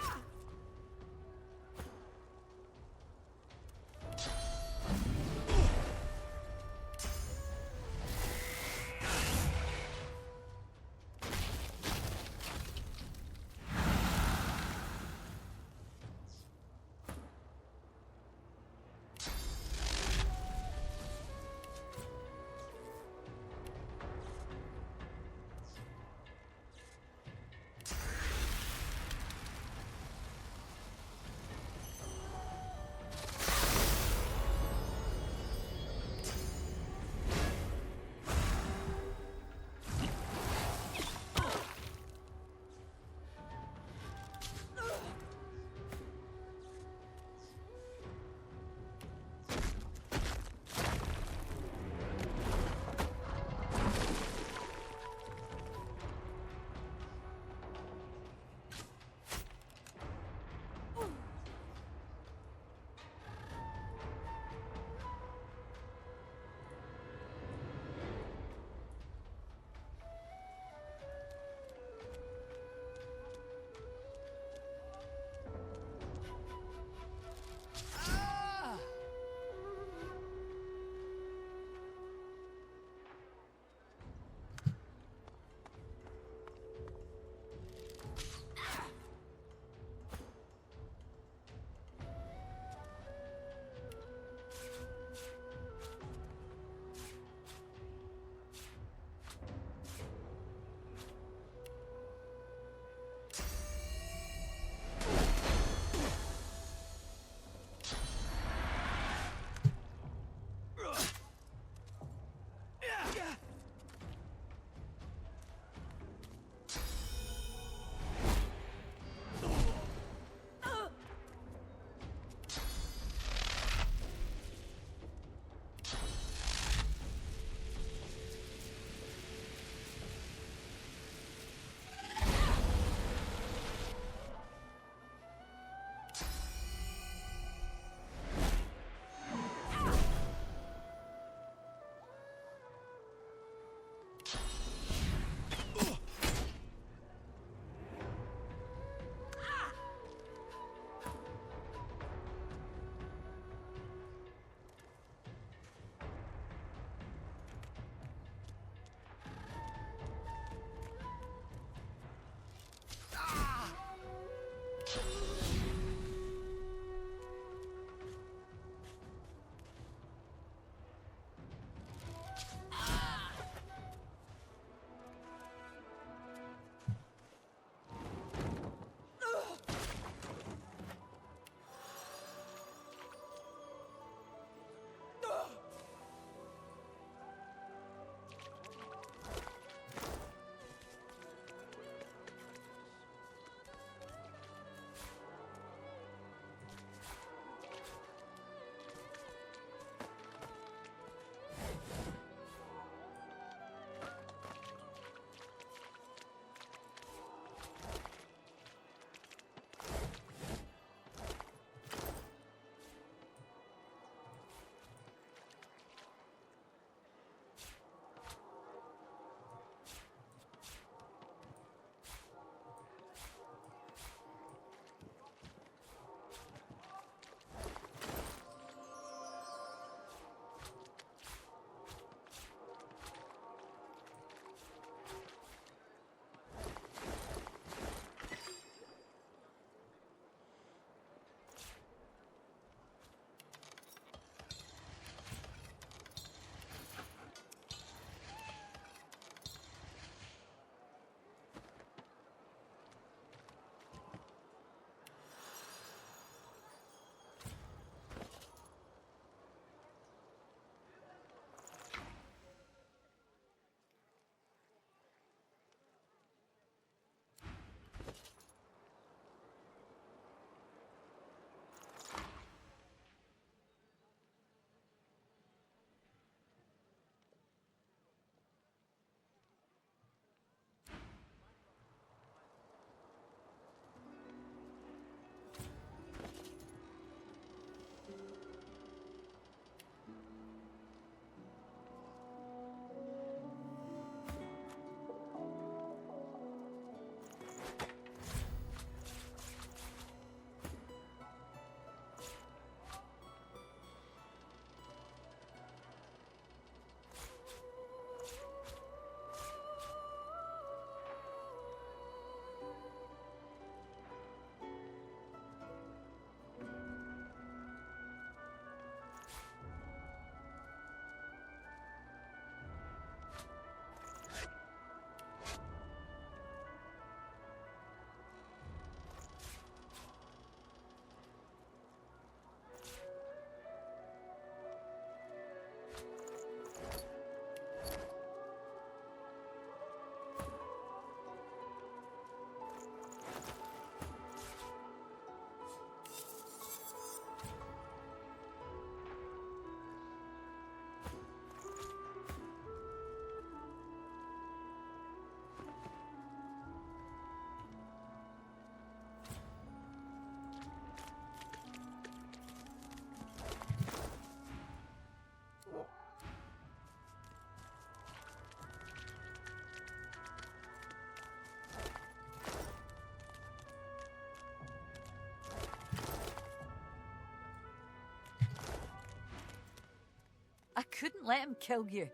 Speaker 6: couldn't let him kill you.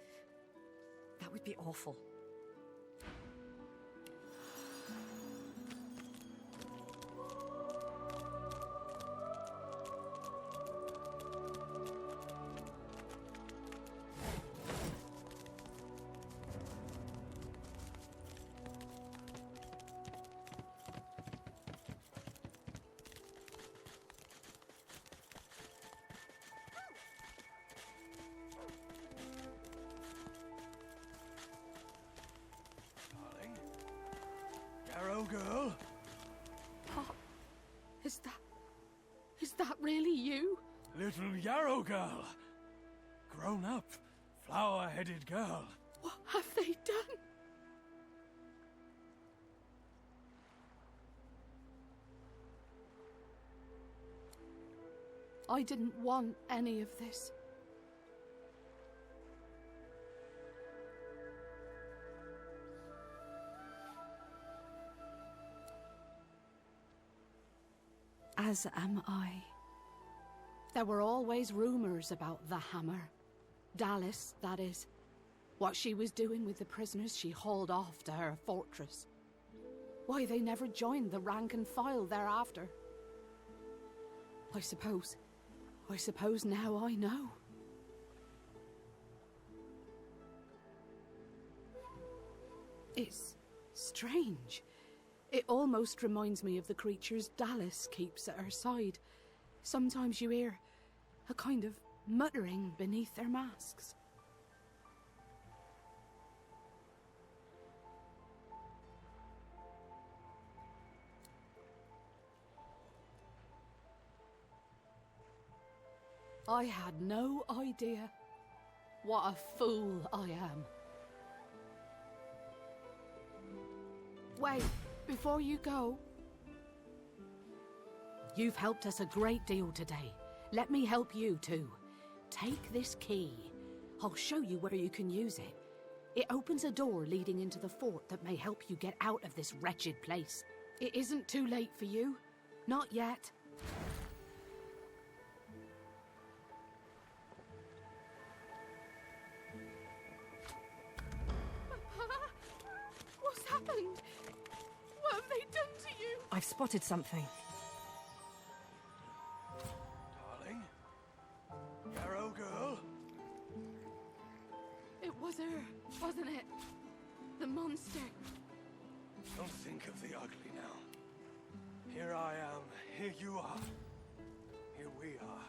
Speaker 6: That would be awful.
Speaker 2: Yarrow girl?
Speaker 21: Pop, is that really you?
Speaker 2: Little Yarrow girl. Grown up, flower-headed girl.
Speaker 21: What have they done? I didn't want any of this. As am I. There were always rumors about the Hammer. Dallas, that is. What she was doing with the prisoners she hauled off to her fortress. Why they never joined the rank and file thereafter. I suppose now I know. It's strange. It almost reminds me of the creatures Dallas keeps at her side. Sometimes you hear a kind of muttering beneath their masks. I had no idea. What a fool I am. Wait, before you go. You've helped us a great deal today. Let me help you too. Take this key. I'll show you where you can use it. It opens a door leading into the fort that may help you get out of this wretched place. It isn't too late for you. Not yet. What's happened? What have they done to you?
Speaker 5: I've spotted something.
Speaker 2: Darling? Yarrow girl?
Speaker 21: It was her, wasn't it? The monster.
Speaker 2: Don't think of the ugly now. Here I am. Here you are. Here we are.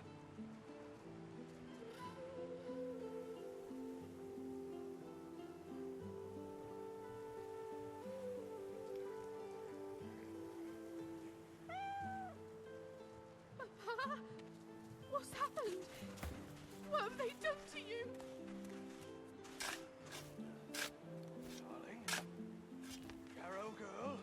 Speaker 21: Papa, what's happened? What have they done to you?
Speaker 2: Darling? Yarrow girl?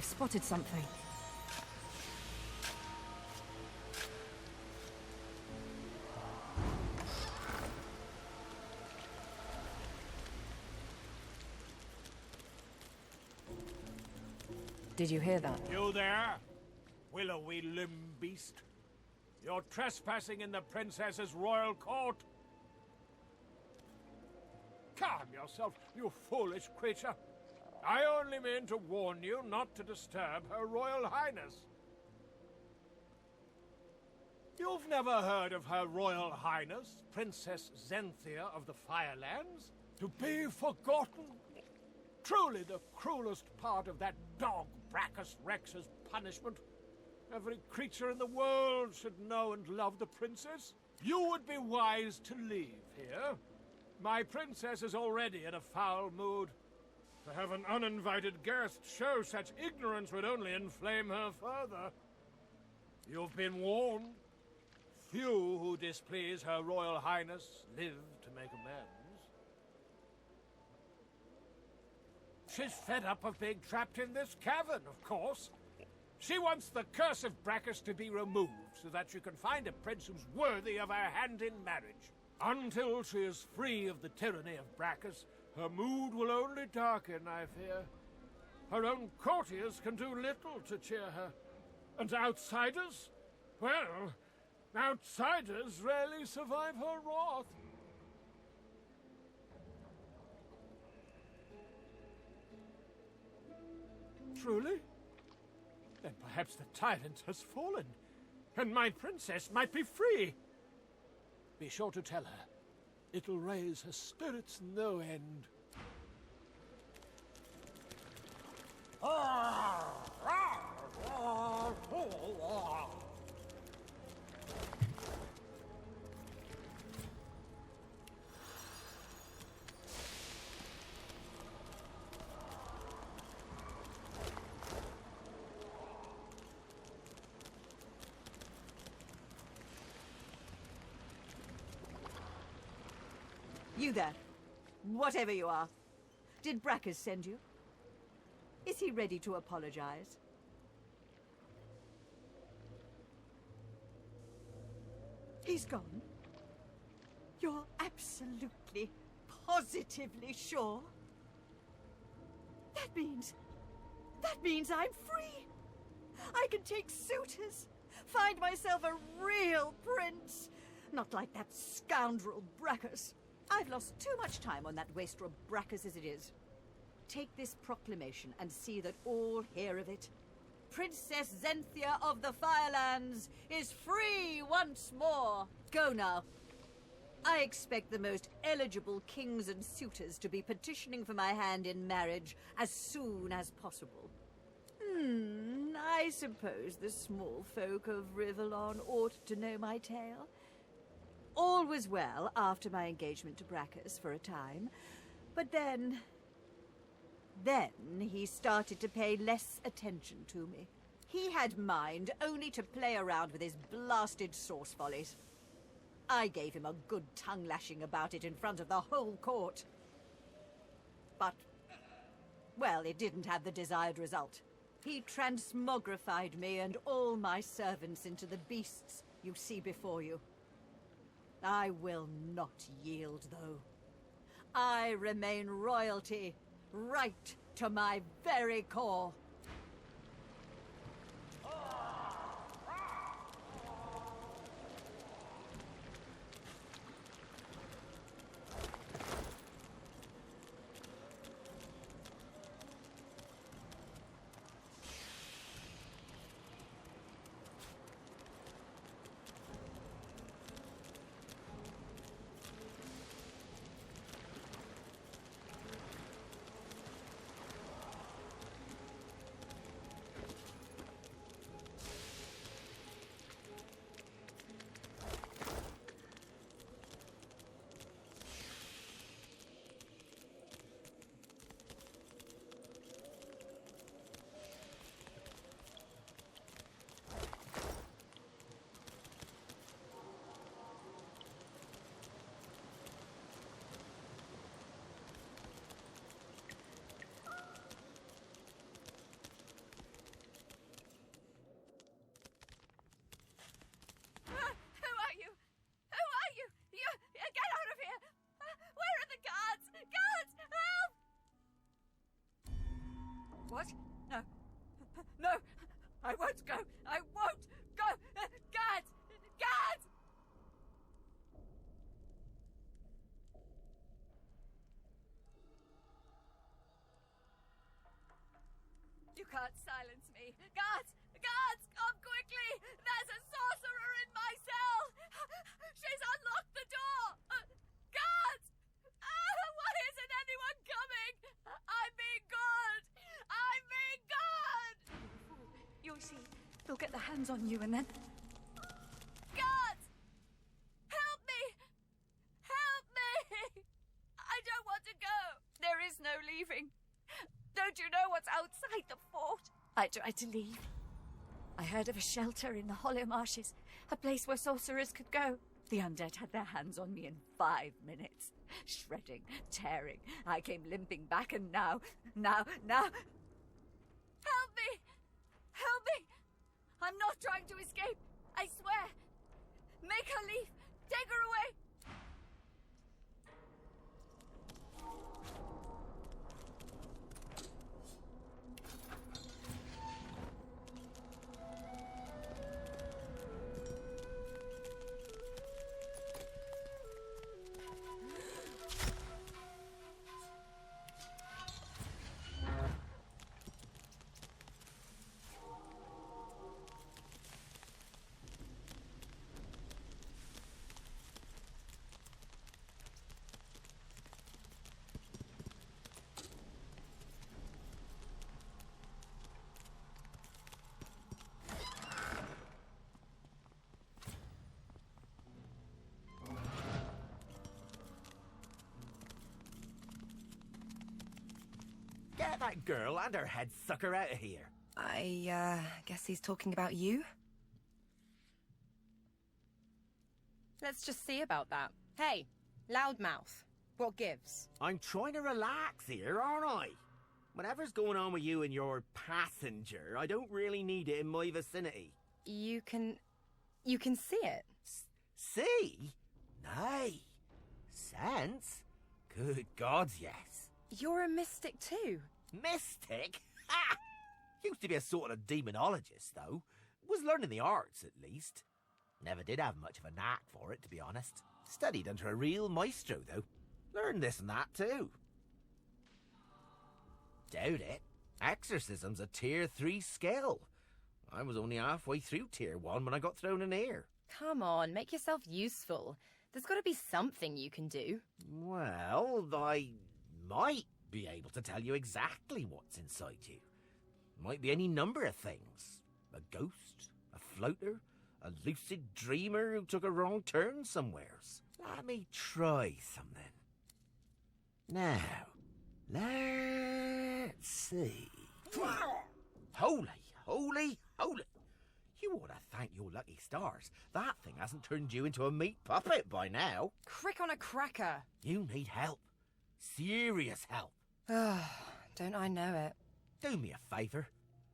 Speaker 5: I've spotted something. Did you hear that?
Speaker 16: You there, willowy limb beast? You're trespassing in the princess's royal court. Calm yourself, you foolish creature. I only mean to warn you not to disturb Her Royal Highness. You've never heard of Her Royal Highness, Princess Zenthia of the Firelands? To be forgotten? Truly the cruelest part of that dog Brachus Rex's punishment. Every creature in the world should know and love the princess. You would be wise to leave here. My princess is already in a foul mood. To have an uninvited guest show such ignorance would only inflame her further. You've been warned. Few who displease Her Royal Highness live to make amends. She's fed up of being trapped in this cavern, of course. She wants the curse of Brachus to be removed so that she can find a prince who's worthy of her hand in marriage. Until she is free of the tyranny of Brachus, her mood will only darken, I fear. Her own courtiers can do little to cheer her. And outsiders? Well, outsiders rarely survive her wrath. Truly? Then perhaps the tyrant has fallen, and my princess might be free. Be sure to tell her. It'll raise her spirits no end.
Speaker 6: You there, whatever you are. Did Brachus send you? Is he ready to apologize? He's gone? You're absolutely, positively sure? That means I'm free. I can take suitors, find myself a real prince. Not like that scoundrel Brachus. I've lost too much time on that wastrel Brachus as it is. Take this proclamation and see that all hear of it. Princess Zenthia of the Firelands is free once more. Go now. I expect the most eligible kings and suitors to be petitioning for my hand in marriage as soon as possible. I suppose the small folk of Rivellon ought to know my tale. All was well after my engagement to Brachus for a time, but then he started to pay less attention to me. He had mind only to play around with his blasted sauce follies. I gave him a good tongue-lashing about it in front of the whole court. But, well, it didn't have the desired result. He transmogrified me and all my servants into the beasts you see before you. I will not yield, though. I remain royalty, right to my very core. I won't go! I won't go! Gad! Gad! You can't silence me. Guards! Guards! Come quickly! There's a sorcerer in my cell! She's unlocked the door! Guards! Why isn't anyone coming? I'm being good! I'm being good! You'll see. They'll get their hands on you and then... Guards! Help me! Help me! I don't want to go! There is no leaving. Don't you know what's outside the fort? I tried to leave. I heard of a shelter in the hollow marshes, a place where sorcerers could go. The undead had their hands on me in 5 minutes. Shredding, tearing. I came limping back and now... Help me! Help me! I'm not trying to escape. I swear. Make her leave. Take her away.
Speaker 14: Get that girl and her head sucker out of here.
Speaker 10: I guess he's talking about you? Let's just see about that. Hey, loudmouth. What gives?
Speaker 14: I'm trying to relax here, aren't I? Whatever's going on with you and your passenger, I don't really need it in my vicinity.
Speaker 10: You can see it.
Speaker 14: See? Nay. Sense? Good gods, yes.
Speaker 10: You're a mystic too.
Speaker 14: Mystic? Ha! Used to be a sort of demonologist, though. Was learning the arts, at least. Never did have much of a knack for it, to be honest. Studied under a real maestro, though. Learned this and that, too. Doubt it. Exorcism's a tier 3 skill. I was only halfway through tier 1 when I got thrown in here.
Speaker 10: Come on, make yourself useful. There's got to be something you can do.
Speaker 14: Well, I might be able to tell you exactly what's inside you. Might be any number of things. A ghost, a floater, a lucid dreamer who took a wrong turn somewheres. Let me try something. Now, let's see. Holy, holy, holy. You ought to thank your lucky stars. That thing hasn't turned you into a meat puppet by now.
Speaker 10: Crick on a cracker.
Speaker 14: You need help. Serious help.
Speaker 10: Don't I know it?
Speaker 14: Do me a favour.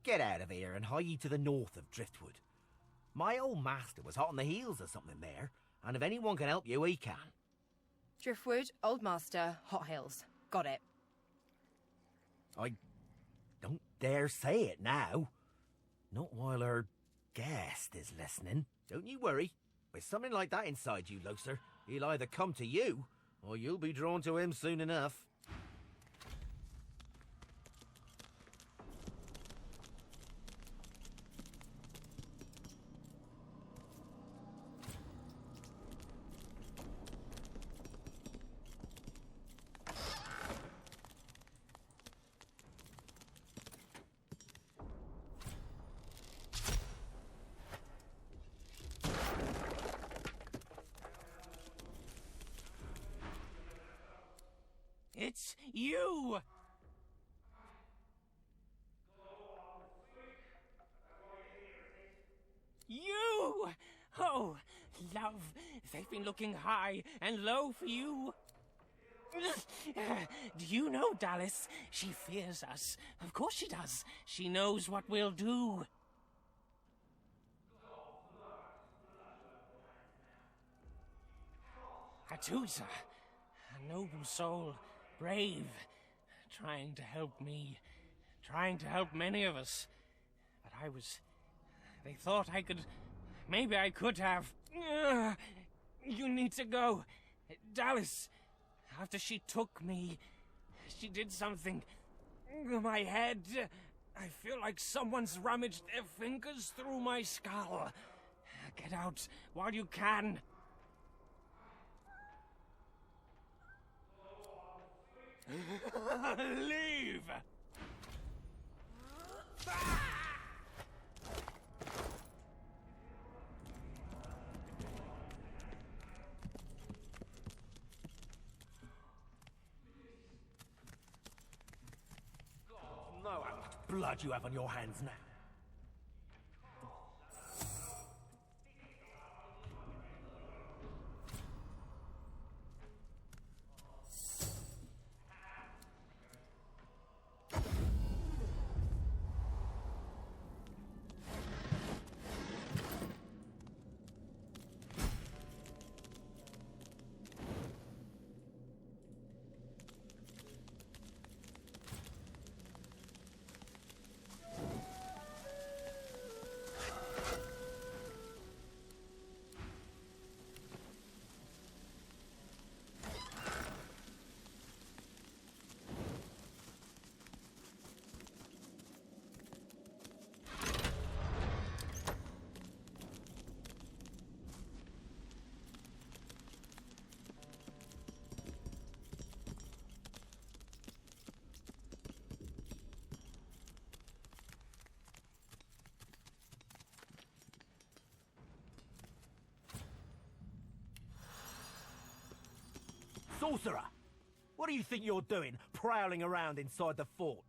Speaker 14: Get out of here and hie ye to the north of Driftwood. My old master was hot on the heels of something there, and if anyone can help you, he can.
Speaker 10: Driftwood, Old Master, Hot Hills. Got it.
Speaker 14: I don't dare say it now. Not while our guest is listening. Don't you worry. With something like that inside you, Loser, he'll either come to you, or you'll be drawn to him soon enough.
Speaker 3: It's you! You! Oh, love, they've been looking high and low for you. Do you know, Dallas? She fears us. Of course she does. She knows what we'll do. Atusa, a noble soul, brave, trying to help me, trying to help many of us. But I was They thought I could... Maybe I could have... You need to go. Dallas, after she took me, she did something... My head... I feel like someone's rummaged their fingers through my skull. Get out while you can. Leave!
Speaker 14: Know how much blood you have on your hands now. Sorcerer! What do you think you're doing, prowling around inside the fort?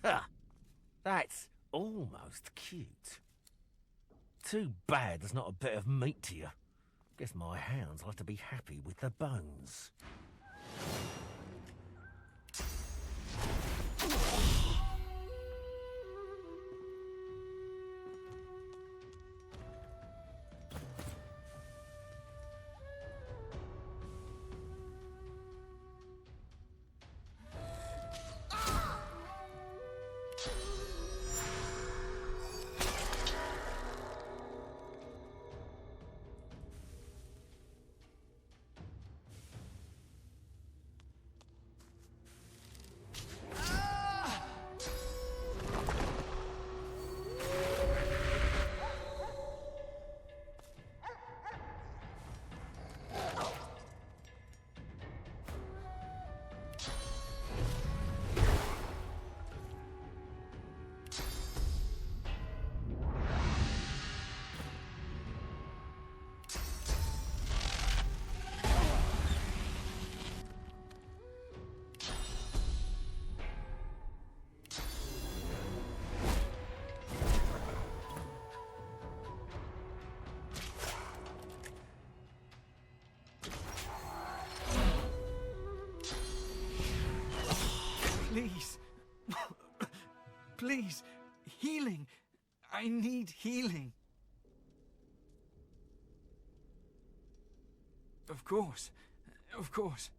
Speaker 14: Ha! That's almost cute. Too bad there's not a bit of meat to you. Guess my hounds will have to be happy with the bones.
Speaker 2: Please. Please. Healing. I need healing. Of course. Of course.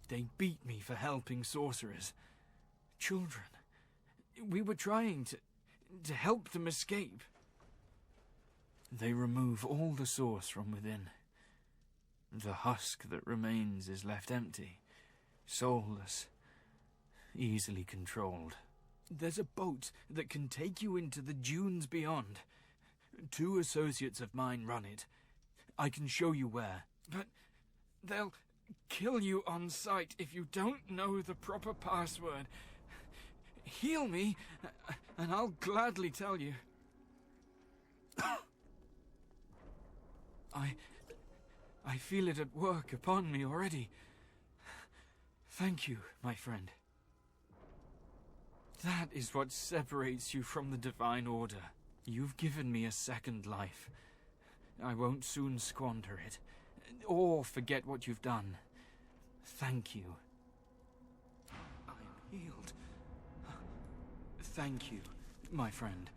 Speaker 2: They beat me for helping sorcerers. Children. We were trying to help them escape. They remove all the source from within. The husk that remains is left empty, soulless, easily controlled. There's a boat that can take you into the dunes beyond. 2 associates of mine run it. I can show you where, but they'll kill you on sight if you don't know the proper password. Heal me, and I'll gladly tell you. I feel it at work upon me already. Thank you, my friend. That is what separates you from the Divine Order. You've given me a second life. I won't soon squander it, or forget what you've done. Thank you. I am healed. Thank you,
Speaker 11: my friend.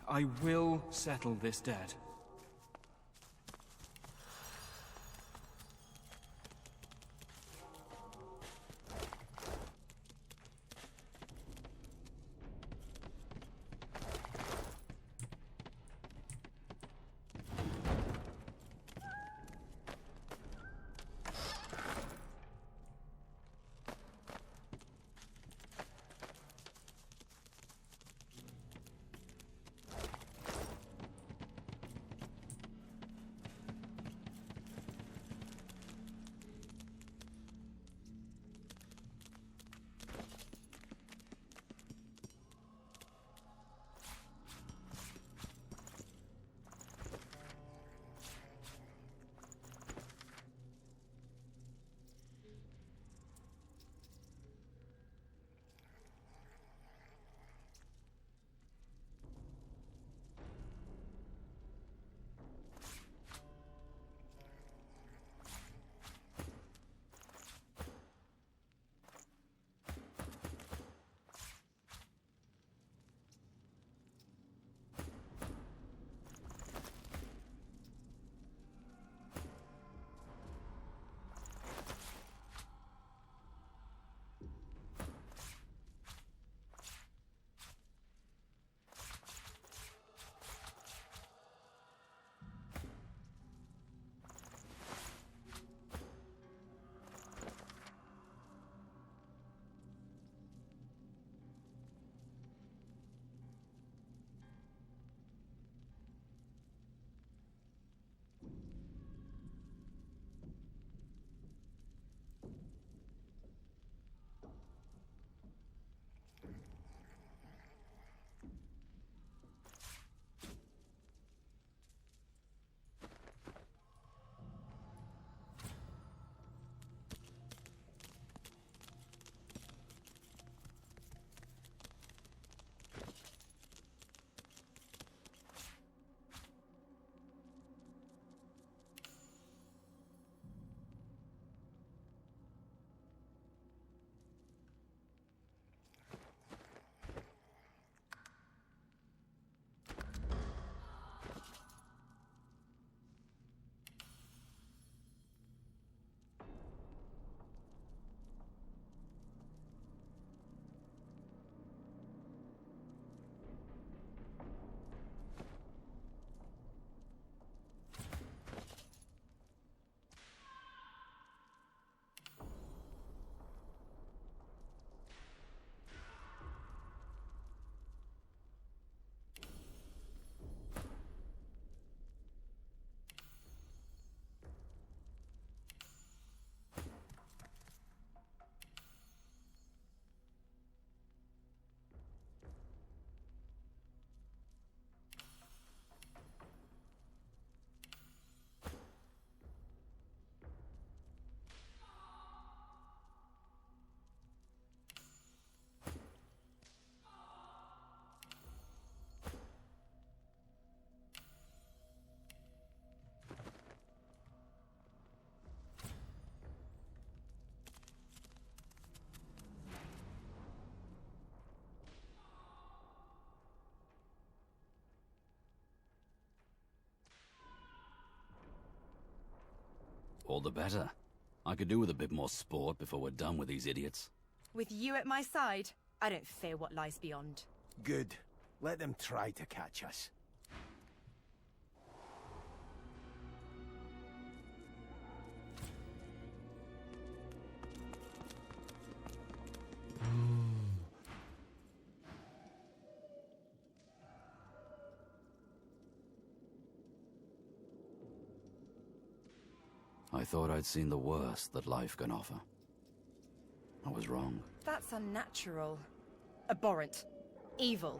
Speaker 11: I will settle this debt.
Speaker 18: All the better. I could do with a bit more sport before we're done with these idiots.
Speaker 10: With you at my side, I don't fear what lies beyond.
Speaker 13: Good. Let them try to catch us.
Speaker 18: I thought I'd seen the worst that life can offer. I was wrong.
Speaker 10: That's unnatural. Abhorrent. Evil.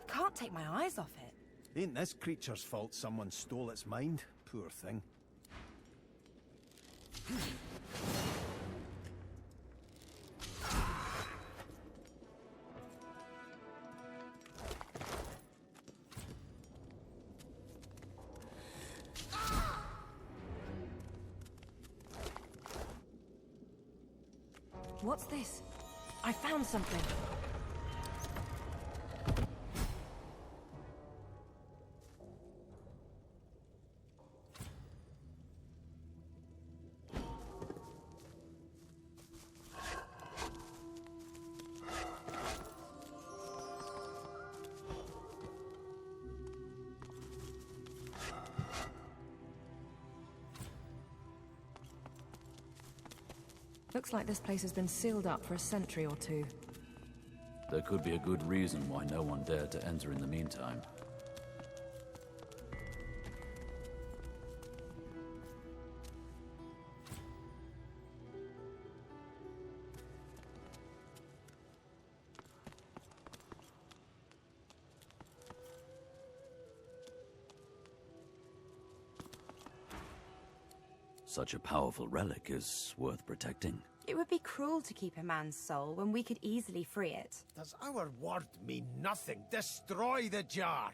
Speaker 10: I can't take my eyes off it.
Speaker 13: Ain't this creature's fault someone stole its mind? Poor thing.
Speaker 10: What's this? I found something.
Speaker 5: Looks like this place has been sealed up for a century or two.
Speaker 18: There could be a good reason why no one dared to enter in the meantime. Such a powerful relic is worth protecting.
Speaker 10: It would be cruel to keep a man's soul when we could easily free it.
Speaker 13: Does our word mean nothing? Destroy the jar!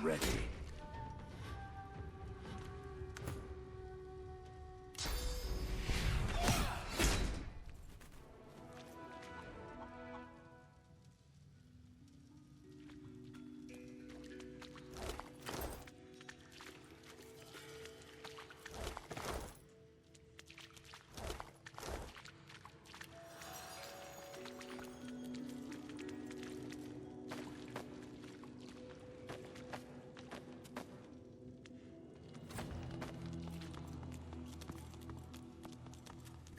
Speaker 8: ready.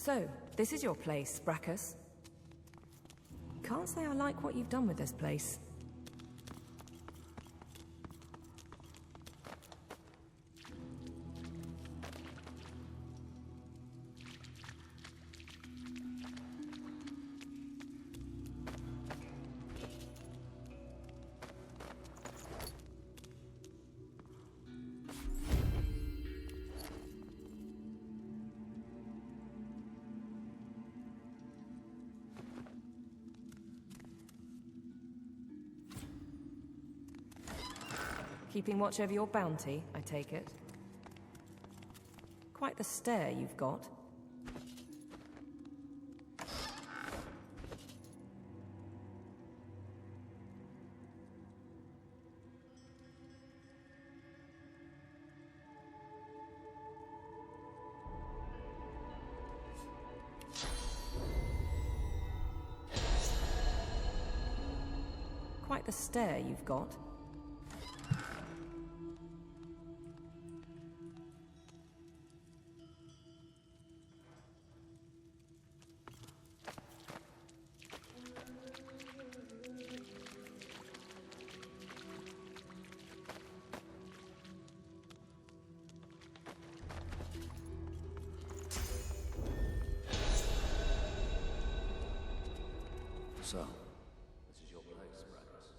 Speaker 4: So, this is your place, Brachus. Can't say I like what you've done with this place. Keeping watch over your bounty, I take it. Quite the stare you've got. Quite the stare you've got.
Speaker 18: So, this is your place, Brachus.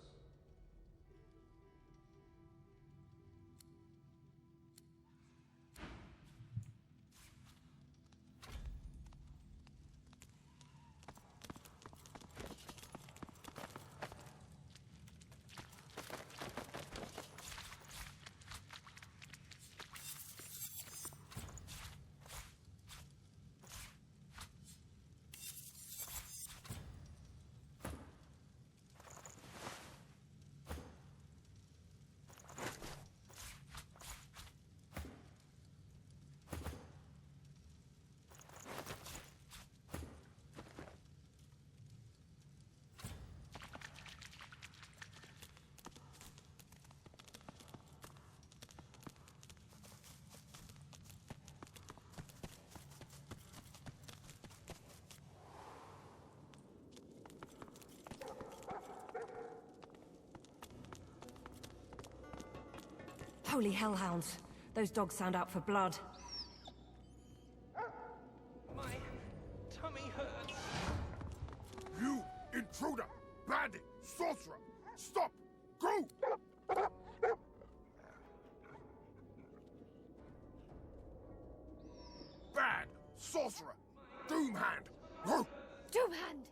Speaker 4: Holy hellhounds! Those dogs sound out for blood.
Speaker 16: My tummy hurts.
Speaker 15: You intruder! Bandit! Sorcerer! Stop! Go! Bad! Sorcerer! Doomhand! Go!
Speaker 21: Doomhand!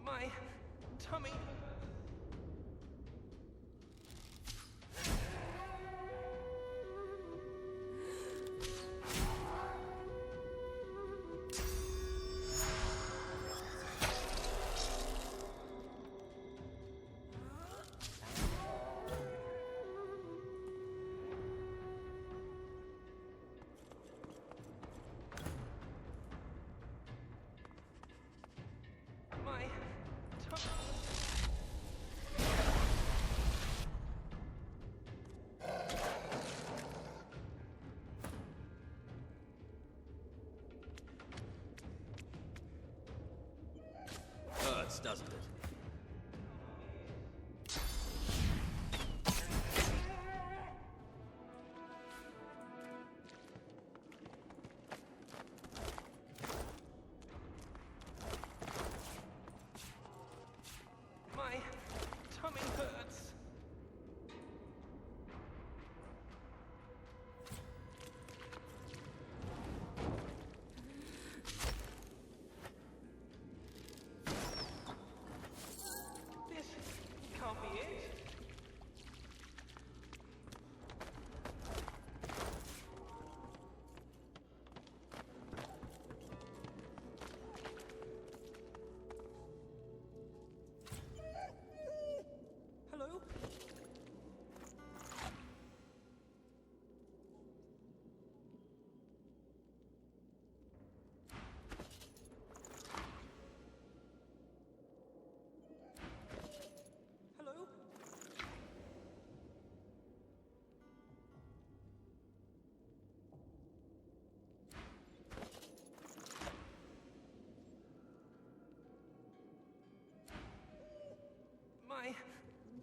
Speaker 16: My tummy. My tummy.
Speaker 19: Hurts, doesn't it?
Speaker 16: My tummy hurts.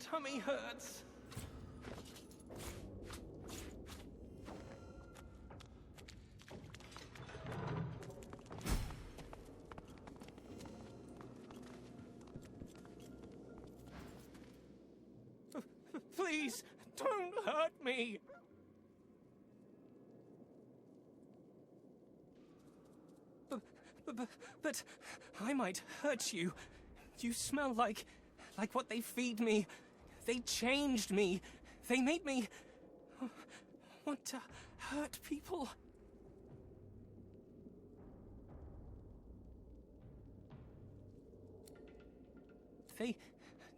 Speaker 3: tummy hurts. Please, don't hurt me. But I might hurt you. You smell like what they feed me. They changed me. They made me want to hurt people. They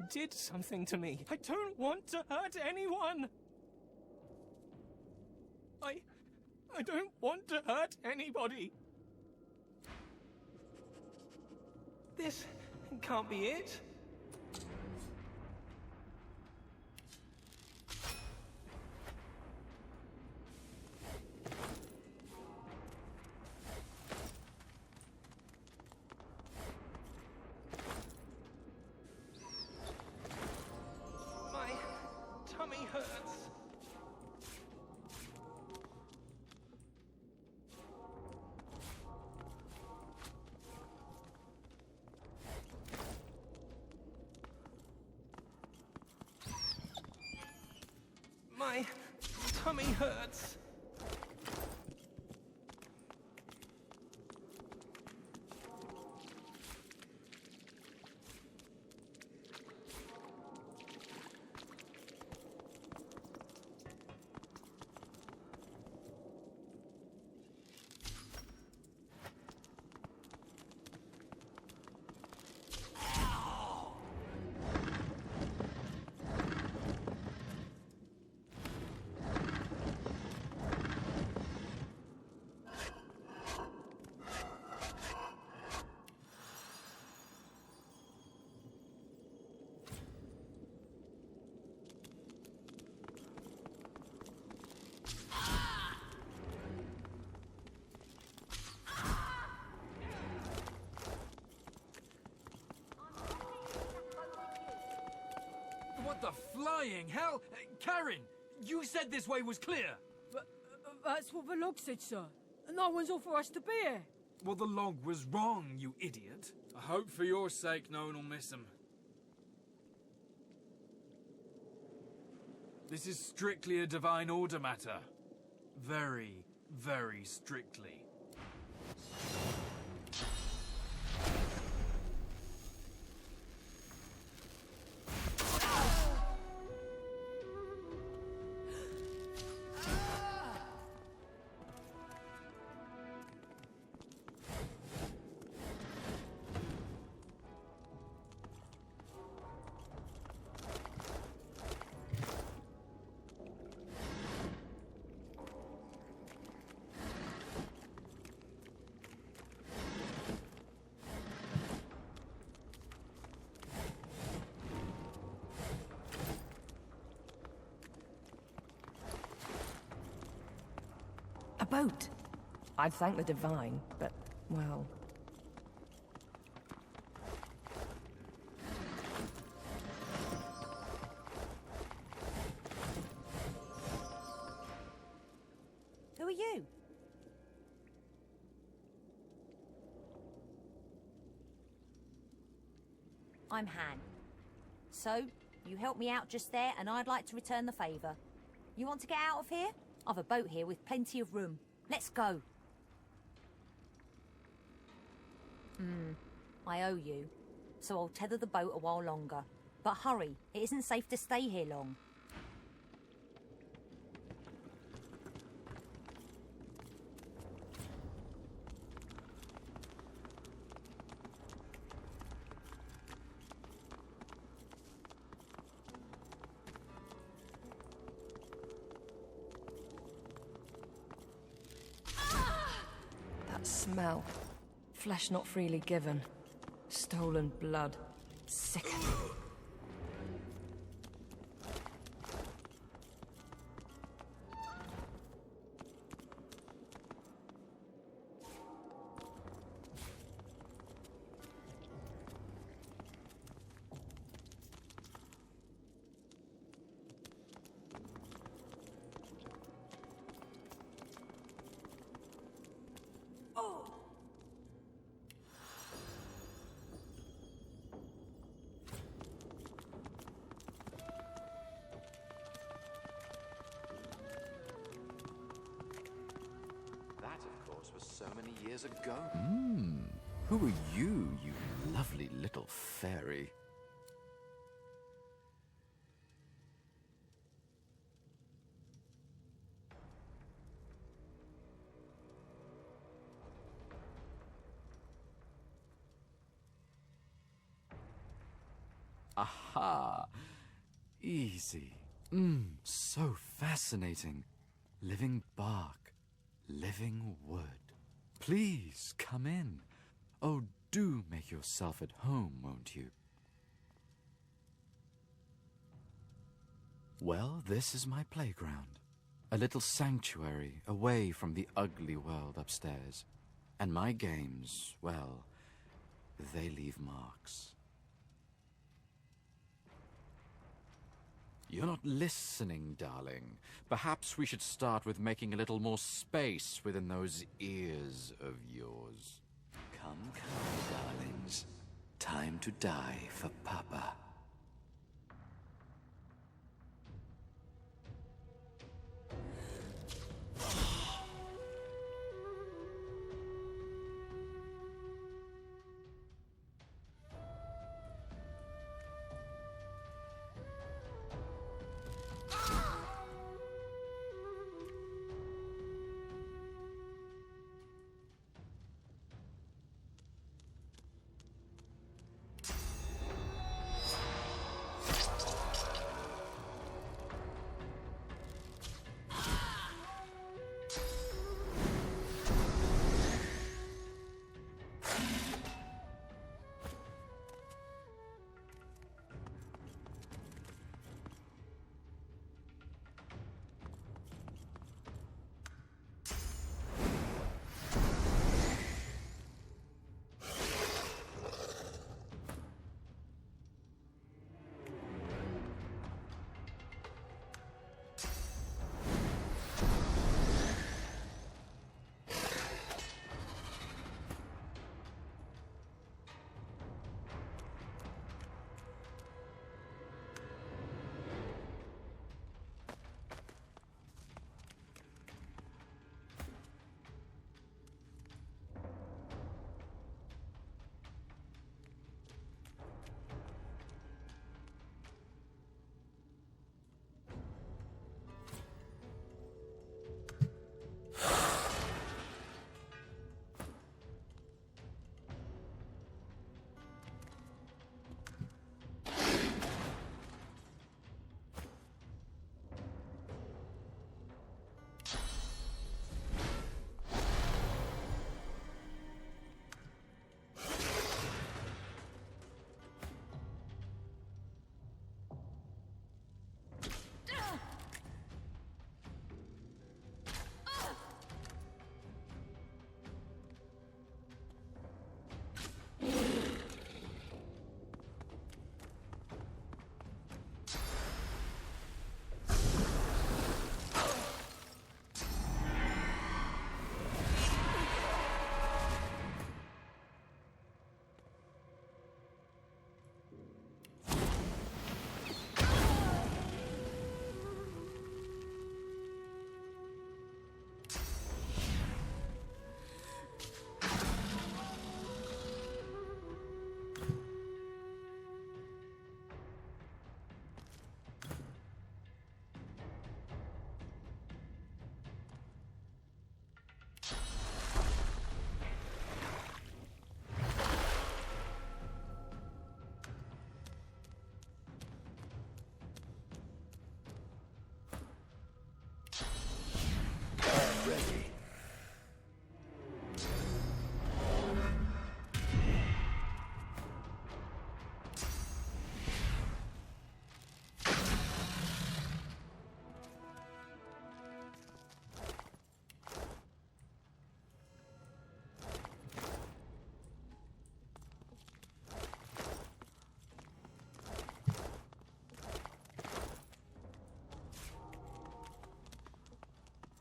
Speaker 3: did something to me. I don't want to hurt anyone. I don't want to hurt anybody. This can't be it. My tummy hurts. My tummy hurts.
Speaker 9: What the flying hell? Karen, you said this way was clear.
Speaker 21: But that's what the log said, sir. No one's offered us to be here.
Speaker 9: Well, the log was wrong, you idiot. I hope for your sake no one will miss him. This is strictly a divine order matter. Very, very strictly.
Speaker 4: A boat. I'd thank the divine, but, well...
Speaker 6: Who are you? I'm Han. So, you helped me out just there, and I'd like to return the favour. You want to get out of here? I've a boat here with plenty of room. Let's go. I owe you, so I'll tether the boat a while longer. But hurry, it isn't safe to stay here long.
Speaker 4: That smell. Flesh not freely given. Stolen blood. Sickening.
Speaker 1: so many years ago.
Speaker 18: Who are you, you lovely little fairy? Aha! Easy. So fascinating. Living bark, living wood. Please come in. Oh, do make yourself at home, won't you? Well, this is my playground. A little sanctuary away from the ugly world upstairs. And my games, well, they leave marks. You're not listening, darling. Perhaps we should start with making a little more space within those ears of yours. Come, darlings. Time to die for Papa.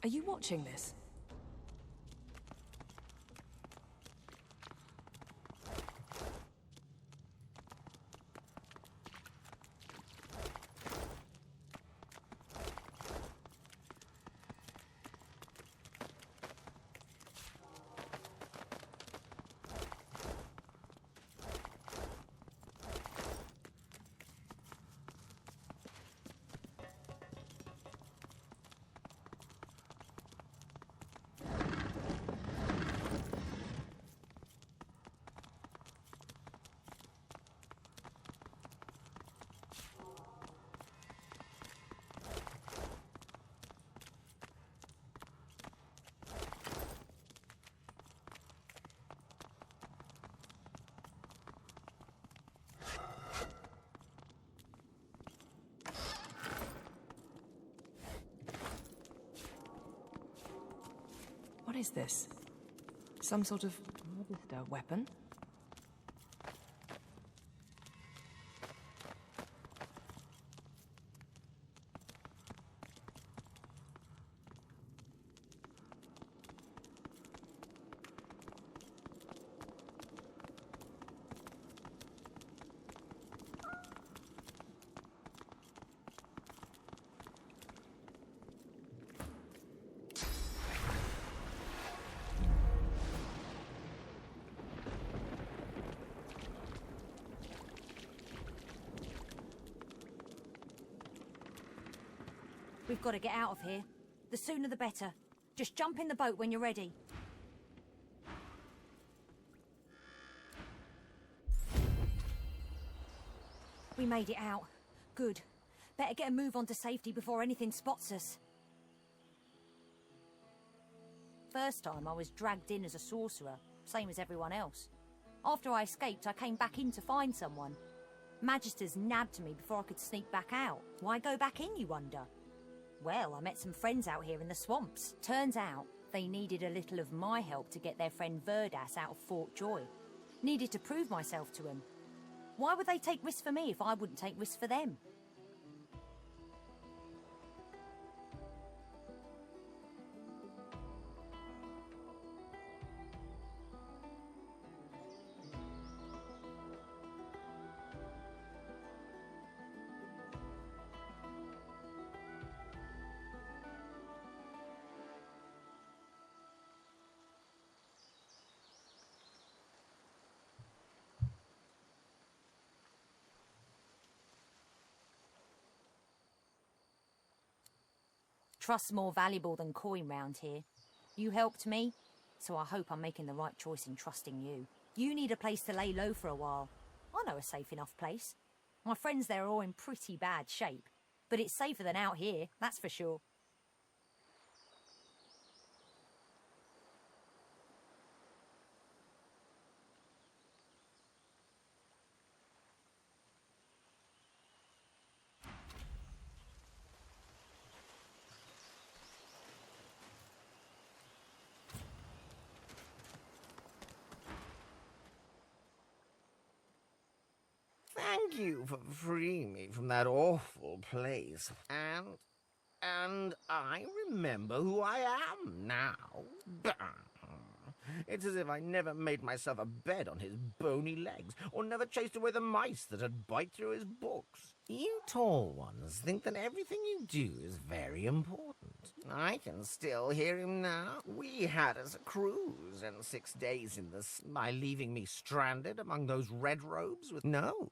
Speaker 4: Are you watching this? What is this? Some sort of register weapon?
Speaker 7: We've got to get out of here. The sooner the better. Just jump in the boat when you're ready. We made it out. Good. Better get a move on to safety before anything spots us. First time I was dragged in as a sorcerer, same as everyone else. After I escaped, I came back in to find someone. Magisters nabbed me before I could sneak back out. Why go back in, you wonder? Well, I met some friends out here in the swamps. Turns out they needed a little of my help to get their friend Verdas out of Fort Joy. Needed to prove myself to him. Why would they take risks for me if I wouldn't take risks for them? Trust's more valuable than coin round here. You helped me, so I hope I'm making the right choice in trusting you. You need a place to lay low for a while. I know a safe enough place. My friends there are all in pretty bad shape, but it's safer than out here, that's for sure.
Speaker 14: Thank you for freeing me from that awful place. And I remember who I am now. Bah. It's as if I never made myself a bed on his bony legs, or never chased away the mice that'd bite through his books. You tall ones think that everything you do is very important. I can still hear him now. We had us a cruise and 6 days in the sea by leaving me stranded among those red robes with no.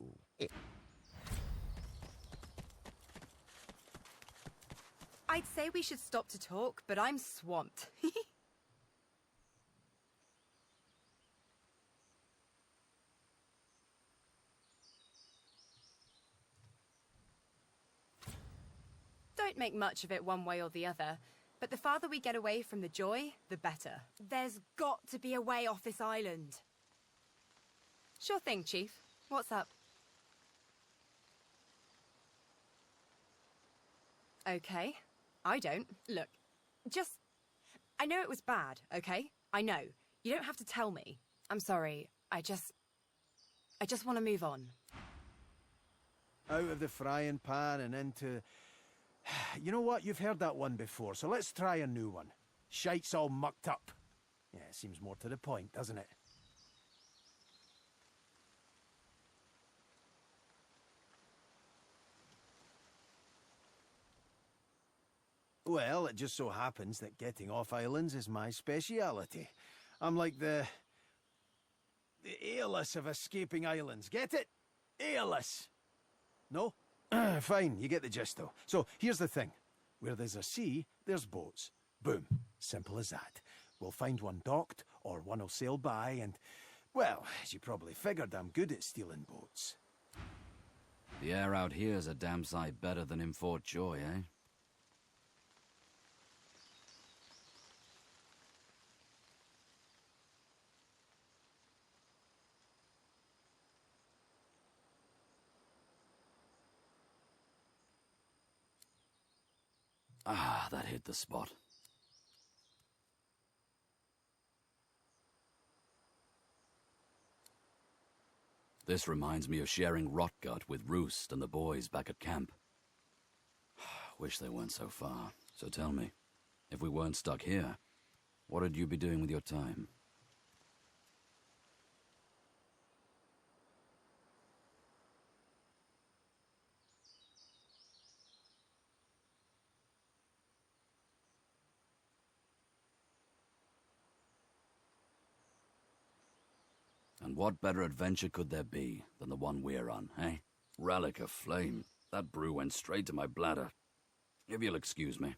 Speaker 10: I'd say we should stop to talk, but I'm swamped. Don't make much of it one way or the other, but the farther we get away from the joy, the better. There's got to be a way off this island. Sure thing, Chief. What's up? Okay. I don't. Look, I know it was bad, okay? I know. You don't have to tell me. I'm sorry. I just want to move on.
Speaker 13: Out of the frying pan and into... You know what? You've heard that one before, so let's try a new one. Shite's all mucked up. Yeah, it seems more to the point, doesn't it? Well, it just so happens that getting off islands is my speciality. I'm like the Aeolus of escaping islands. Get it? Aeolus! No? Fine, you get the gist though. So, here's the thing. Where there's a sea, there's boats. Boom. Simple as that. We'll find one docked, or one will sail by, and... Well, as you probably figured, I'm good at stealing boats.
Speaker 1: The air out here's a damn sight better than in Fort Joy, eh? Ah, that hit the spot. This reminds me of sharing Rotgut with Roost and the boys back at camp. Wish they weren't so far. So tell me, if we weren't stuck here, what would you be doing with your time? And what better adventure could there be than the one we're on, eh? Relic of Flame. That brew went straight to my bladder. If you'll excuse me.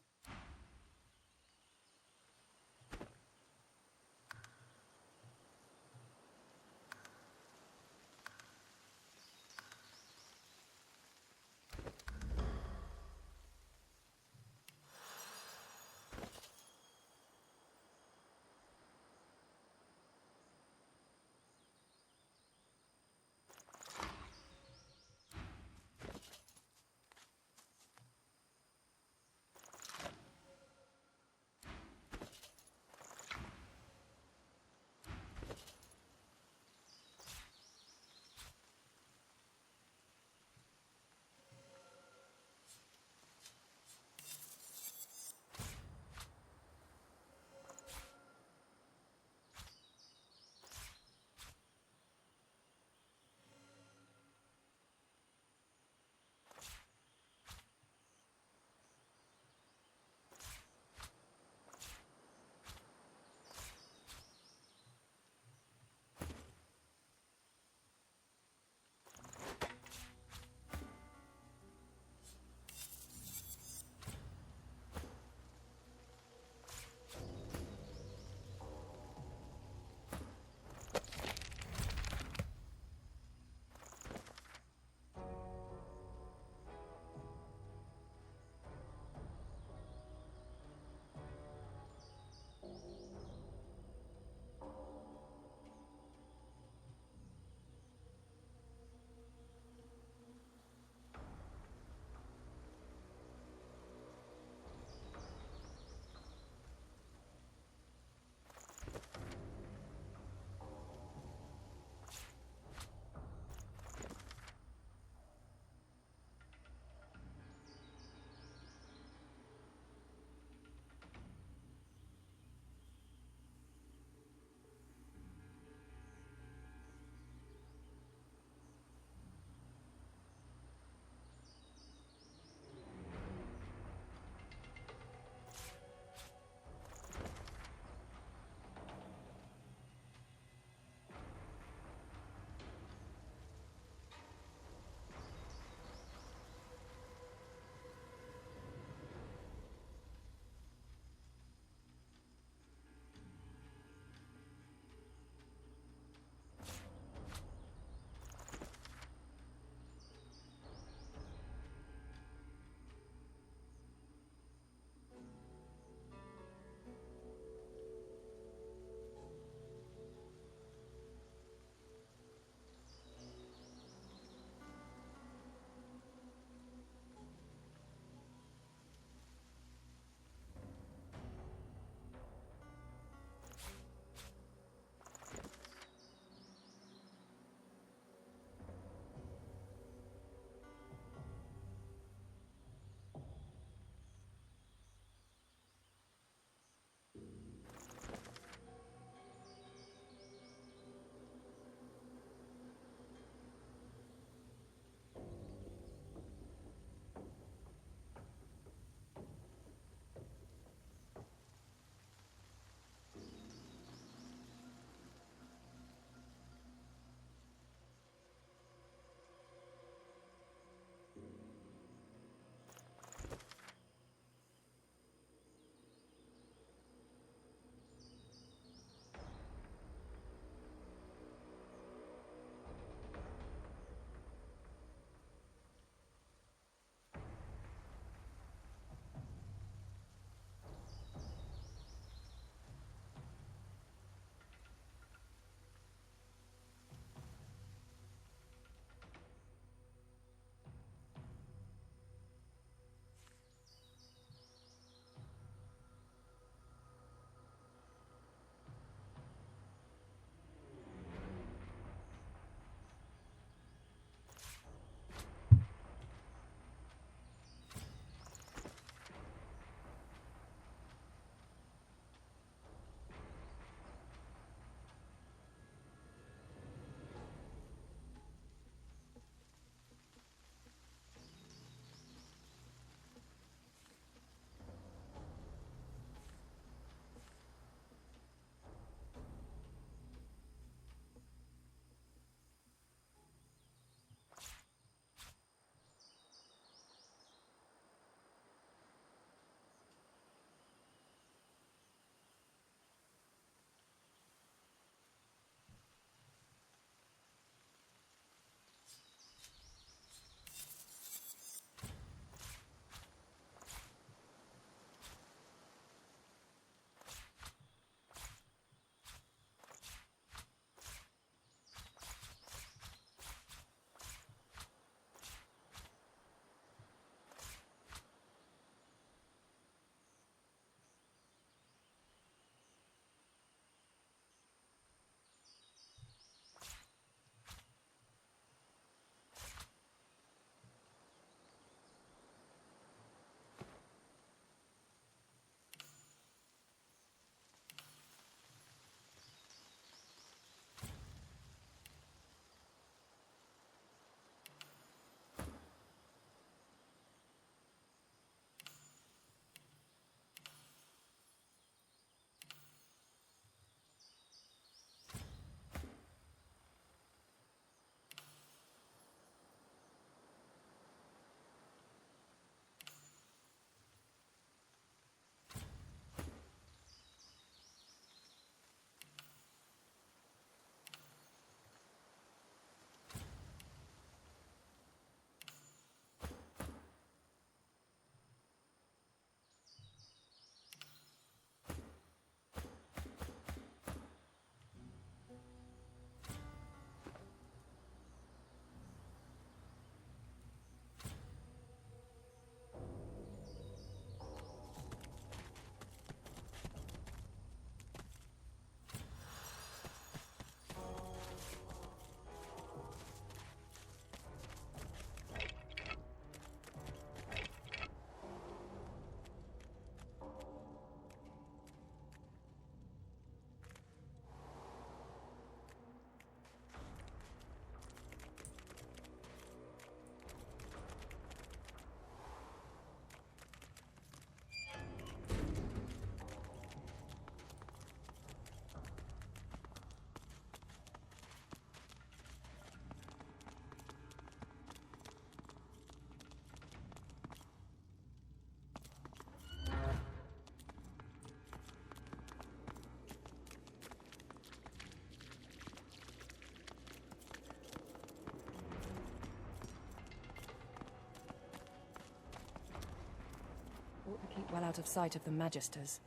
Speaker 4: well out of sight of the Magisters.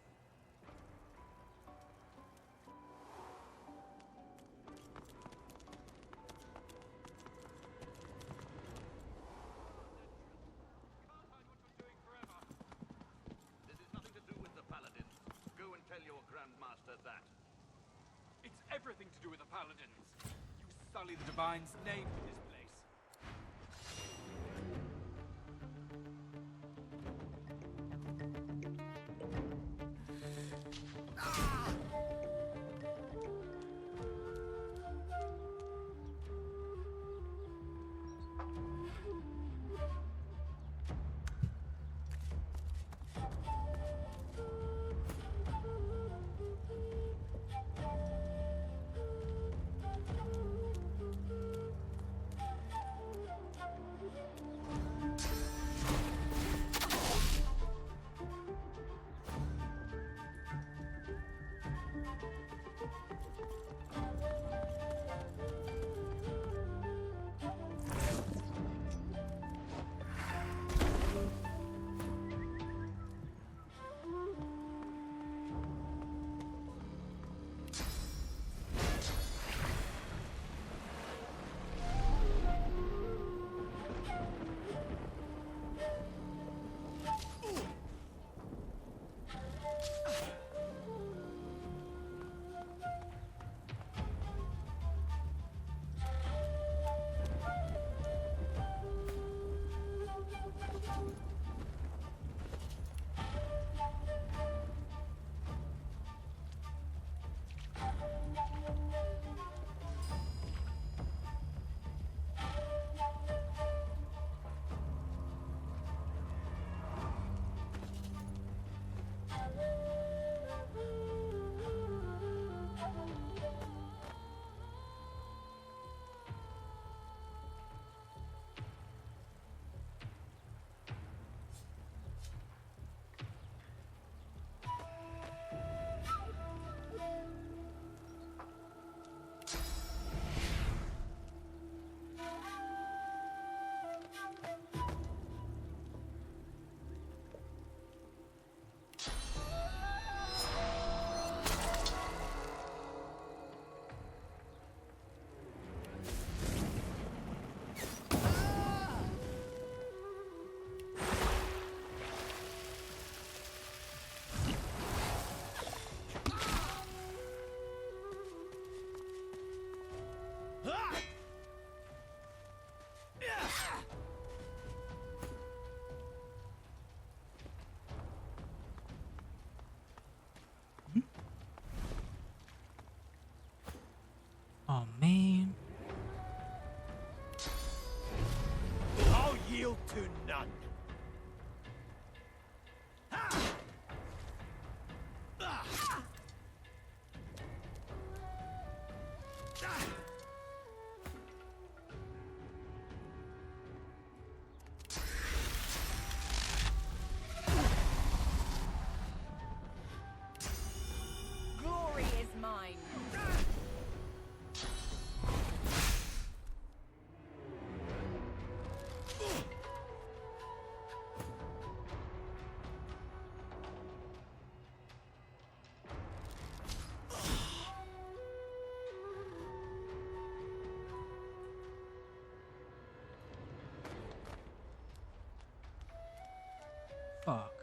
Speaker 12: This is nothing to do with the Paladins. Go and tell your Grandmaster that.
Speaker 9: It's everything to do with the Paladins. You sully the Divine's name with this place.
Speaker 19: Oh man.
Speaker 13: I'll yield to none.
Speaker 6: Glory is mine.
Speaker 19: Fuck.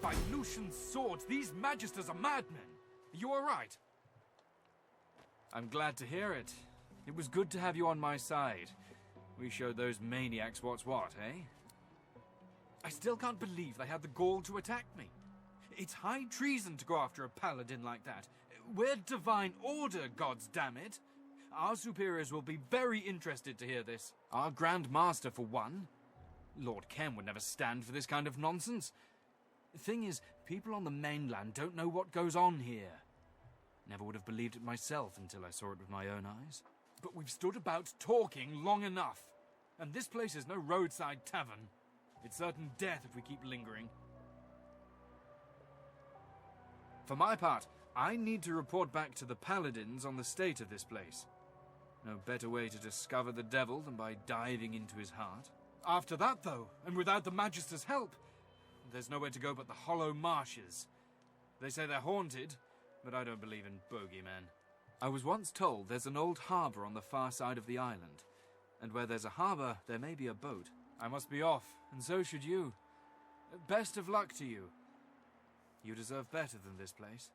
Speaker 9: By Lucian's swords, these Magisters are madmen. Are you all right? I'm glad to hear it. It was good to have you on my side. We showed those maniacs what's what, eh? I still can't believe they had the gall to attack me. It's high treason to go after a paladin like that. We're Divine Order, gods damn it. Our superiors will be very interested to hear this. Our Grand Master, for one. Lord Ken would never stand for this kind of nonsense. The thing is, people on the mainland don't know what goes on here. Never would have believed it myself until I saw it with my own eyes. But we've stood about talking long enough. And this place is no roadside tavern. It's certain death if we keep lingering. For my part, I need to report back to the paladins on the state of this place. No better way to discover the devil than by diving into his heart. After that, though, and without the Magister's help, there's nowhere to go but the hollow marshes. They say they're haunted, but I don't believe in bogeymen. I was once told there's an old harbour on the far side of the island, and where there's a harbour, there may be a boat. I must be off, and so should you. Best of luck to you. You deserve better than this place.